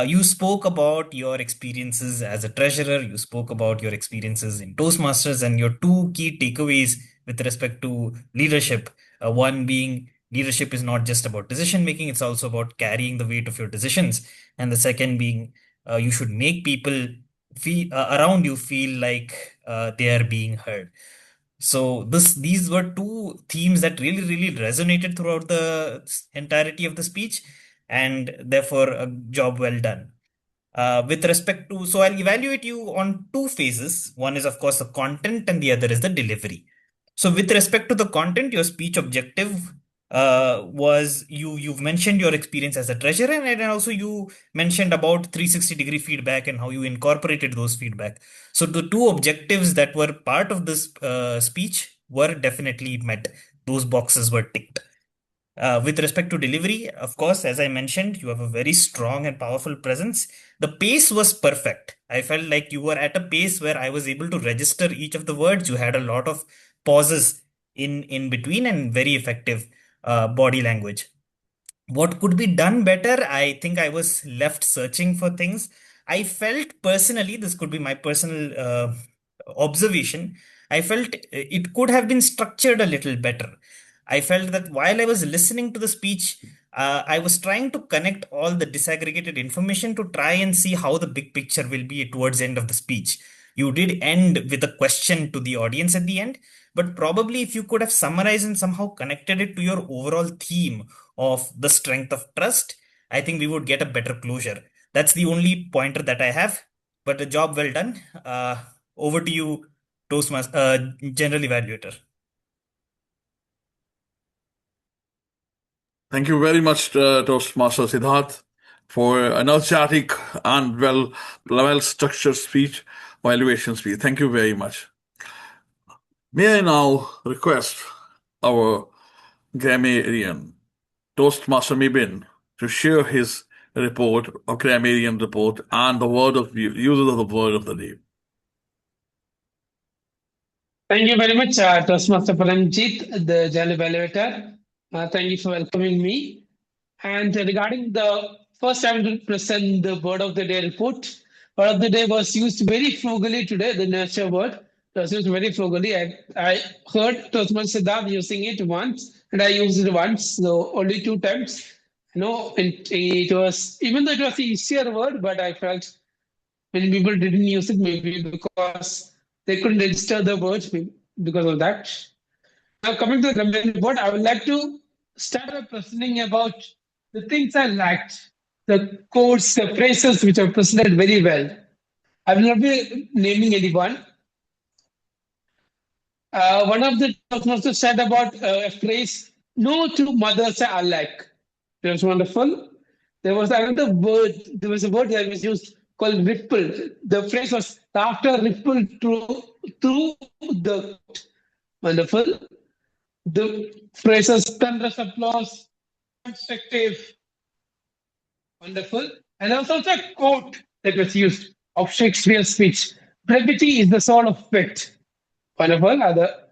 You spoke about your experiences as a treasurer. You spoke about your experiences in Toastmasters and your 2 key takeaways with respect to leadership. One being leadership is not just about decision making, it's also about carrying the weight of your decisions. And the second being you should make people feel around you feel like they are being heard. So these were 2 themes that really resonated throughout the entirety of the speech, and therefore a job well done. With respect to, so I'll evaluate you on 2 phases. One is of course the content and the other is the delivery. So with respect to the content, your speech objective was you've mentioned your experience as a treasurer, and also you mentioned about 360-degree feedback and how you incorporated those feedback. So the 2 objectives that were part of this speech were definitely met. Those boxes were ticked. With respect to delivery, of course, as I mentioned, you have a very strong and powerful presence. The pace was perfect. I felt like you were at a pace where I was able to register each of the words. You had a lot of pauses in between and very effective body language. What could be done better? I think I was left searching for things. I felt personally, this could be my personal observation, I felt it could have been structured a little better. I felt that while I was listening to the speech, I was trying to connect all the disaggregated information to try and see how the big picture will be towards the end of the speech. You did end with a question to the audience at the end, but probably if you could have summarized and somehow connected it to your overall theme of the strength of trust, I think we would get a better closure. That's the only pointer that I have, but a job well done. Over to you, Toastmaster, General Evaluator. Thank you very much, Toastmaster Siddharth, for an energetic and well-structured speech, evaluation speech. Thank you very much. May I now request our grammarian, Toastmaster Mibin, to share his report, a grammarian report, and the word of uses of the word of the day. Thank you very much, Toastmaster Paramjit, the General Evaluator. Thank you for welcoming me. And regarding the first, I will present the word of the day report. Word of the day was used very frugally today, the nurture word. It was used very frugally. I heard Toastmaster Siddharth using it once, and I used it once, so only 2 times. No, it was, even though it was the easier word, but I felt many people didn't use it, maybe because they couldn't register the words because of that. Now, coming to the grammarian report, I would like to start by presenting about the things I lacked, the quotes, the phrases which are presented very well. I will not be naming anyone. One of the Toastmasters said about a phrase, no two mothers are alike. It was wonderful. There was another word, there was a word that was used called ripple. The phrase was laughter rippled through the wonderful. The phrases thunderous applause, constructive, wonderful. And there was also a quote that was used of Shakespeare's speech. Brevity is the soul of wit. Wonderful. Other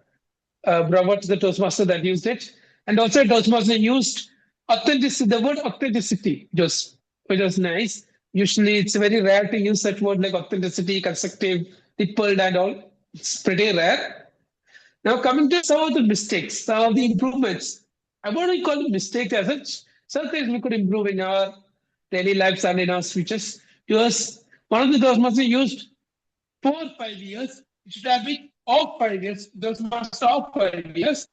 bravo to the Toastmaster that used it. And also Toastmaster used authenticity, the word authenticity, which was nice. Usually it's very rare to use such word like authenticity, constructive, rippled and all. It's pretty rare. Now coming to some of the mistakes, some of the improvements. I want to call it mistakes as such. Sometimes we could improve in our daily lives and in our speeches. Because one of the Toastmasters used 4 or 5 years. It should have been of 5 years. Toastmasters of 5 years.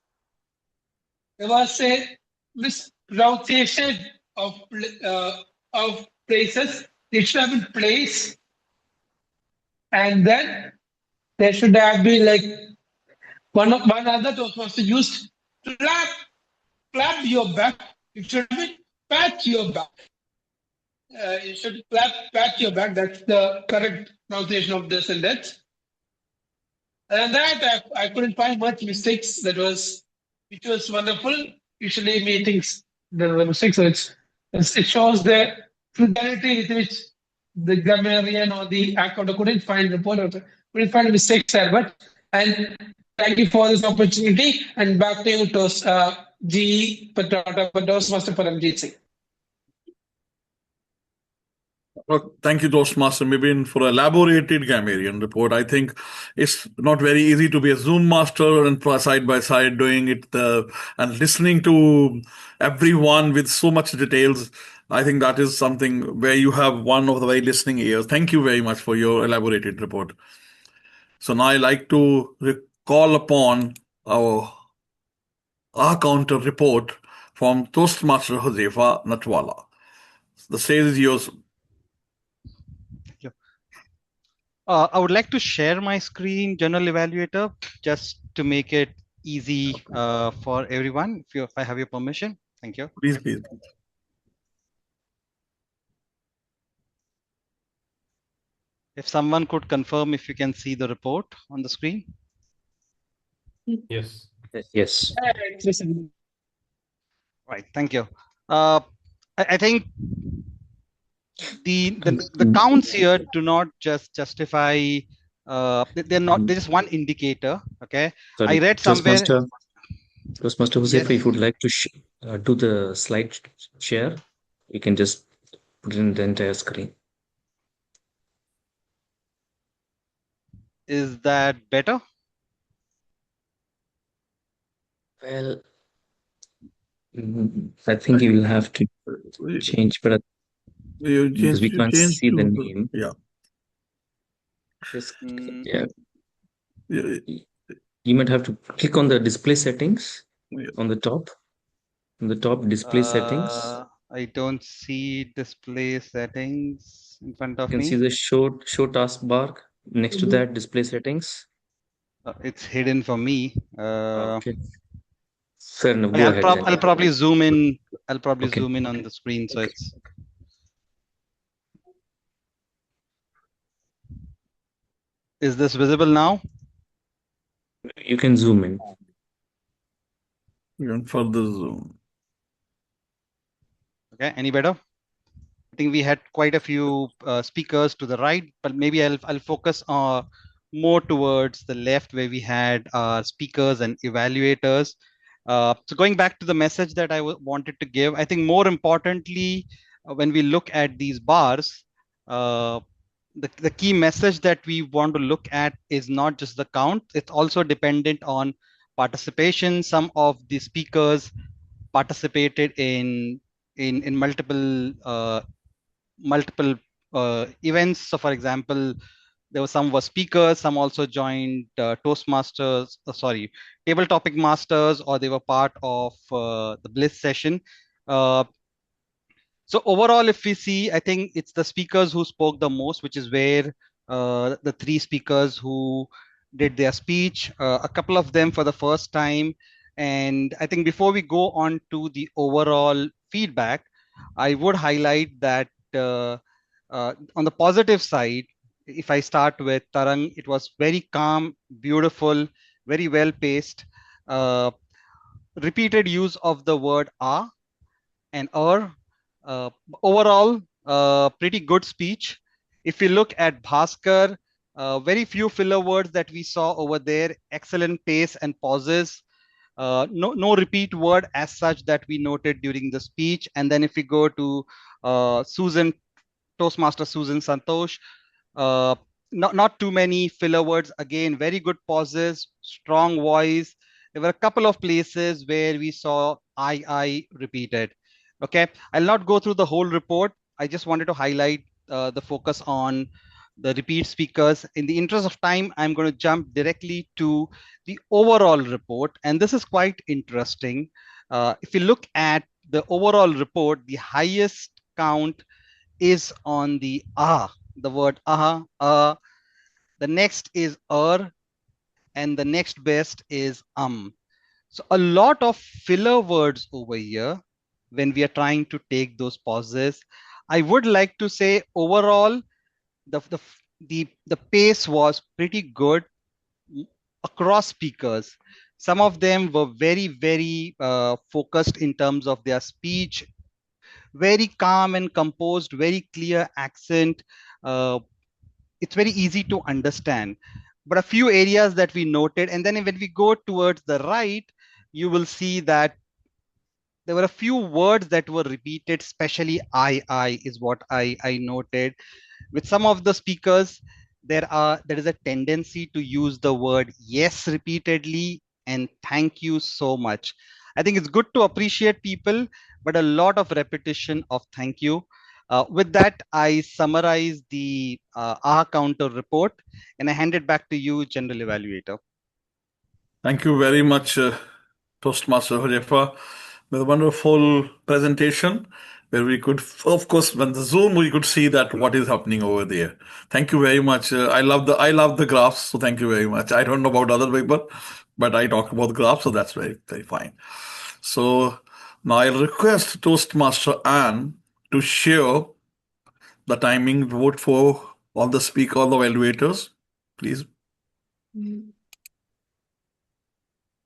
There was a mispronunciation of places. It should have been place. And then there should have been like one other Toastmaster used clap your back. It should have been pat your back. You should pat your back. That's the correct pronunciation of this and that. And that I couldn't find much mistakes. It was wonderful. Usually meetings, there were mistakes. So it shows the fidelity with which the grammarian or the accountant couldn't find mistakes there. And thank you for this opportunity. And back to you, Toastmaster Paramjit Singh. Thank you, Toastmaster Mibin, for elaborated grammarian report. I think it's not very easy to be a Zoom master and side by side doing it and listening to everyone with so much details. I think that is something where you have one of the very listening ears. Thank you very much for your elaborated report. So now I like to call upon our counter report from Toastmaster Huzefa Nulwala. The stage is yours. I would like to share my screen, General Evaluator, just to make it easy for everyone. If I have your permission, thank you. Please. If someone could confirm if you can see the report on the screen. Yes. Yes. Right. Thank you. I think the counts here do not just justify. They're just one indicator. Okay. Sorry, I read somewhere. Toastmaster Huzefa, if you would like to do the slide share, you can just put it in the entire screen. Is that better? Well, I think you will have to change, but because we can't see the name. Yeah. Just, yeah. You might have to click on the display settings on the top. On the top, display settings. I don't see display settings in front of You can me. see the show taskbar next to that, display settings. It's hidden for me. Okay. Fair enough. Go ahead. I'll probably zoom in. I'll probably zoom in on the screen, so it's. Is this visible now? You can zoom in. You can further zoom. Okay. Any better? I think we had quite a few speakers to the right, but maybe I'll focus more towards the left, where we had speakers and evaluators. So going back to the message that I wanted to give, I think more importantly, when we look at these bars, the key message that we want to look at is not just the count. It's also dependent on participation. Some of the speakers participated in multiple events. So for example, there were some speakers, some also joined Toastmasters, table topic masters, or they were part of the Bliss session. So overall, if we see, I think it's the speakers who spoke the most, which is where the three speakers who did their speech, a couple of them for the first time. And I think before we go on to the overall feedback, I would highlight that on the positive side, if I start with Tarangg, it was very calm, beautiful, very well paced, repeated use of the word "ah" and uh, overall, pretty good speech. If you look at Bhaskar, very few filler words that we saw over there, excellent pace and pauses. No repeat word as such that we noted during the speech. And then if we go to Toastmaster Susan Santhosh, not too many filler words. Again, very good pauses, strong voice. There were a couple of places where we saw I repeated. Okay, I'll not go through the whole report. I just wanted to highlight the focus on the repeat speakers. In the interest of time, I'm going to jump directly to the overall report. And this is quite interesting. If you look at the overall report, the highest count is on the the word the next is and the next best is So a lot of filler words over here when we are trying to take those pauses. I would like to say overall the pace was pretty good across speakers. Some of them were very focused in terms of their speech, very calm and composed, very clear accent. It's very easy to understand. But a few areas that we noted, and then when we go towards the right, you will see that there were a few words that were repeated, especially I is what I noted. With some of the speakers, there is a tendency to use the word yes repeatedly and thank you so much. I think it's good to appreciate people, but a lot of repetition of thank you. With that, I summarize the counter report and I hand it back to you, General Evaluator. Thank you very much, Toastmaster Huzefa, with a wonderful presentation where we could, of course, when the Zoom, we could see that what is happening over there. Thank you very much. I love the graphs, so thank you very much. I don't know about other people, but I talk about graphs, so that's very fine. So now I'll request Toastmaster Anne to share the timing vote for all the evaluators, please.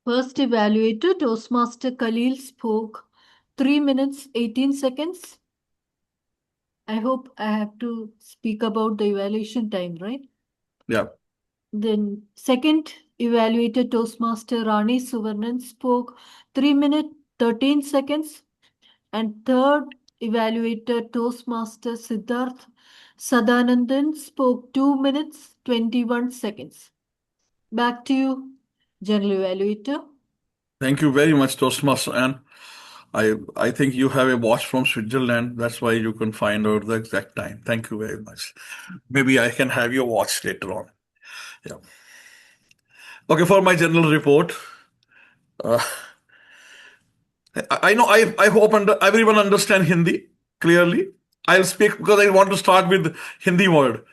First evaluator, Toastmaster Khalil, spoke 3 minutes, 18 seconds. I hope I have to speak about the evaluation time, right? Yeah. Then second evaluator, Toastmaster Rani Suvarnan, spoke 3 minutes, 13 seconds. And third evaluator, Toastmaster Siddharth Sadanandan, spoke 2 minutes, 21 seconds. Back to you, General Evaluator. Thank you very much, Toastmaster Anne. I think you have a watch from Switzerland. That's why you can find out the exact time. Thank you very much. Maybe I can have your watch later on. Yeah. Okay, for my general report. I know I hope everyone understand Hindi clearly. I'll speak because I want to start with Hindi word.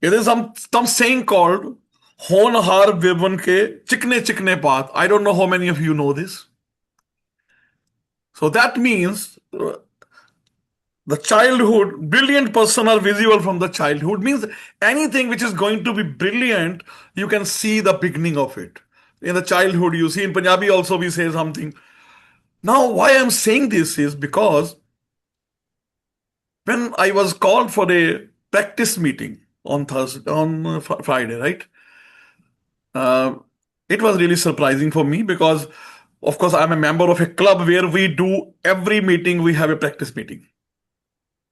There is some saying called Honhar Vibhan ke chikne chikne path. I don't know how many of you know this. So that means the childhood, brilliant person are visible from the childhood, means anything which is going to be brilliant, you can see the beginning of it. In the childhood, you see in Punjabi also we say something. Now, why I'm saying this is because when I was called for a practice meeting on Friday, right? It was really surprising for me because, of course, I'm a member of a club where we do every meeting, we have a practice meeting.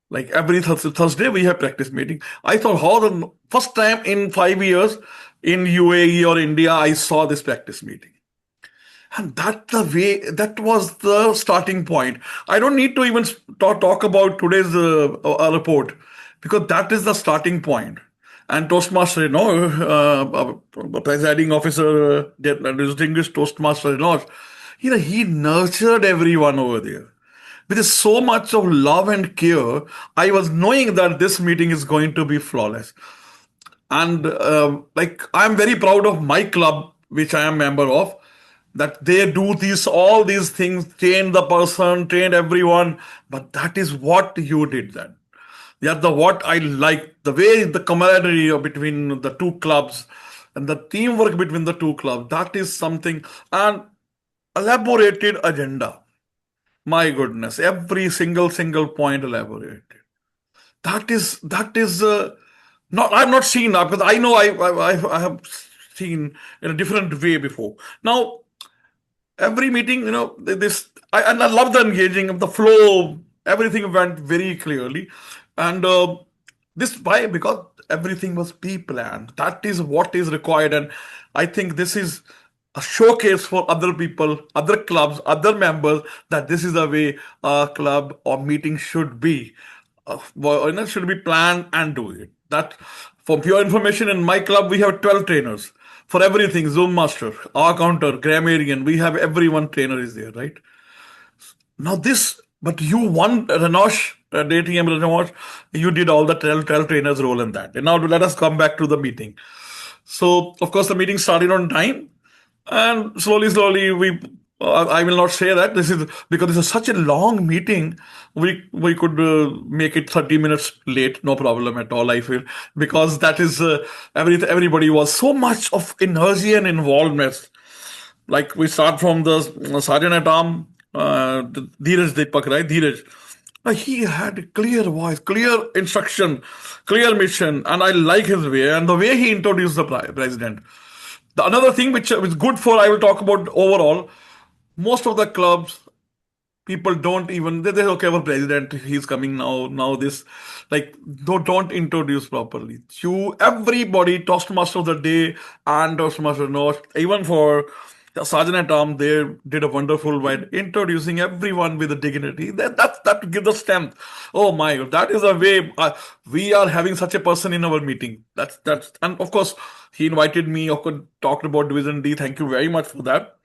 Like every Thursday, we have practice meeting. I thought, how the first time in 5 years in UAE or India, I saw this practice meeting. And that was the starting point. I don't need to even talk about today's report because that is the starting point. And Toastmaster, presiding officer, distinguished Toastmaster, he nurtured everyone over there. with so much of love and care. I was knowing that this meeting is going to be flawless. And like, I'm very proud of my club, which I am member of, that they do all these things, train the person, train everyone. But that is what you did then. Yeah, what I like, the way the camaraderie between the two clubs and the teamwork between the two clubs, that is something. And elaborated agenda. My goodness, every single point elaborated. That is not. I've not seen that, because I know I have seen in a different way before. Now every meeting, and I love the engaging of the flow. Everything went very clearly, and this why, because everything was pre-planned. That is what is required, and I think this is a showcase for other people, other clubs, other members, that this is the way a club or meeting should be. Should be planned and do it. That, for pure information, in my club we have 12 trainers for everything. Zoom master, our counter, grammarian, we have everyone trainer is there, right? Now this, but you won, Renosh, DTM Renosh, you did all the 12 trainers role in that. And now let us come back to the meeting. So, of course, the meeting started on time, and slowly, I will not say that this is because this is such a long meeting. We could make it 30 minutes late, no problem at all. I feel, because that is everybody was so much of energy and involvement. Like, we start from the sergeant at arms, Dhiraj Deshhpande, right? Dhiraj. He had a clear voice, clear instruction, clear mission, and I like his way and the way he introduced the president. The another thing which is good for, I will talk about overall, most of the clubs, people don't even, they say, okay, our president, he's coming now this, like, don't introduce properly. Everybody, Toastmaster of the day and Toastmaster note, even for the Sergeant at Arms, they did a wonderful way introducing everyone with a dignity. That gives the strength. Oh my God, that is a way we are having such a person in our meeting. That's and of course he invited me. Of course, talked about Division D. Thank you very much for that.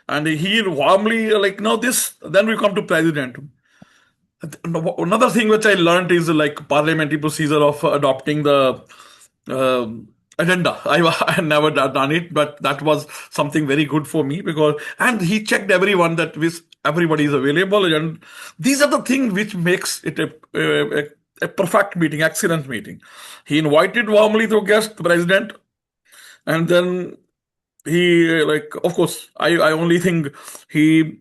And he warmly, like, no, this. Then we come to president. Another thing which I learned is, like, parliamentary procedure of adopting the uh, agenda. I never done it, but that was something very good for me, and he checked everyone that everybody is available, and these are the things which makes it a perfect meeting, excellent meeting. He invited warmly to guest the president, and then he, like, of course, I only think he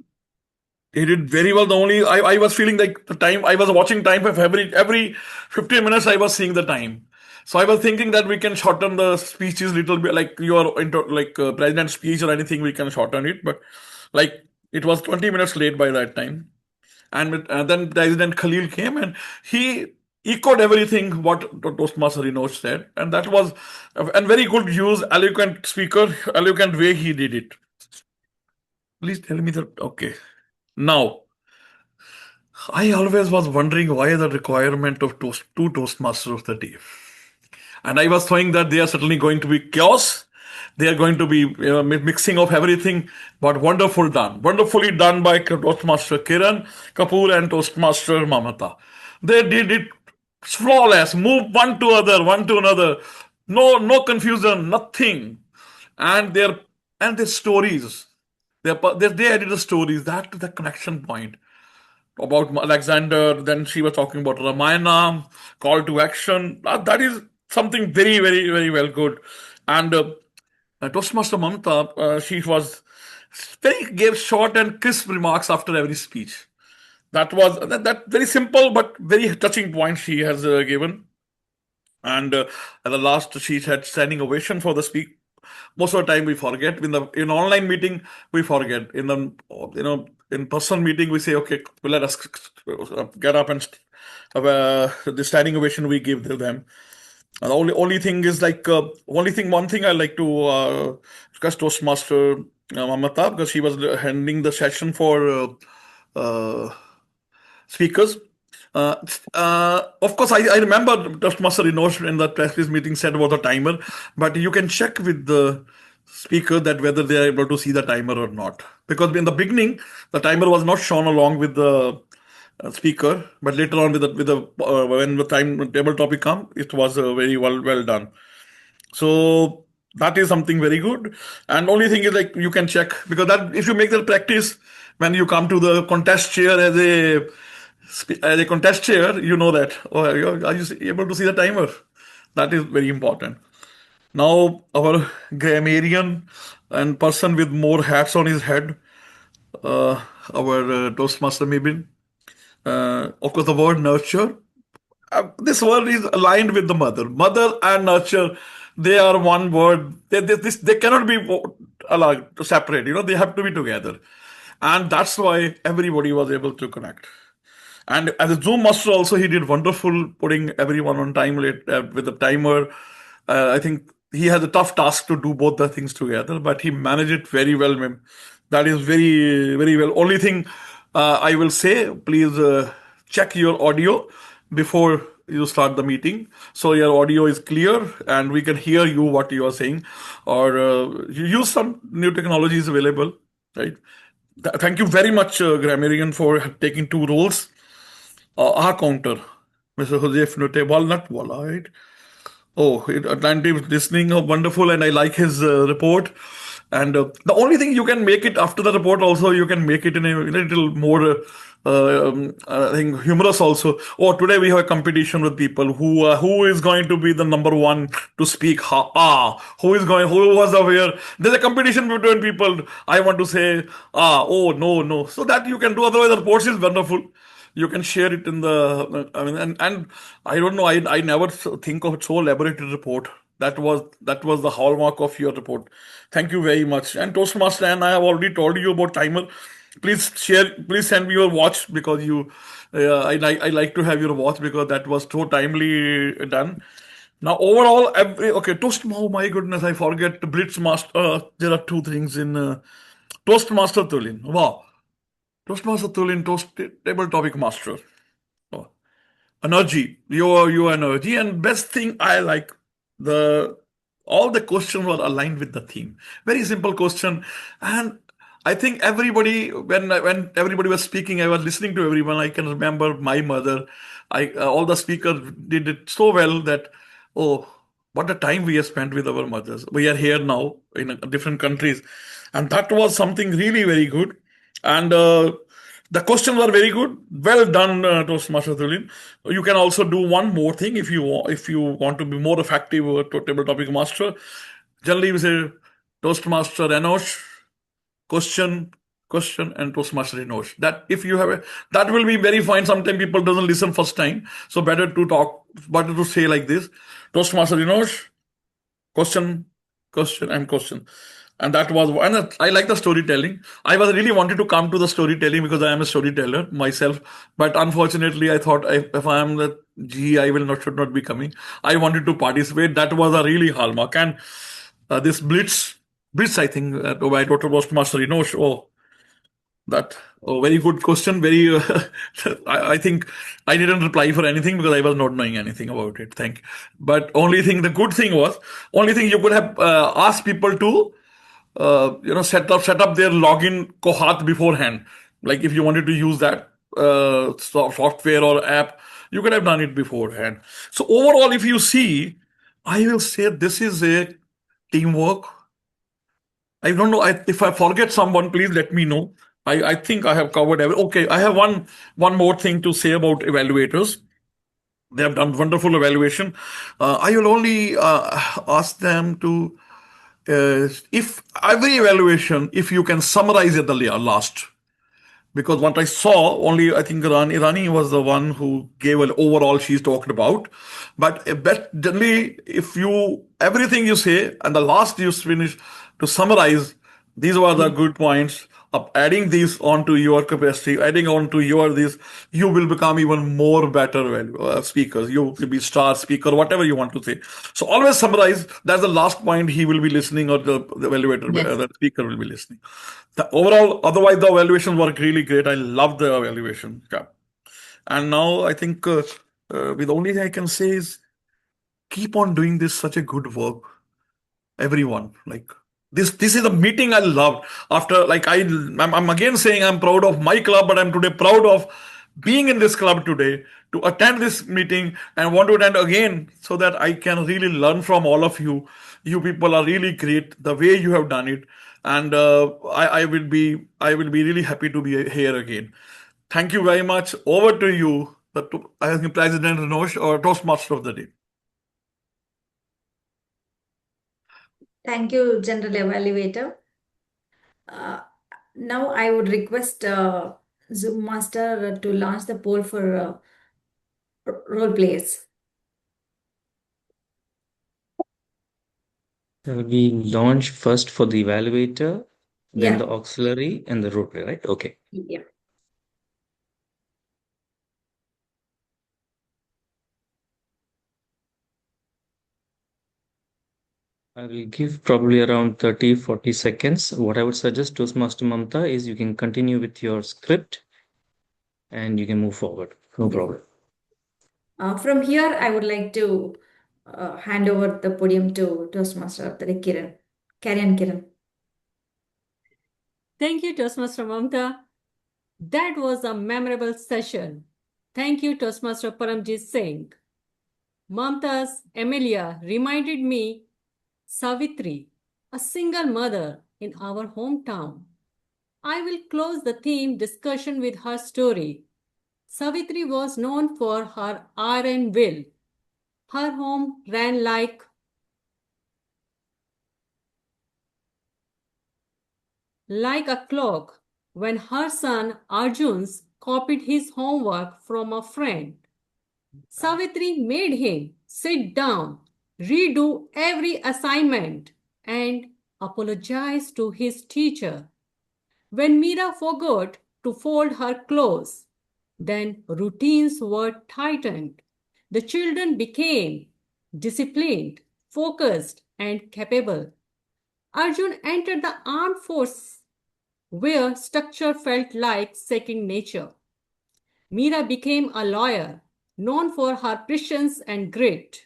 did very well. The only I was feeling like the time, I was watching time of every 15 minutes I was seeing the time. So I was thinking that we can shorten the speeches a little bit, like your president's speech or anything, we can shorten it. But like, it was 20 minutes late by that time. And then President Khalil came and he echoed everything what Toastmaster Inosh said. And that was a very good use, eloquent speaker, eloquent way he did it. Please tell me that, okay. Now, I always was wondering why the requirement of two Toastmasters of the day. And I was thinking that they are certainly going to be chaos. They are going to be mixing of everything, but wonderfully done by Toastmaster Kiran, Kapoor, and Toastmaster Mamatha. They did it flawless, move one to another, no confusion, nothing. And their stories, they added the stories, that the connection point about Alexander. Then she was talking about Ramayana, call to action. That is something very, very, very well good. And Toastmaster Mamatha, she was gave short and crisp remarks after every speech. That was that very simple but very touching point she has given. And at the last, she had standing ovation for the speak. Most of the time we forget. In online meeting we forget. In the in-person meeting we say, okay, well, let us get up and the standing ovation we give to them. And the only thing is, like, one thing I like to discuss Toastmaster Mamatha, because she was handling the session for speakers. Of course, I remember Toastmaster Inosh in the press release meeting said about the timer, but you can check with the speaker that whether they are able to see the timer or not. Because in the beginning, the timer was not shown along with the speaker, but later on when the time table topic come, it was very well done. So that is something very good. And only thing is like you can check, because that if you make that practice when you come to the contest chair as a contest chair, you know that. Oh, are you able to see the timer? That is very important. Now our grammarian and person with more hats on his head, our Toastmaster Mibin. Of course, the word nurture. This word is aligned with the mother. Mother and nurture, they are one word. They cannot be allowed to separate. They have to be together. And that's why everybody was able to connect. And as a Zoom master also, he did wonderful putting everyone on time with the timer. I think he has a tough task to do both the things together, but he managed it very well, ma'am. That is very, very well. Only thing I will say, please check your audio before you start the meeting, so your audio is clear and we can hear you what you are saying, or you use some new technologies available, right? Thank you very much, Grammarian, for taking two roles. Our counter, Mr. Huzefa Nulwala, right? Oh, Atlantic is listening, wonderful, and I like his report. And the only thing you can make it after the report, also you can make it in a little more, I think, humorous also. Oh, today we have a competition with people who is going to be the number one to speak who was aware. There's a competition between people. I want to say oh no. So that you can do. Otherwise, the report is wonderful. You can share it in the, and I don't know, I never think of so elaborated report. That was the hallmark of your report. Thank you very much. And Toastmaster, and I have already told you about timer. Please send me your watch, because I like to have your watch, because that was so timely done. Now overall, oh my goodness, I forget Blitzmaster. There are two things in Toastmaster Tulin. Wow. Toastmaster Tulin, table topic master. Oh. Energy, your energy, and best thing I like, all the questions were aligned with the theme. Very simple question, and I think everybody, when everybody was speaking, I was listening to everyone. I can remember my mother. All the speakers did it so well that, oh, what a time we have spent with our mothers. We are here now in different countries, and that was something really very good. And the questions are very good. Well done, Toastmaster Tulin. You can also do one more thing if you want to be more effective table topic master. Generally, we say Toastmaster Enosh, question, and Toastmaster Enosh. That if you have that will be very fine. Sometimes people doesn't listen first time, so better to say like this: Toastmaster Enosh, question, and question. And that was, and I like the storytelling. I was really wanted to come to the storytelling because I am a storyteller myself. But unfortunately, I thought if I am the G, I should not be coming. I wanted to participate. That was a really hallmark. And this Blitz, I think, by Dr. Toastmaster, very good question. Very, I think I didn't reply for anything because I was not knowing anything about it. Thank you. But the good thing was, you could have asked people to set up their login Kohat beforehand. Like if you wanted to use that software or app, you could have done it beforehand. So overall, if you see, I will say this is a teamwork. I don't know if I forget someone, please let me know. I think I have covered everything. Okay, I have one more thing to say about evaluators. They have done wonderful evaluation. I will only ask them to, if every evaluation, if you can summarize at the last. Because what I saw, only I think Irani was the one who gave an overall she's talked about. But generally, if everything you say and the last you finish to summarize, these were the good points. Of adding these onto your capacity, adding on to you will become even more better speakers. You will be star speaker, whatever you want to say. So always summarize. That's the last point he will be listening, or the evaluator, the speaker will be listening. Otherwise, the evaluations were really great. I love the evaluation. Yeah. And now I think the only thing I can say is keep on doing this such a good work. Everyone, this is a meeting I loved. After I'm again saying I'm proud of my club, but I'm today proud of being in this club today to attend this meeting and want to attend again so that I can really learn from all of you. You people are really great the way you have done it, and I will be really happy to be here again. Thank you very much. Over to you, I think President Renosh or Toastmaster of the day. Thank you, General Evaluator. Now I would request Zoom Master to launch the poll for role players. We launch first for the evaluator, then Yeah. the auxiliary, and the role play, right? Okay. Yeah. I will give probably around 30-40 seconds. What I would suggest, Toastmaster Mamatha, is you can continue with your script and you can move forward. No problem. From here, I would like to hand over the podium to Toastmaster of the day, Kiran. Carry on, Kiran. Thank you, Toastmaster Mamatha. That was a memorable session. Thank you, Toastmaster Paramjit Singh. Mamatha's Amelia reminded me Savitri, a single mother in our hometown. I will close the theme discussion with her story. Savitri was known for her iron will. Her home ran like a clock when her son Arjun's copied his homework from a friend. Savitri made him sit down, redo every assignment, and apologize to his teacher. When Meera forgot to fold her clothes, then routines were tightened. The children became disciplined, focused, and capable. Arjun entered the armed force where structure felt like second nature. Meera became a lawyer, known for her prescience and grit.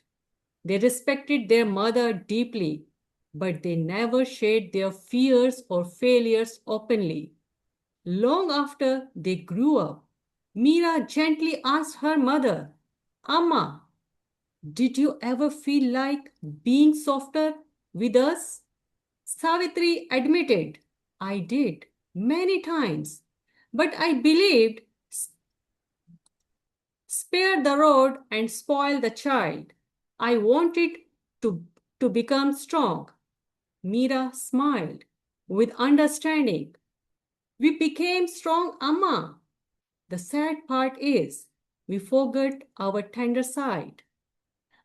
They respected their mother deeply, but they never shared their fears or failures openly. Long after they grew up, Meera gently asked her mother, Amma, did you ever feel like being softer with us? Savitri admitted, I did, many times, but I believed spare the rod and spoil the child. I wanted to become strong. Meera smiled with understanding. We became strong, Amma. The sad part is we forgot our tender side.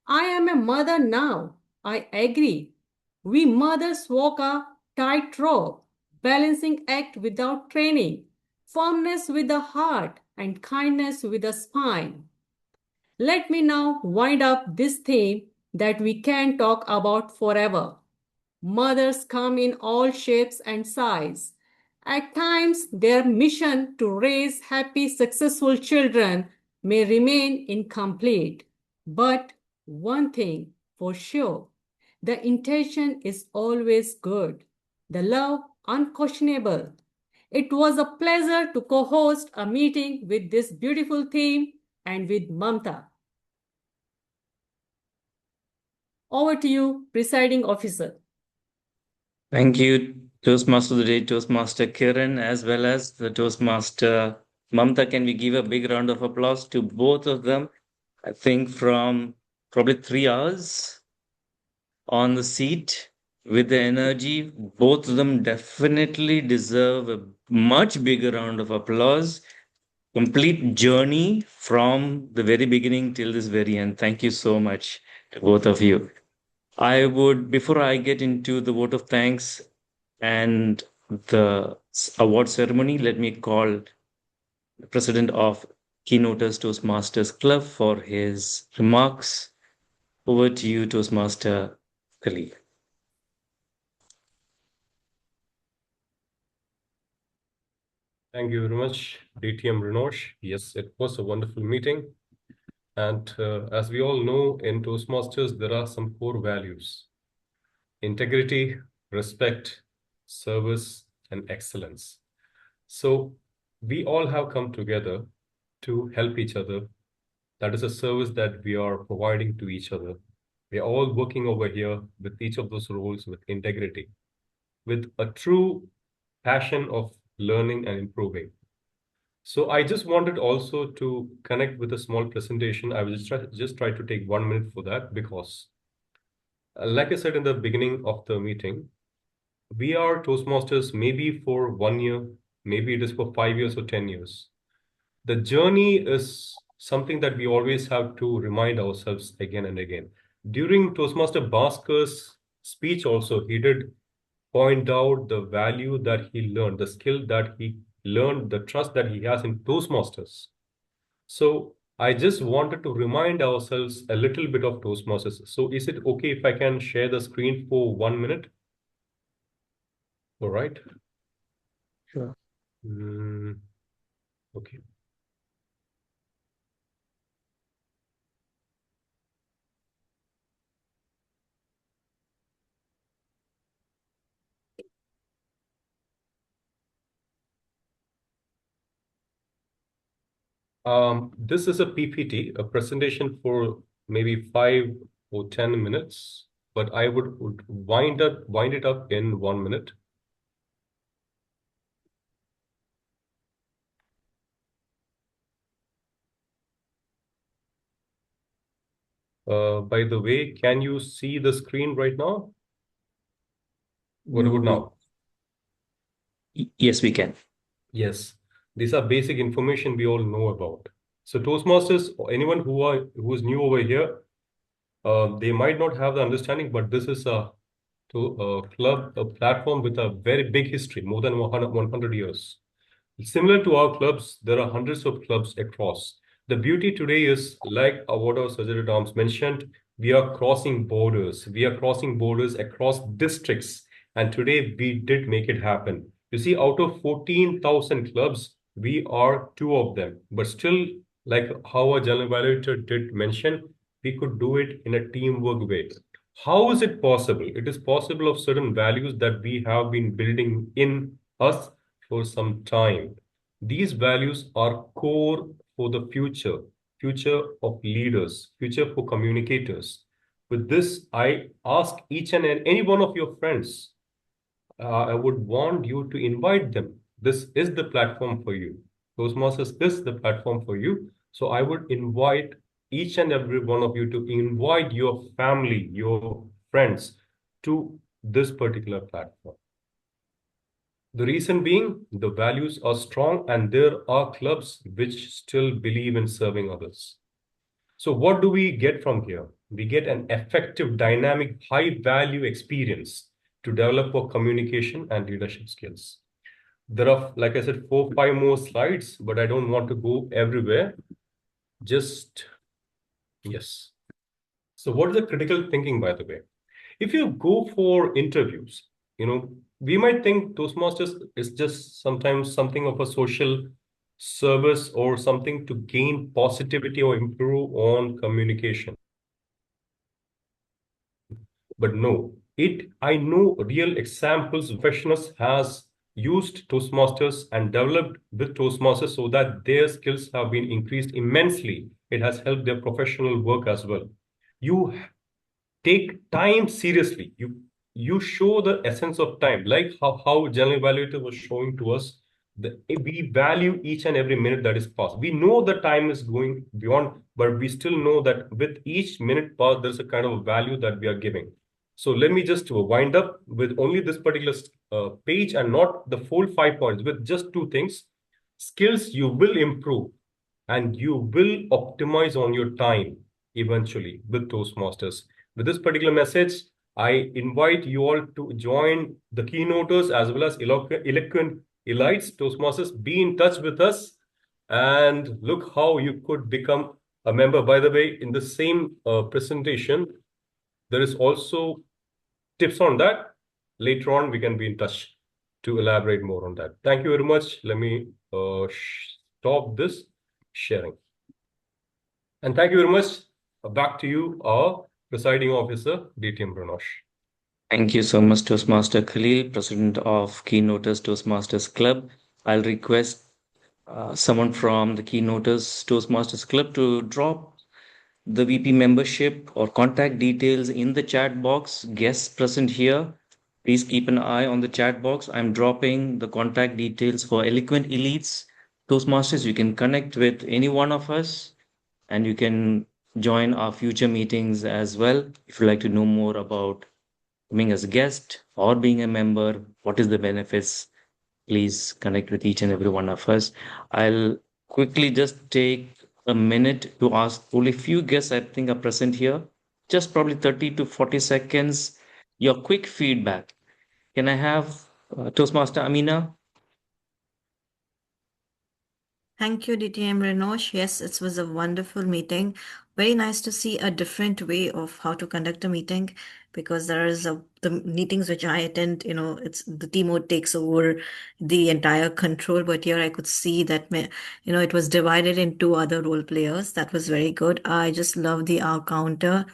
I am a mother now. I agree. We mothers walk a tightrope, balancing act without training, firmness with the heart, and kindness with the spine. Let me now wind up this theme that we can talk about forever. Mothers come in all shapes and sizes. At times, their mission to raise happy, successful children may remain incomplete. But one thing for sure, the intention is always good, the love unquestionable. It was a pleasure to co-host a meeting with this beautiful theme and with Mamatha. Over to you, presiding officer. Thank you, Toastmaster of the Day, Toastmaster Kiran, as well as the Toastmaster Mamatha. Can we give a big round of applause to both of them? I think from probably 3 hours on the seat with the energy, both of them definitely deserve a much bigger round of applause. Complete journey from the very beginning till this very end. Thank you so much to both of you. I would, before I get into the vote of thanks and the award ceremony, let me call the president of Keynoters Toastmasters Club for his remarks. Over to you, Toastmaster Khalil. Thank you very much, DTM Renosh. Yes, it was a wonderful meeting. And as we all know, in Toastmasters, there are some core values: integrity, respect, service, and excellence. So we all have come together to help each other. That is a service that we are providing to each other. We are all working over here with each of those roles with integrity, with a true passion of learning and improving. So I just wanted also to connect with a small presentation. I will just try to take 1 minute for that because, like I said in the beginning of the meeting, we are Toastmasters maybe for 1 year, maybe it is for 5 years or 10 years. The journey is something that we always have to remind ourselves again and again. During Toastmaster Bhaskar's speech also, he did point out the value that he learned, the skill that he learned, the trust that he has in Toastmasters. So I just wanted to remind ourselves a little bit of Toastmasters. So is it okay if I can share the screen for 1 minute? All right. Sure. Okay. This is a PPT, a presentation for maybe 5 or 10 minutes, but I would wind it up in 1 minute. By the way, can you see the screen right now? What about now? Yes, we can. Yes, these are basic information we all know about. So Toastmasters, or anyone who is new over here, they might not have the understanding, but this is a club, a platform with a very big history, more than 100 years. Similar to our clubs, there are hundreds of clubs across. The beauty today is, like what our Sajid Adams mentioned, we are crossing borders. We are crossing borders across districts. And today we did make it happen. You see, out of 14,000 clubs, we are 2 of them. But still, like how our general evaluator did mention, we could do it in a teamwork way. How is it possible? It is possible of certain values that we have been building in us for some time. These values are core for the future of leaders, future for communicators. With this, I ask each and any one of your friends, I would want you to invite them. This is the platform for you. Toastmasters is the platform for you. So I would invite each and every one of you to invite your family, your friends to this particular platform. The reason being, the values are strong and there are clubs which still believe in serving others. So what do we get from here? We get an effective, dynamic, high-value experience to develop our communication and leadership skills. There are, like I said, 4 or 5 more slides, but I don't want to go everywhere. Just, yes. So what is the critical thinking, by the way? If you go for interviews, we might think Toastmasters is just sometimes something of a social service or something to gain positivity or improve on communication. But no, I know real examples professionals has used Toastmasters and developed with Toastmasters so that their skills have been increased immensely. It has helped their professional work as well. You take time seriously. You show the essence of time, like how General Evaluator was showing to us. We value each and every minute that is passed. We know the time is going beyond, but we still know that with each minute passed, there's a kind of value that we are giving. So let me just wind up with only this particular page and not the full 5 points, with just 2 things. Skills you will improve and you will optimize on your time eventually with Toastmasters. With this particular message, I invite you all to join the Keynoters as well as Eloquent Elites, Toastmasters. Be in touch with us and look how you could become a member. By the way, in the same presentation, there is also tips on that. Later on, we can be in touch to elaborate more on that. Thank you very much. Let me stop this sharing. And thank you very much. Back to you, our presiding officer, DTM Renosh. Thank you so much, Toastmaster Khalil, President of Keynoters Toastmasters Club. I'll request someone from the Keynoters Toastmasters Club to drop the VP membership or contact details in the chat box. Guests present here, please keep an eye on the chat box. I'm dropping the contact details for Eloquent Elites Toastmasters. You can connect with any one of us and you can join our future meetings as well. If you'd like to know more about coming as a guest or being a member, what is the benefits, please connect with each and every one of us. I'll quickly just take a minute to ask only few guests I think are present here, just probably 30 to 40 seconds, your quick feedback. Can I have Toastmaster Amina? Thank you, DTM Renosh. Yes, it was a wonderful meeting. Very nice to see a different way of how to conduct a meeting, because there is the meetings which I attend, it's the TMOD takes over the entire control. But here I could see that, it was divided into other role players. That was very good. I just love the our counter.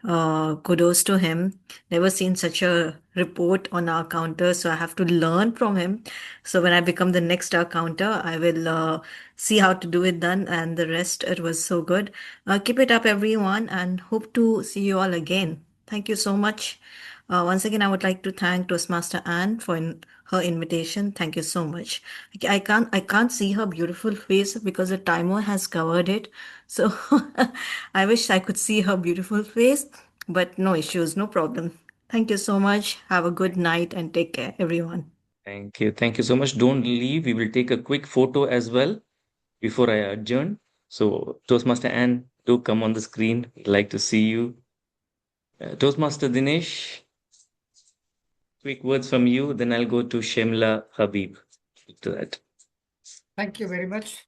Kudos to him. Never seen such a report on our counter, so I have to learn from him. So when I become the next our counter, I will see how to do it done, and the rest, it was so good. Keep it up, everyone, and hope to see you all again. Thank you so much. Once again, I would like to thank Toastmaster Anne for her invitation. Thank you so much. I can't see her beautiful face because the timer has covered it. So I wish I could see her beautiful face, but no issues, no problem. Thank you so much. Have a good night and take care, everyone. Thank you. Thank you so much. Don't leave. We will take a quick photo as well before I adjourn. So Toastmaster Anne, do come on the screen. We'd like to see you. Toastmaster Dinesh, quick words from you. Then I'll go to Shemla Habib. To that. Thank you very much,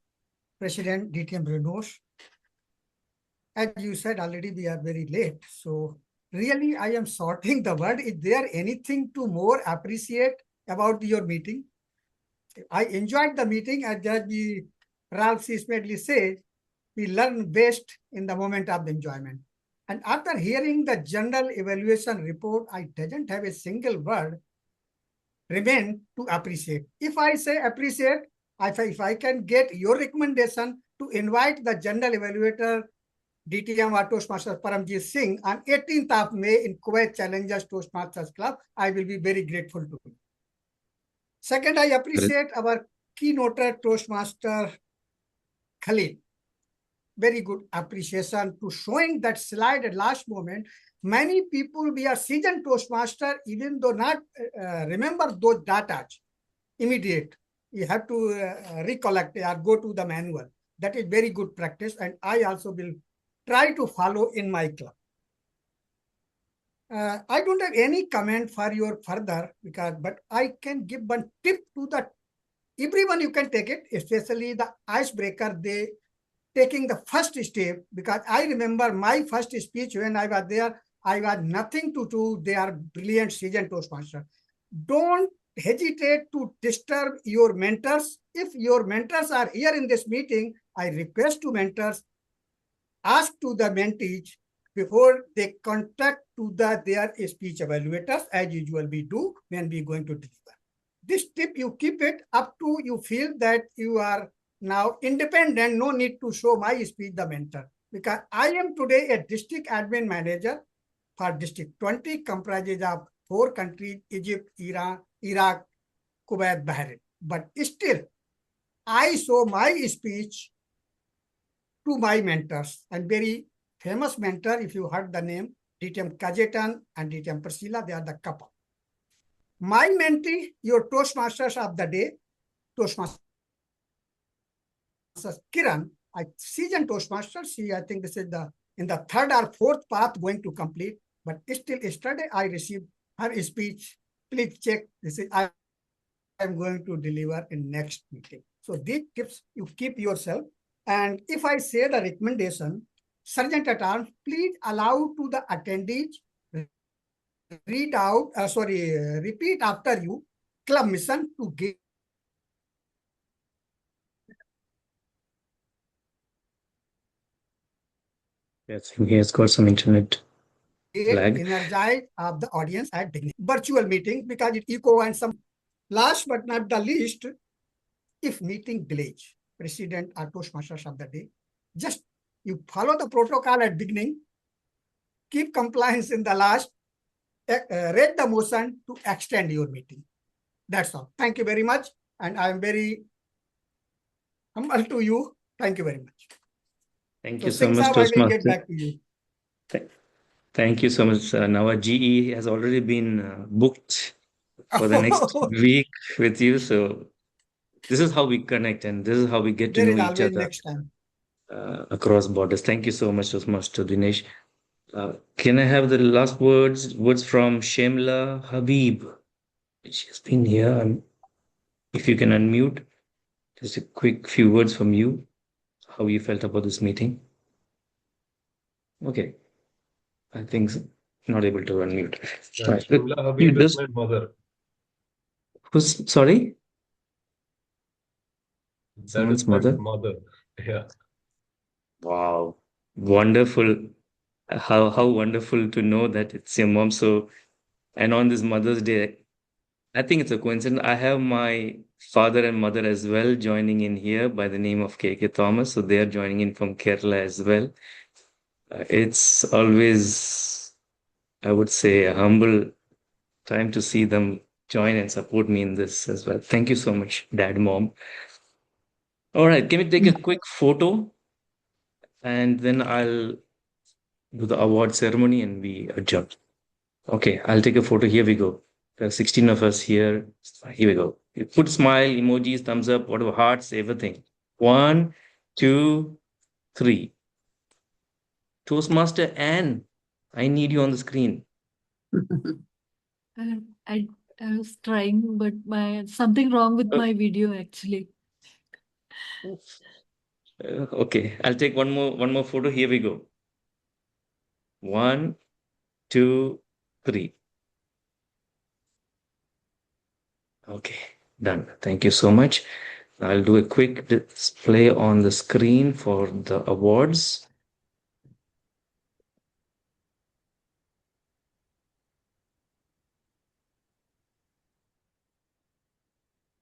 President DTM Renosh. As you said already, we are very late. So really, I am sorting the word. Is there anything to more appreciate about your meeting? I enjoyed the meeting, as Judge Ralph C. Smedley said, we learn best in the moment of the enjoyment. And after hearing the general evaluation report, I didn't have a single word remain to appreciate. If I say appreciate, if I can get your recommendation to invite the general evaluator DTM or Toastmasters Paramjit Singh on 18th of May in Kuwait Challengers Toastmasters Club, I will be very grateful to you. Second, I appreciate our keynoter Toastmaster Khalid. Very good appreciation to showing that slide at last moment. Many people, we are seasoned Toastmaster, even though not remember those data immediate. You have to recollect or go to the manual. That is very good practice, and I also will try to follow in my club. I don't have any comment for your further, but I can give one tip to the everyone. You can take it, especially the icebreaker. They taking the first step, because I remember my first speech when I was there. I was nothing to do. They are brilliant seasoned Toastmasters. Don't hesitate to disturb your mentors. If your mentors are here in this meeting, I request to mentors, ask to the mentees before they contact to their speech evaluators, as usual we do when we going to deliver. This tip, you keep it up to you feel that you are now independent, no need to show my speech the mentor. Because I am today a district admin manager for District 20, comprises of 4 countries, Egypt, Iran, Iraq, Kuwait, Bahrain. But still, I show my speech to my mentors, and very famous mentor, if you heard the name, DTM Kajetan and DTM Priscilla, they are the couple. My mentee, your Toastmasters of the day, Toastmasters Kiran, I seasoned Toastmaster. I think this is in the 3rd or 4th path going to complete. But still yesterday I received her speech. Please check. This is I am going to deliver in next meeting. So these tips you keep yourself. And if I say the recommendation, Sergeant at Arms, please allow to the attendees repeat after you club mission to give. Yes, he has got some internet lag. Energize of the audience at virtual meetings, because it echo and some. Last but not the least, if meeting delays, president or Toastmasters of the day. Just you follow the protocol at beginning, keep compliance in the last, read the motion to extend your meeting. That's all. Thank you very much. And I am very humble to you. Thank you very much. Thank So you so Singh much, Saab, I will get Toastmaster. back to you. Thank you so much. Now our GE has already been booked for the next week with you. So this is how we connect and this is how we get to There know is each always other next time. across borders. Thank you so much, Toastmaster Dinesh. Can I have the last words from Shemla Habib? She's been here. If you can unmute, just a quick few words from you, how you felt about this meeting. Okay. I think not able to unmute. Yeah, Shimla Habib is my mother. Who's sorry? That Someone's is my mother. mother. Yeah. Wow. Wonderful. How wonderful to know that it's your mom. So, and on this Mother's Day, I think it's a coincidence. I have my father and mother as well joining in here by the name of KK Thomas. So they are joining in from Kerala as well. It's always, I would say, a humble time to see them join and support me in this as well. Thank you so much, Dad, Mom. All right, can we take a quick photo? And then I'll do the award ceremony and we adjourn. Okay, I'll take a photo. Here we go. There are 16 of us here. Here we go. You put smile, emojis, thumbs up, whatever, hearts, everything. 1, 2, 3. Toastmaster Anne, I need you on the screen. I was trying, but something wrong with my video actually. Okay, I'll take one more photo. Here we go. 1, 2, 3. Okay, done. Thank you so much. I'll do a quick display on the screen for the awards.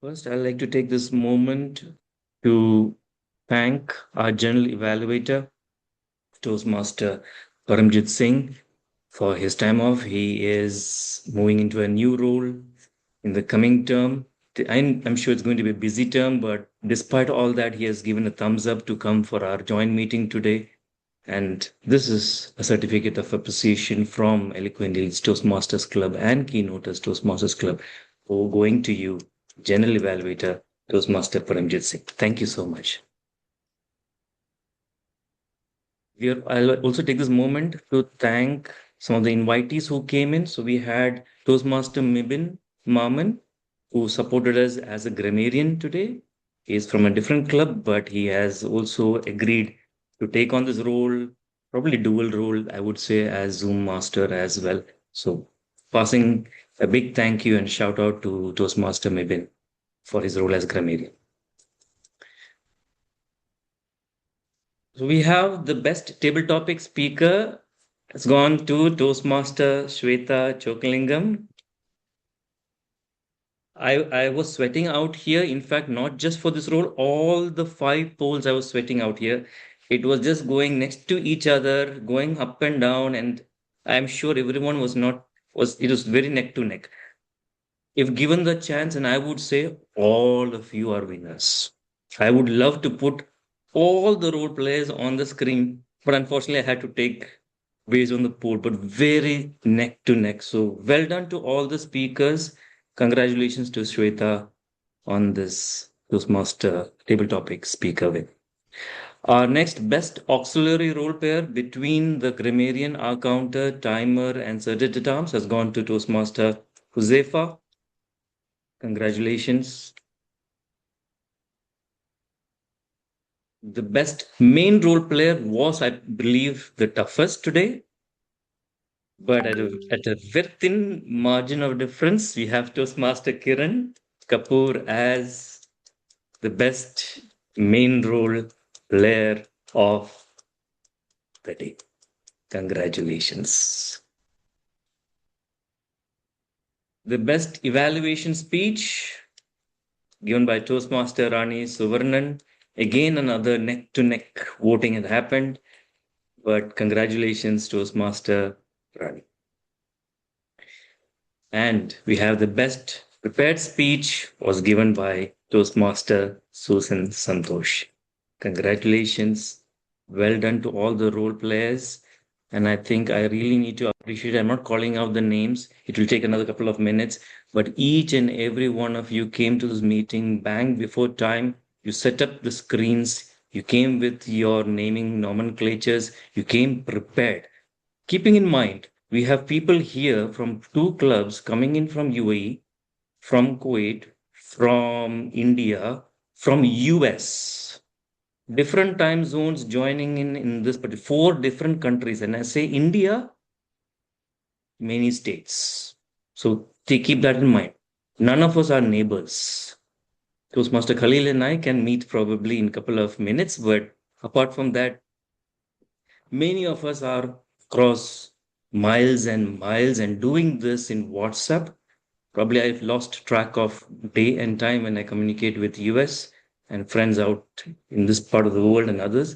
First, I'd like to take this moment to thank our general evaluator, Toastmaster Paramjit Singh, for his time off. He is moving into a new role in the coming term. I'm sure it's going to be a busy term, but despite all that, he has given a thumbs up to come for our joint meeting today. And this is a certificate of appreciation from Eloquent Leads Toastmasters Club and Keynoters Toastmasters Club for going to you, General Evaluator Toastmaster Paramjit Singh. Thank you so much. I'll also take this moment to thank some of the invitees who came in. So we had Toastmaster Mibin, Mamen, who supported us as a grammarian today. He is from a different club, but he has also agreed to take on this role, probably dual role, I would say, as Zoom master as well. So passing a big thank you and shout out to Toastmaster Mibin for his role as grammarian. So we have the best table topic speaker has gone to Toastmaster Shweta Chokalingam. I was sweating out here. In fact, not just for this role, all the 5 polls I was sweating out here. It was just going next to each other, going up and down, and I'm sure everyone it was very neck to neck. If given the chance, and I would say all of you are winners. I would love to put all the role players on the screen, but unfortunately I had to take based on the poll, but very neck to neck. So well done to all the speakers. Congratulations to Shweta on this Toastmaster table topic speaker win. Our next best auxiliary role pair between the grammarian, our counter, timer, and surgeon at arms has gone to Toastmaster Huzefa. Congratulations. The best main role player was, I believe, the toughest today. But at a very thin margin of difference, we have Toastmaster Kiran Kapoor as the best main role player of the day. Congratulations. The best evaluation speech given by Toastmaster Rani Suvarnan Again, another neck-to-neck voting had happened, but congratulations, Toastmaster Rani. And we have the best prepared speech was given by Toastmaster Susan Santhosh. Congratulations. Well done to all the role players. And I think I really need to appreciate, I'm not calling out the names. It will take another couple of minutes, but each and every one of you came to this meeting bang before time. You set up the screens. You came with your naming nomenclatures. You came prepared. Keeping in mind, we have people here from 2 clubs coming in from UAE, from Kuwait, from India, from US. Different time zones joining in this, but 4 different countries. And I say India, many states. So keep that in mind. None of us are neighbors. Toastmaster Khalil and I can meet probably in a couple of minutes, but apart from that, many of us are across miles and miles and doing this in WhatsApp. Probably I've lost track of day and time when I communicate with US and friends out in this part of the world and others.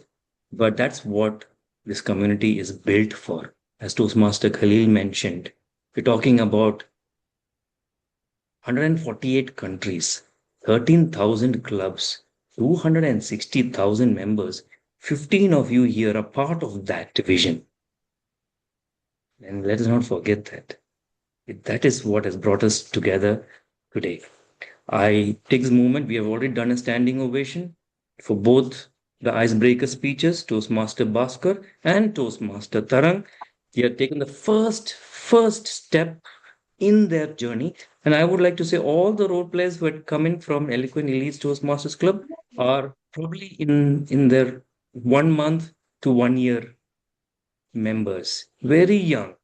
But that's what this community is built for. As Toastmaster Khalil mentioned, we're talking about 148 countries, 13,000 clubs, 260,000 members. 15 of you here are part of that vision. And let us not forget that. That is what has brought us together today. I take this moment, we have already done a standing ovation for both the icebreaker speeches, Toastmaster Bhaskar and Toastmaster Tarangg. They have taken the first step in their journey. And I would like to say all the role players who had come in from Eloquent Elites Toastmasters Club are probably in their 1 month to 1 year members, very young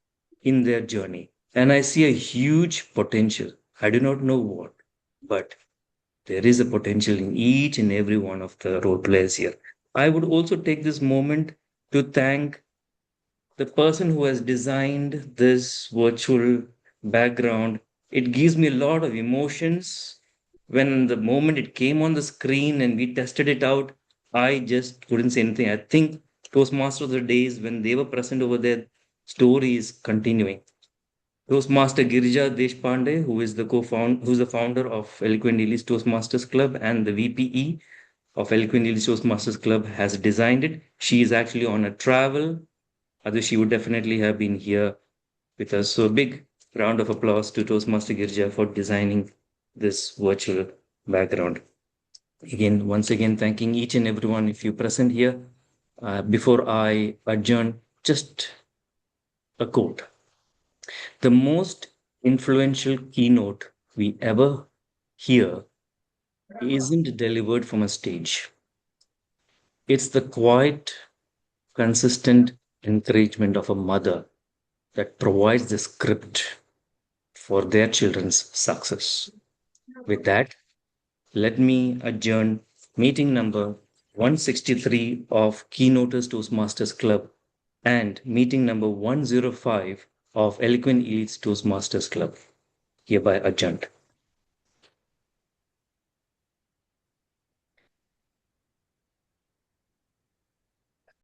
in their journey. And I see a huge potential. I do not know what, but there is a potential in each and every one of the role players here. I would also take this moment to thank the person who has designed this virtual background. It gives me a lot of emotions. When the moment it came on the screen and we tested it out, I just couldn't say anything. I think Toastmasters of the days when they were present over there, story is continuing. Toastmaster Dhiraj Deshhpande, who's the founder of Eloquent Elites Toastmasters Club and the VPE of Eloquent Elites Toastmasters Club, has designed it. She is actually on a travel. Otherwise, she would definitely have been here with us. So a big round of applause to Toastmaster Girja for designing this virtual background. Once again, thanking each and everyone if you present here. Before I adjourn, just a quote. The most influential keynote we ever hear isn't delivered from a stage. It's the quiet, consistent encouragement of a mother that provides the script for their children's success. With that, let me adjourn meeting number 163 of Keynoters Toastmasters Club and meeting number 105 of Eloquent Elites Toastmasters Club. Hereby adjourned.